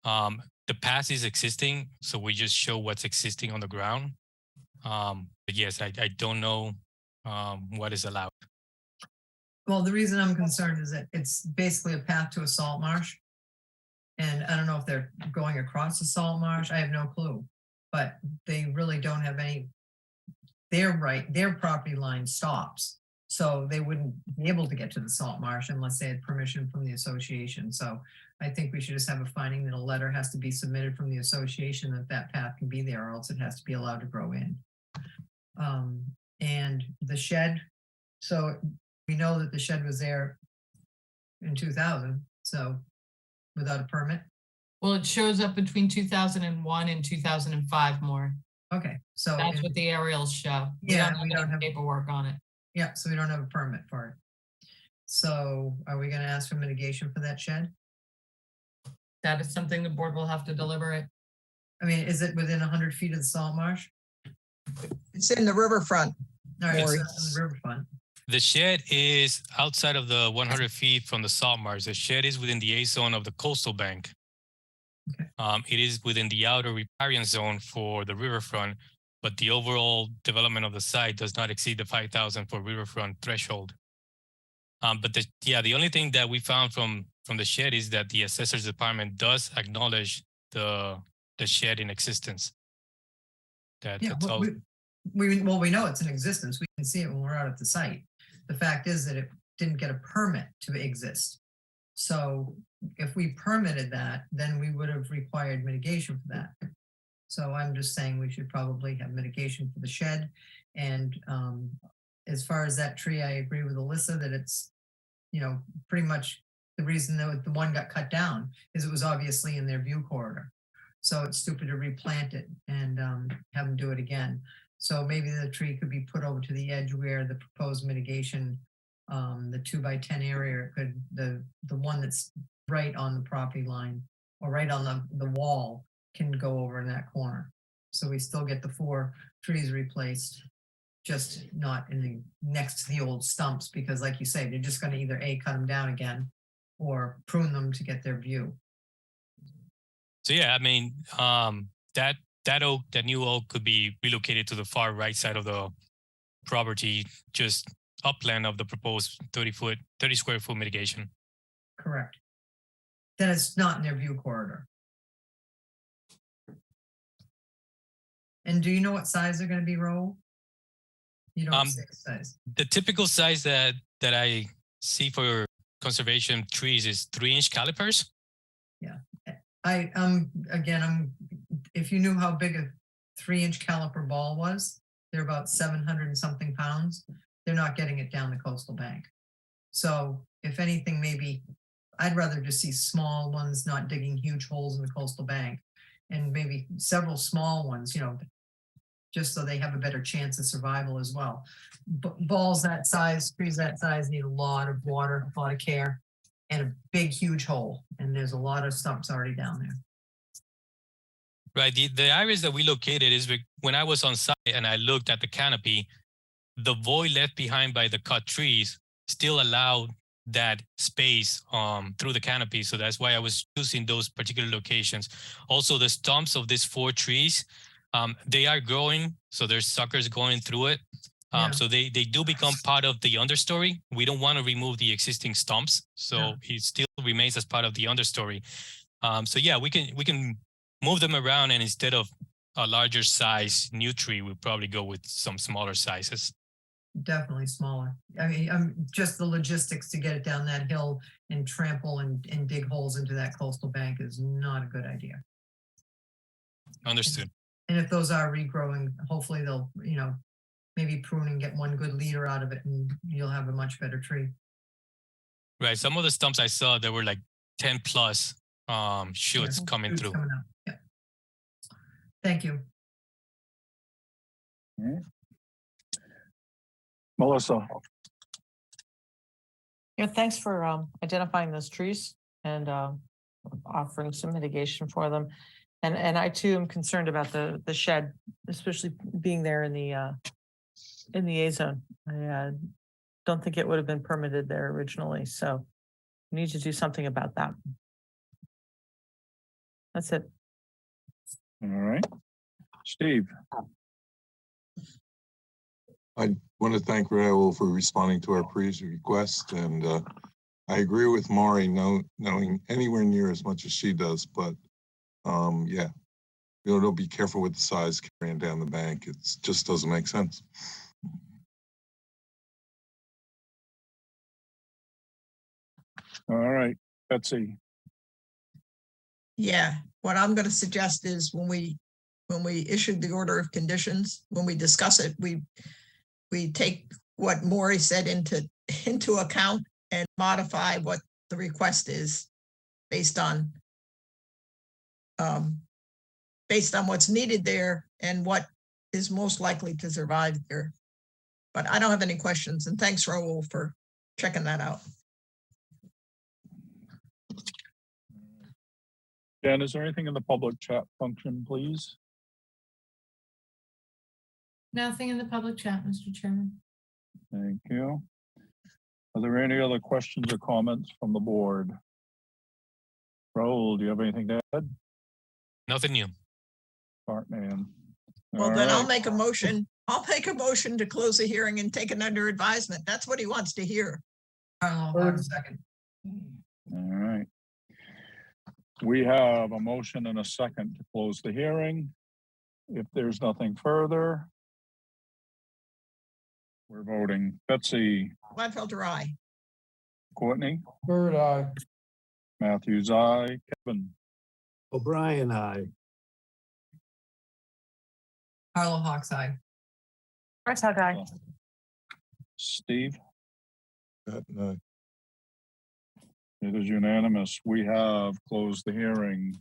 The path is existing, so we just show what's existing on the ground. But yes, I don't know what is allowed. Well, the reason I'm concerned is that it's basically a path to a salt marsh. And I don't know if they're going across the salt marsh. I have no clue. But they really don't have any, their property line stops. So they wouldn't be able to get to the salt marsh unless they had permission from the association. So I think we should just have a finding that a letter has to be submitted from the association that that path can be there, or else it has to be allowed to grow in. And the shed, so we know that the shed was there in 2000, so without a permit. Well, it shows up between 2001 and 2005 more. Okay, so That's what the aerials show. Yeah, we We don't don't have- have paperwork on it. yeah, so we don't have a permit for it. So are we gonna ask for mitigation for that shed? That is something the board will have to deliberate. I mean, is it within 100 feet of the salt marsh? It's in the riverfront. All right, so Maury. it's in the riverfront. The shed is outside of the 100 feet from the salt marsh. The shed is within the A zone of the coastal bank. Okay. It is within the outer riparian zone for the riverfront, but the overall development of the site does not exceed the 5,000 for riverfront threshold. But the only thing that we found from the shed is that the assessor's department does acknowledge the shed in existence. Yeah, That's well, all. we know it's in existence. We can see it when we're out at the site. The fact is that it didn't get a permit to exist. So if we permitted that, then we would have required mitigation for that. So I'm just saying we should probably have mitigation for the shed. And as far as that tree, I agree with Alyssa that it's, pretty much the reason that the one got cut down is it was obviously in their view corridor. So it's stupid to replant it and have them do it again. So maybe the tree could be put over to the edge where the proposed mitigation, the 2x10 area could, the one that's right on the property line or right on the wall can go over in that corner. So we still get the 4 trees replaced, just not in the next to the old stumps, because like you say, they're just going to either cut them down again or prune them to get their view. So yeah, I mean, that new oak could be relocated to the far right side of the property, just upland of the proposed 30 square foot mitigation. Correct. Then it's not in their view corridor. And do you know what size they're going to be, Raul? You don't say the size. The typical size that I see for conservation trees is 3-inch calipers. Yeah. If you knew how big a 3-inch caliper ball was, they're about 700 and something pounds. They're not getting it down the coastal bank. So if anything, maybe I'd rather just see small ones, not digging huge holes in the coastal bank, and maybe several small ones, just so they have a better chance of survival as well. Balls that size, trees that size need a lot of water, a lot of care, and a big, huge hole. And there's a lot of stumps already down there. Right. The areas that we located is when I was on site and I looked at the canopy, the void left behind by the cut trees still allowed that space through the canopy. So that's why I was choosing those particular locations. Also, the stumps of these 4 trees, they are growing. So there's suckers going through it. Yeah. So they do become part of the understory. We don't want to remove the existing stumps. So Yeah. it still remains as part of the understory. So yeah, we can move them around, and instead of a larger size new tree, we'll probably go with some smaller sizes. Definitely smaller. I mean, just the logistics to get it down that hill and trample and dig holes into that coastal bank is not a good idea. Understood. And if those are regrowing, hopefully they'll, maybe prune and get one good leader out of it, and you'll have a much better tree. Right. Some of the stumps I saw, there were like 10 plus shoots Yeah, coming shoots through. coming out. Yeah. Thank you. Melissa, Yeah, thanks for identifying those trees and offering some mitigation for them. And I too am concerned about the shed, especially being there in the in the A zone. I don't think it would have been permitted there originally, so we need to do something about that. That's it. All right. Steve, I want to thank Raoul for responding to our previous request, and I agree with Maury, knowing anywhere near as much as she does, but yeah, they'll be careful with the size carrying down the bank. It just doesn't make sense. all right, Betsy, Yeah, what I'm gonna suggest is when we issued the order of conditions, when we discuss it, we take what Maury said into account and modify what the request is based on what's needed there and what is most likely to survive there. But I don't have any questions, and thanks, Raoul, for checking that out. Jen, is there anything in the public chat function, please? Nothing in the public chat, Mr. Chairman. Thank you. Are there any other questions or comments from the board? Raoul, do you have anything to add? Nothing new. Bartman. Well, All then I'll right. make a motion. I'll make a motion to close the hearing and take it under advisement. That's what he wants to hear. I'll have a second. All right. We have a motion and a second to close the hearing. If there's nothing further, we're voting. Betsy, Gladfelter, aye. Courtney, Bird eye. Matthews, aye. Kevin, O'Brien, aye. Carlo Hawks eye. First guy. Steve, No. it is unanimous. We have closed the hearing.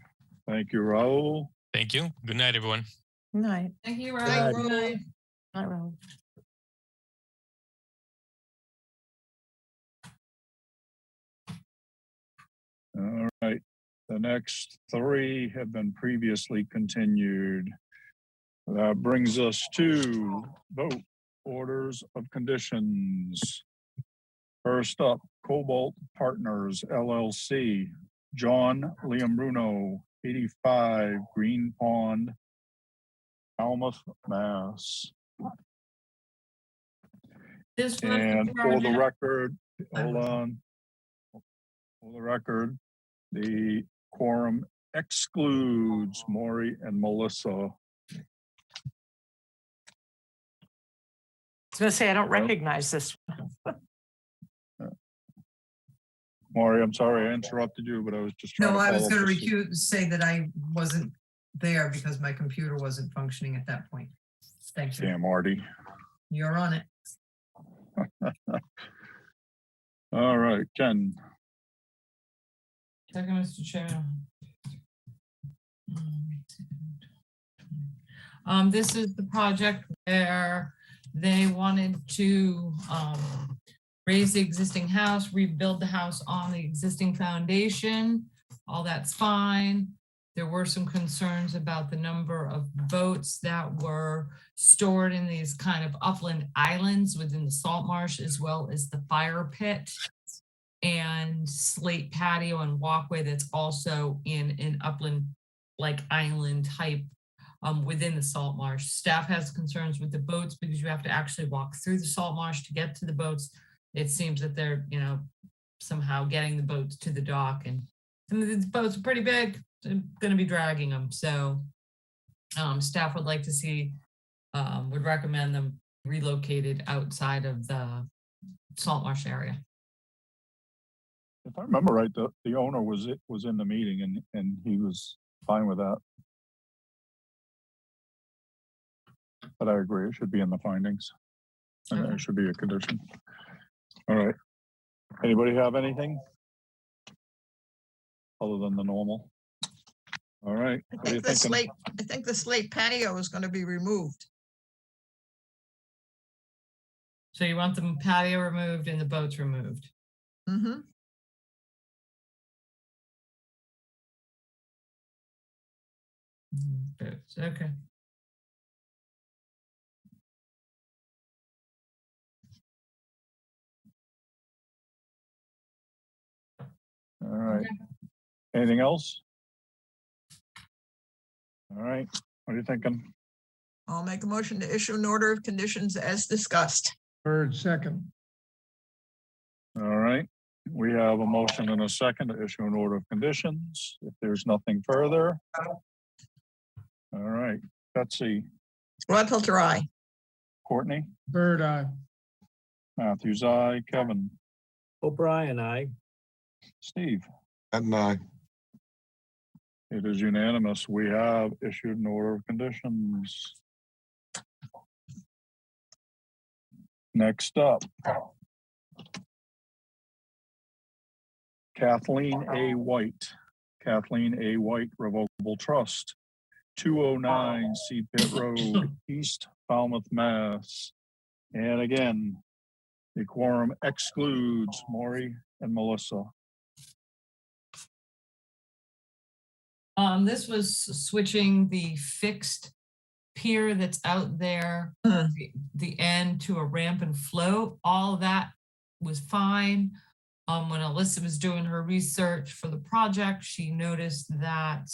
Thank you, Raoul. Thank you. Good night, everyone. Night. Thank you, Thank Raoul. you. Night, Raoul. All right, the next three have been previously continued. That brings us to vote orders of conditions. First up, Cobalt Partners LLC, John Liam Bruno, 85 Green Pond, Falmouth, Mass. This was the And for the project- record, hold on. For the record, the quorum excludes Maury and Melissa. I was gonna say, I don't Nope. recognize this. Maury, I'm sorry I interrupted you, but I was just trying No, to I was follow gonna procedure. say that I wasn't there because my computer wasn't functioning at that point. Thank you. Damn, Marty. You're on it. All right, Ken. Second, Mr. Chairman. This is the project where they wanted to raise the existing house, rebuild the house on the existing foundation. All that's fine. There were some concerns about the number of boats that were stored in these kind of upland islands within the salt marsh, as well as the fire pit and slate patio and walkway that's also in an upland like island type within the salt marsh. Staff has concerns with the boats because you have to actually walk through the salt marsh to get to the boats. It seems that they're, somehow getting the boats to the dock, and some of these boats are pretty big. They're going to be dragging them. So staff would like to see, would recommend them relocated outside of the salt marsh area. If I remember right, the owner was in the meeting and he was fine with that. But I agree, it should be in the findings. And it should be a condition. All right. Anybody have anything? Other than the normal? All right. I What are you think thinking? the slate patio is going to be removed. So you want the patio removed and the boats removed? Mm-hmm. Boats, okay. right. Anything else? All right, what are you thinking? I'll make a motion to issue an order of conditions as discussed. Bird second. All right, we have a motion and a second to issue an order of conditions. If there's nothing further. All right, Betsy, Gladfelter, aye. Courtney, Bird eye. Matthews, aye, Kevin, O'Brien, aye. Steve. Patton, aye. It is unanimous. We have issued an order of conditions. Next up. Kathleen A. White. Kathleen A. White Revocable Trust. 209 Sea Pit Road, East Falmouth, Mass. And again, the quorum excludes Maury and Melissa. This was switching the fixed pier that's out there, the end to a ramp and float. All of that was fine. When Alyssa was doing her research for the project, she noticed that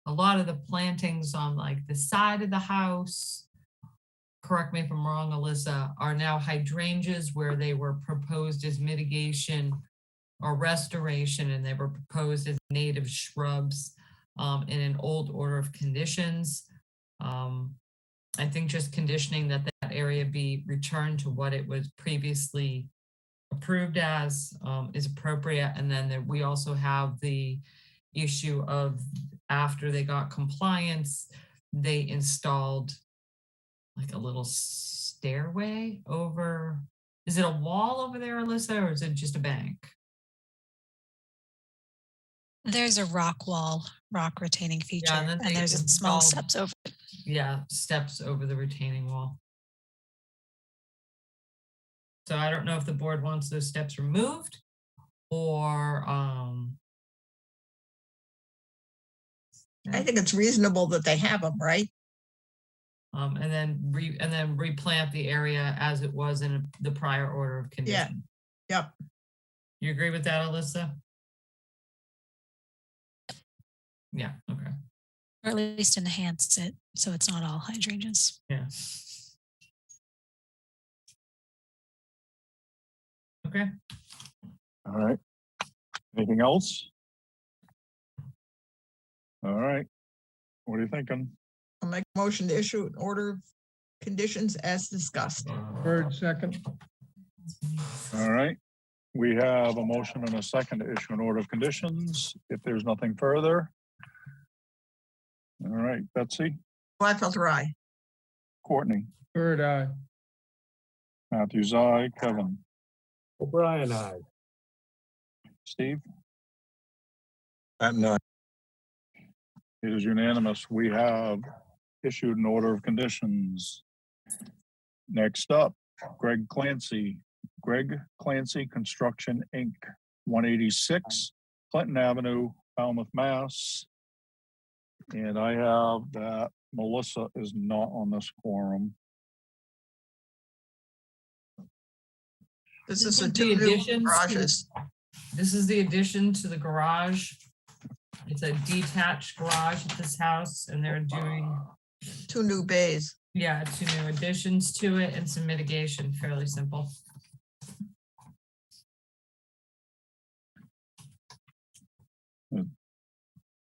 a lot of the plantings on like the side of the house, correct me if I'm wrong, Alyssa, are now hydrangeas where they were proposed as mitigation or restoration, and they were proposed as native shrubs in an old order of conditions. I think just conditioning that that area be returned to what it was previously approved as is appropriate. And then we also have the issue of after they got compliance, they installed like a little stairway over. Is it a wall over there, Alyssa, or is it just a bank? There's a rock wall, rock retaining feature, and then and they there's a small installed- steps over it. Yeah, steps over the retaining wall. So I don't know if the board wants those steps removed or I think it's reasonable that they have them, right? and then replant the area as it was in the prior order of condition. Yep. You agree with that, Alyssa? Yeah, okay. Or at least enhance it so it's not all hydrangeas. Yeah. Okay. All right. Anything else? All right. What are you thinking? I'll make a motion to issue an order of conditions as discussed. Bird second. All right. We have a motion and a second to issue an order of conditions. If there's nothing further. All right, Betsy, Gladfelter, aye. Courtney, Bird eye. Matthews, aye, Kevin, O'Brien, aye. Steve. Patton, aye. It is unanimous. We have issued an order of conditions. Next up, Greg Clancy Construction, Inc., 186 Clinton Avenue, Falmouth, Mass. And I have that Melissa is not on this quorum. This is the the two new additions to- garages. This is the addition to the garage. It's a detached garage at this house, and they're doing, Two new bays. yeah, 2 new additions to it and some mitigation, fairly simple.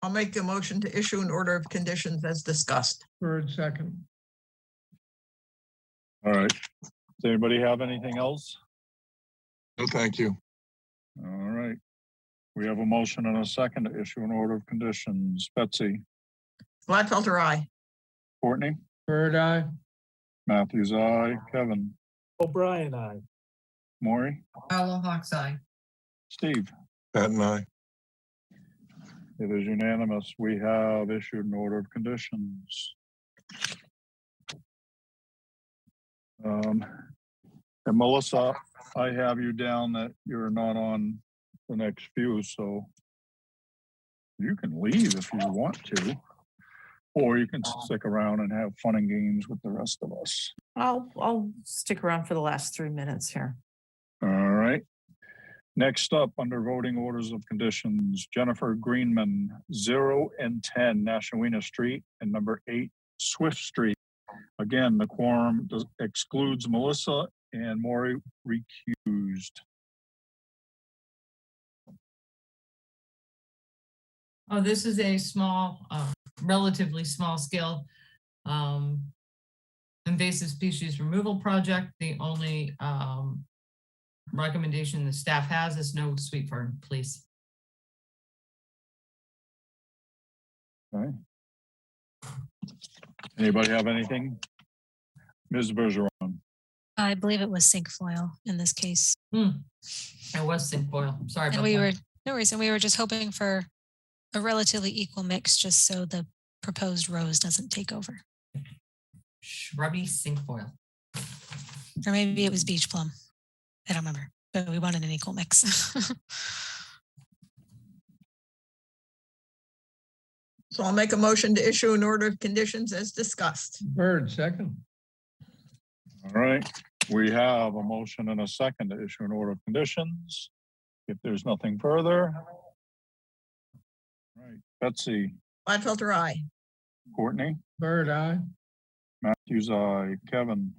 I'll make a motion to issue an order of conditions as discussed. Bird second. All right. Does anybody have anything else? No, thank you. All right. We have a motion and a second to issue an order of conditions. Betsy, Gladfelter, aye. Courtney, Bird eye. Matthews, aye, Kevin, O'Brien, aye. Maury, Paolo Hawks eye. Steve. Patton, aye. It is unanimous. We have issued an order of conditions. And Melissa, I have you down that you're not on the next few, so you can leave if you want to, or you can stick around and have fun and games with the rest of us. I'll stick around for the last 3 minutes here. All right. Next up, under voting orders of conditions, Jennifer Greenman, 0 and 10 Nashawena Street, and number 8 Swift Street. Again, the quorum excludes Melissa and Maury recused. Oh, this is a small, relatively small scale invasive species removal project. The only recommendation the staff has is no sweet fern, please. Okay. Anybody have anything? Ms. Bergeron? I believe it was cinquefoil in this case. It was cinquefoil. Sorry And about we that. were, no worries, and we were just hoping for a relatively equal mix just so the proposed rose doesn't take over. Shrubby cinquefoil. Or maybe it was beach plum. I don't remember, but we wanted an equal mix. So I'll make a motion to issue an order of conditions as discussed. Bird, second. All right, we have a motion and a second to issue an order of conditions. If there's nothing further. All right, Betsy, Gladfelter, aye. Courtney, Bird, aye. Matthews, aye, Kevin,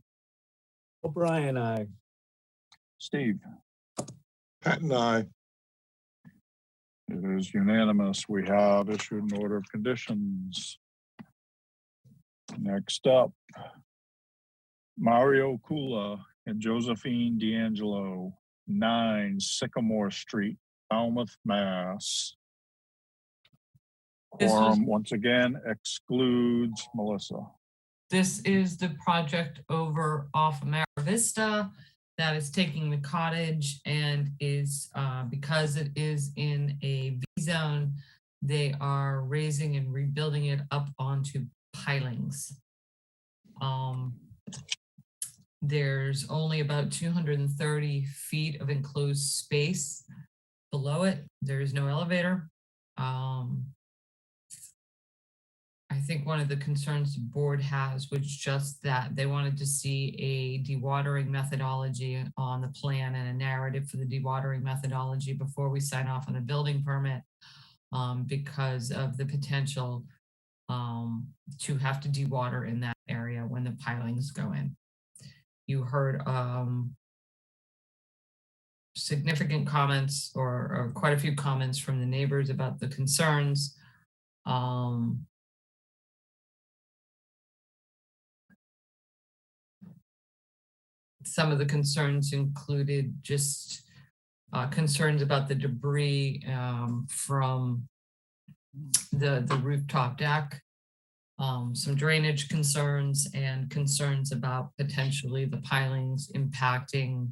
O'Brien, aye. Steve. Pat and I, It is unanimous. We have issued an order of conditions. Next up, Mario Kula and Josephine D'Angelo, 9 Sycamore Street, Falmouth, Mass. This was- Quorum once again excludes Melissa. This is the project over off Mara Vista that is taking the cottage and is, because it is in a V zone, they are raising and rebuilding it up onto pilings. There's only about 230 feet of enclosed space below it. There is no elevator. I think one of the concerns the board has was just that they wanted to see a dewatering methodology on the plan and a narrative for the dewatering methodology before we sign off on the building permit, because of the potential to have to dewater in that area when the pilings go in. You heard significant comments or quite a few comments from the neighbors about the concerns. Some of the concerns included just concerns about the debris from the rooftop deck, some drainage concerns, and concerns about potentially the pilings impacting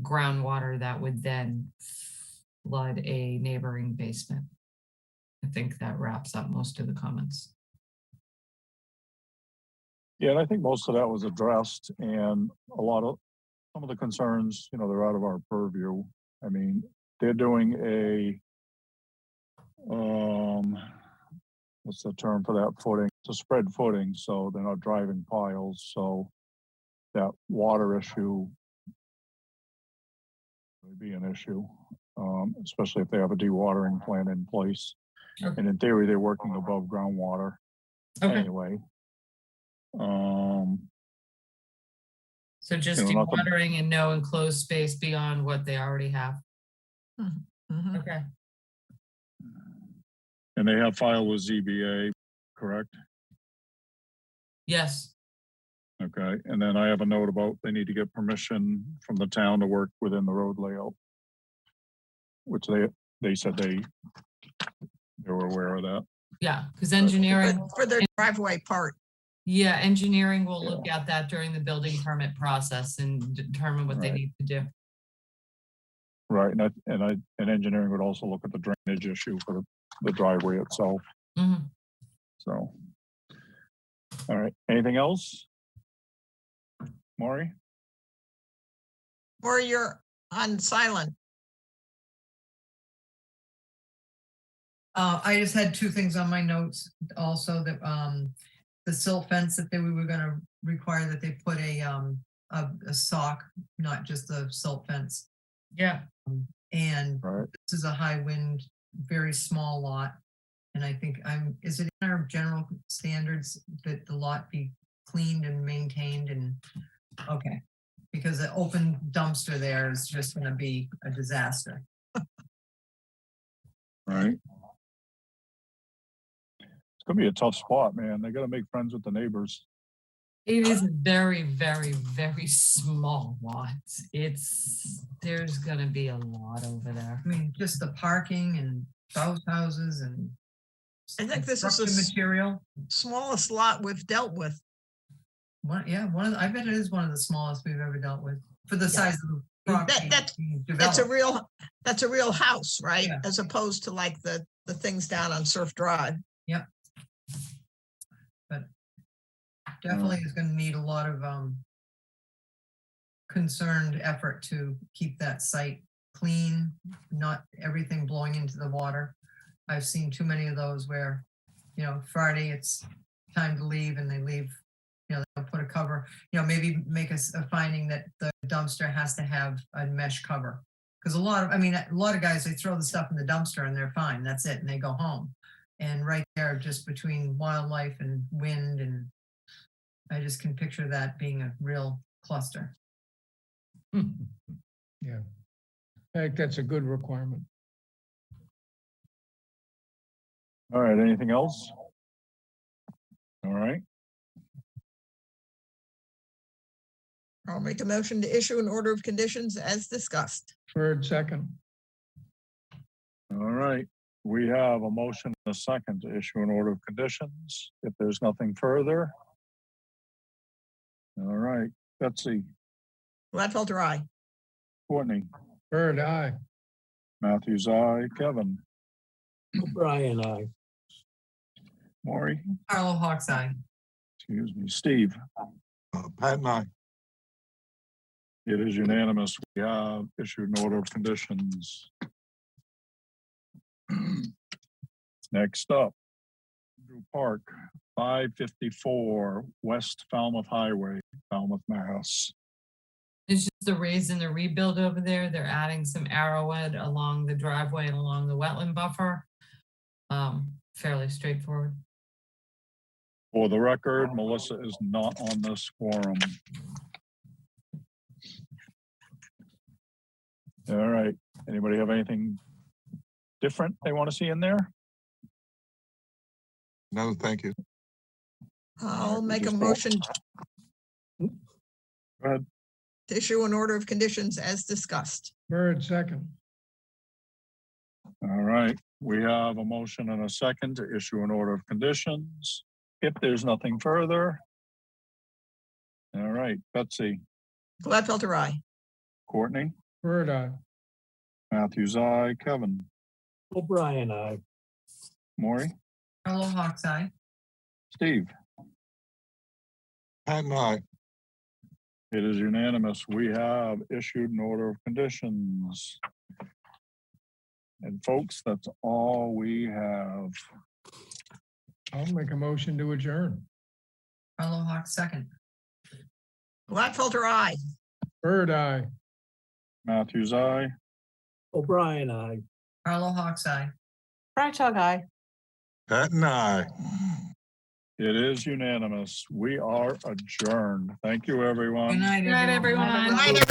groundwater that would then flood a neighboring basement. I think that wraps up most of the comments. Yeah, and I think most of that was addressed, and some of the concerns, they're out of our purview. I mean, they're doing what's the term for that footing? It's a spread footing, so they're not driving piles, so that water issue would be an issue, especially if they have a dewatering plan in place. Okay. And in theory, they're working above groundwater anyway. So just nothing- dewatering and no enclosed space beyond what they already have. Mhm. Okay. And they have filed with ZBA, correct? Yes. Okay, and then I have a note about they need to get permission from the town to work within the road layout. Which they said they were aware of that. Yeah, because engineering, For their driveway part. yeah, engineering will look at that during the building permit process and determine what they Right. need to do. Right, and engineering would also look at the drainage issue for the driveway itself, Mhm. so. All right, anything else? Maury? Or you're on silent. I just had two things on my notes also that, the silt fence that we were gonna require that they put a sock, not just a silt fence, Yeah. And Right. this is a high wind, very small lot. And I think is it in our general standards that the lot be cleaned and maintained and, okay. Because the open dumpster there is just gonna be a disaster. Right. It's gonna be a tough spot, man. They gotta make friends with the neighbors. It is very, very, very small lot. There's gonna be a lot over there. I mean, just the parking and houses and. I think this is the construction material. smallest lot we've dealt with. I bet it is one of the smallest we've ever dealt with for the size of the property. being That's a developed. real house, right? Yeah. As opposed to like the things down on Surf Drive. Yep. But definitely is gonna need a lot of concerned effort to keep that site clean, not everything blowing into the water. I've seen too many of those where, Friday it's time to leave and they leave, they'll put a cover, maybe make a finding that the dumpster has to have a mesh cover. Because a lot of guys, they throw the stuff in the dumpster and they're fine, that's it, and they go home. And right there, just between wildlife and wind, and I just can picture that being a real cluster. Yeah. I think that's a good requirement. All right, anything else? All right, I'll make a motion to issue an order of conditions as discussed. Third, second. all right. We have a motion and a second to issue an order of conditions. If there's nothing further. All right, Betsy, Gladfelter, aye. Courtney, Bird, aye. Matthews, aye, Kevin, O'Brien, aye. Maury, Carlo Hawks eye. excuse me, Steve. Pat and I. It is unanimous. We have issued an order of conditions. Next up, Andrew Park, 554 West Falmouth Highway, Falmouth, Mass. It's just the raise and the rebuild over there. They're adding some arrowhead along the driveway and along the wetland buffer. Fairly straightforward. For the record, Melissa is not on this forum. All right, anybody have anything different they want to see in there? No, thank you. I'll we make a just vote. motion Go ahead. to issue an order of conditions as discussed. Bird, second. All right, we have a motion and a second to issue an order of conditions. If there's nothing further. All right, Betsy, Gladfelter, aye. Courtney, Bird, aye. Matthews, aye, Kevin, O'Brien, aye. Maury, Carlo Hawks eye. Steve. Pat and I. It is unanimous. We have issued an order of conditions. And folks, that's all we have. I'll make a motion to adjourn. Carlo Hawks second. Gladfelter, aye. Bird, aye. Matthews, aye. O'Brien, aye. Carlo Hawks eye. Fragile guy. Pat and I. It is unanimous. We are adjourned. Thank you, everyone. Good night, Good night, everyone. everyone. Good night,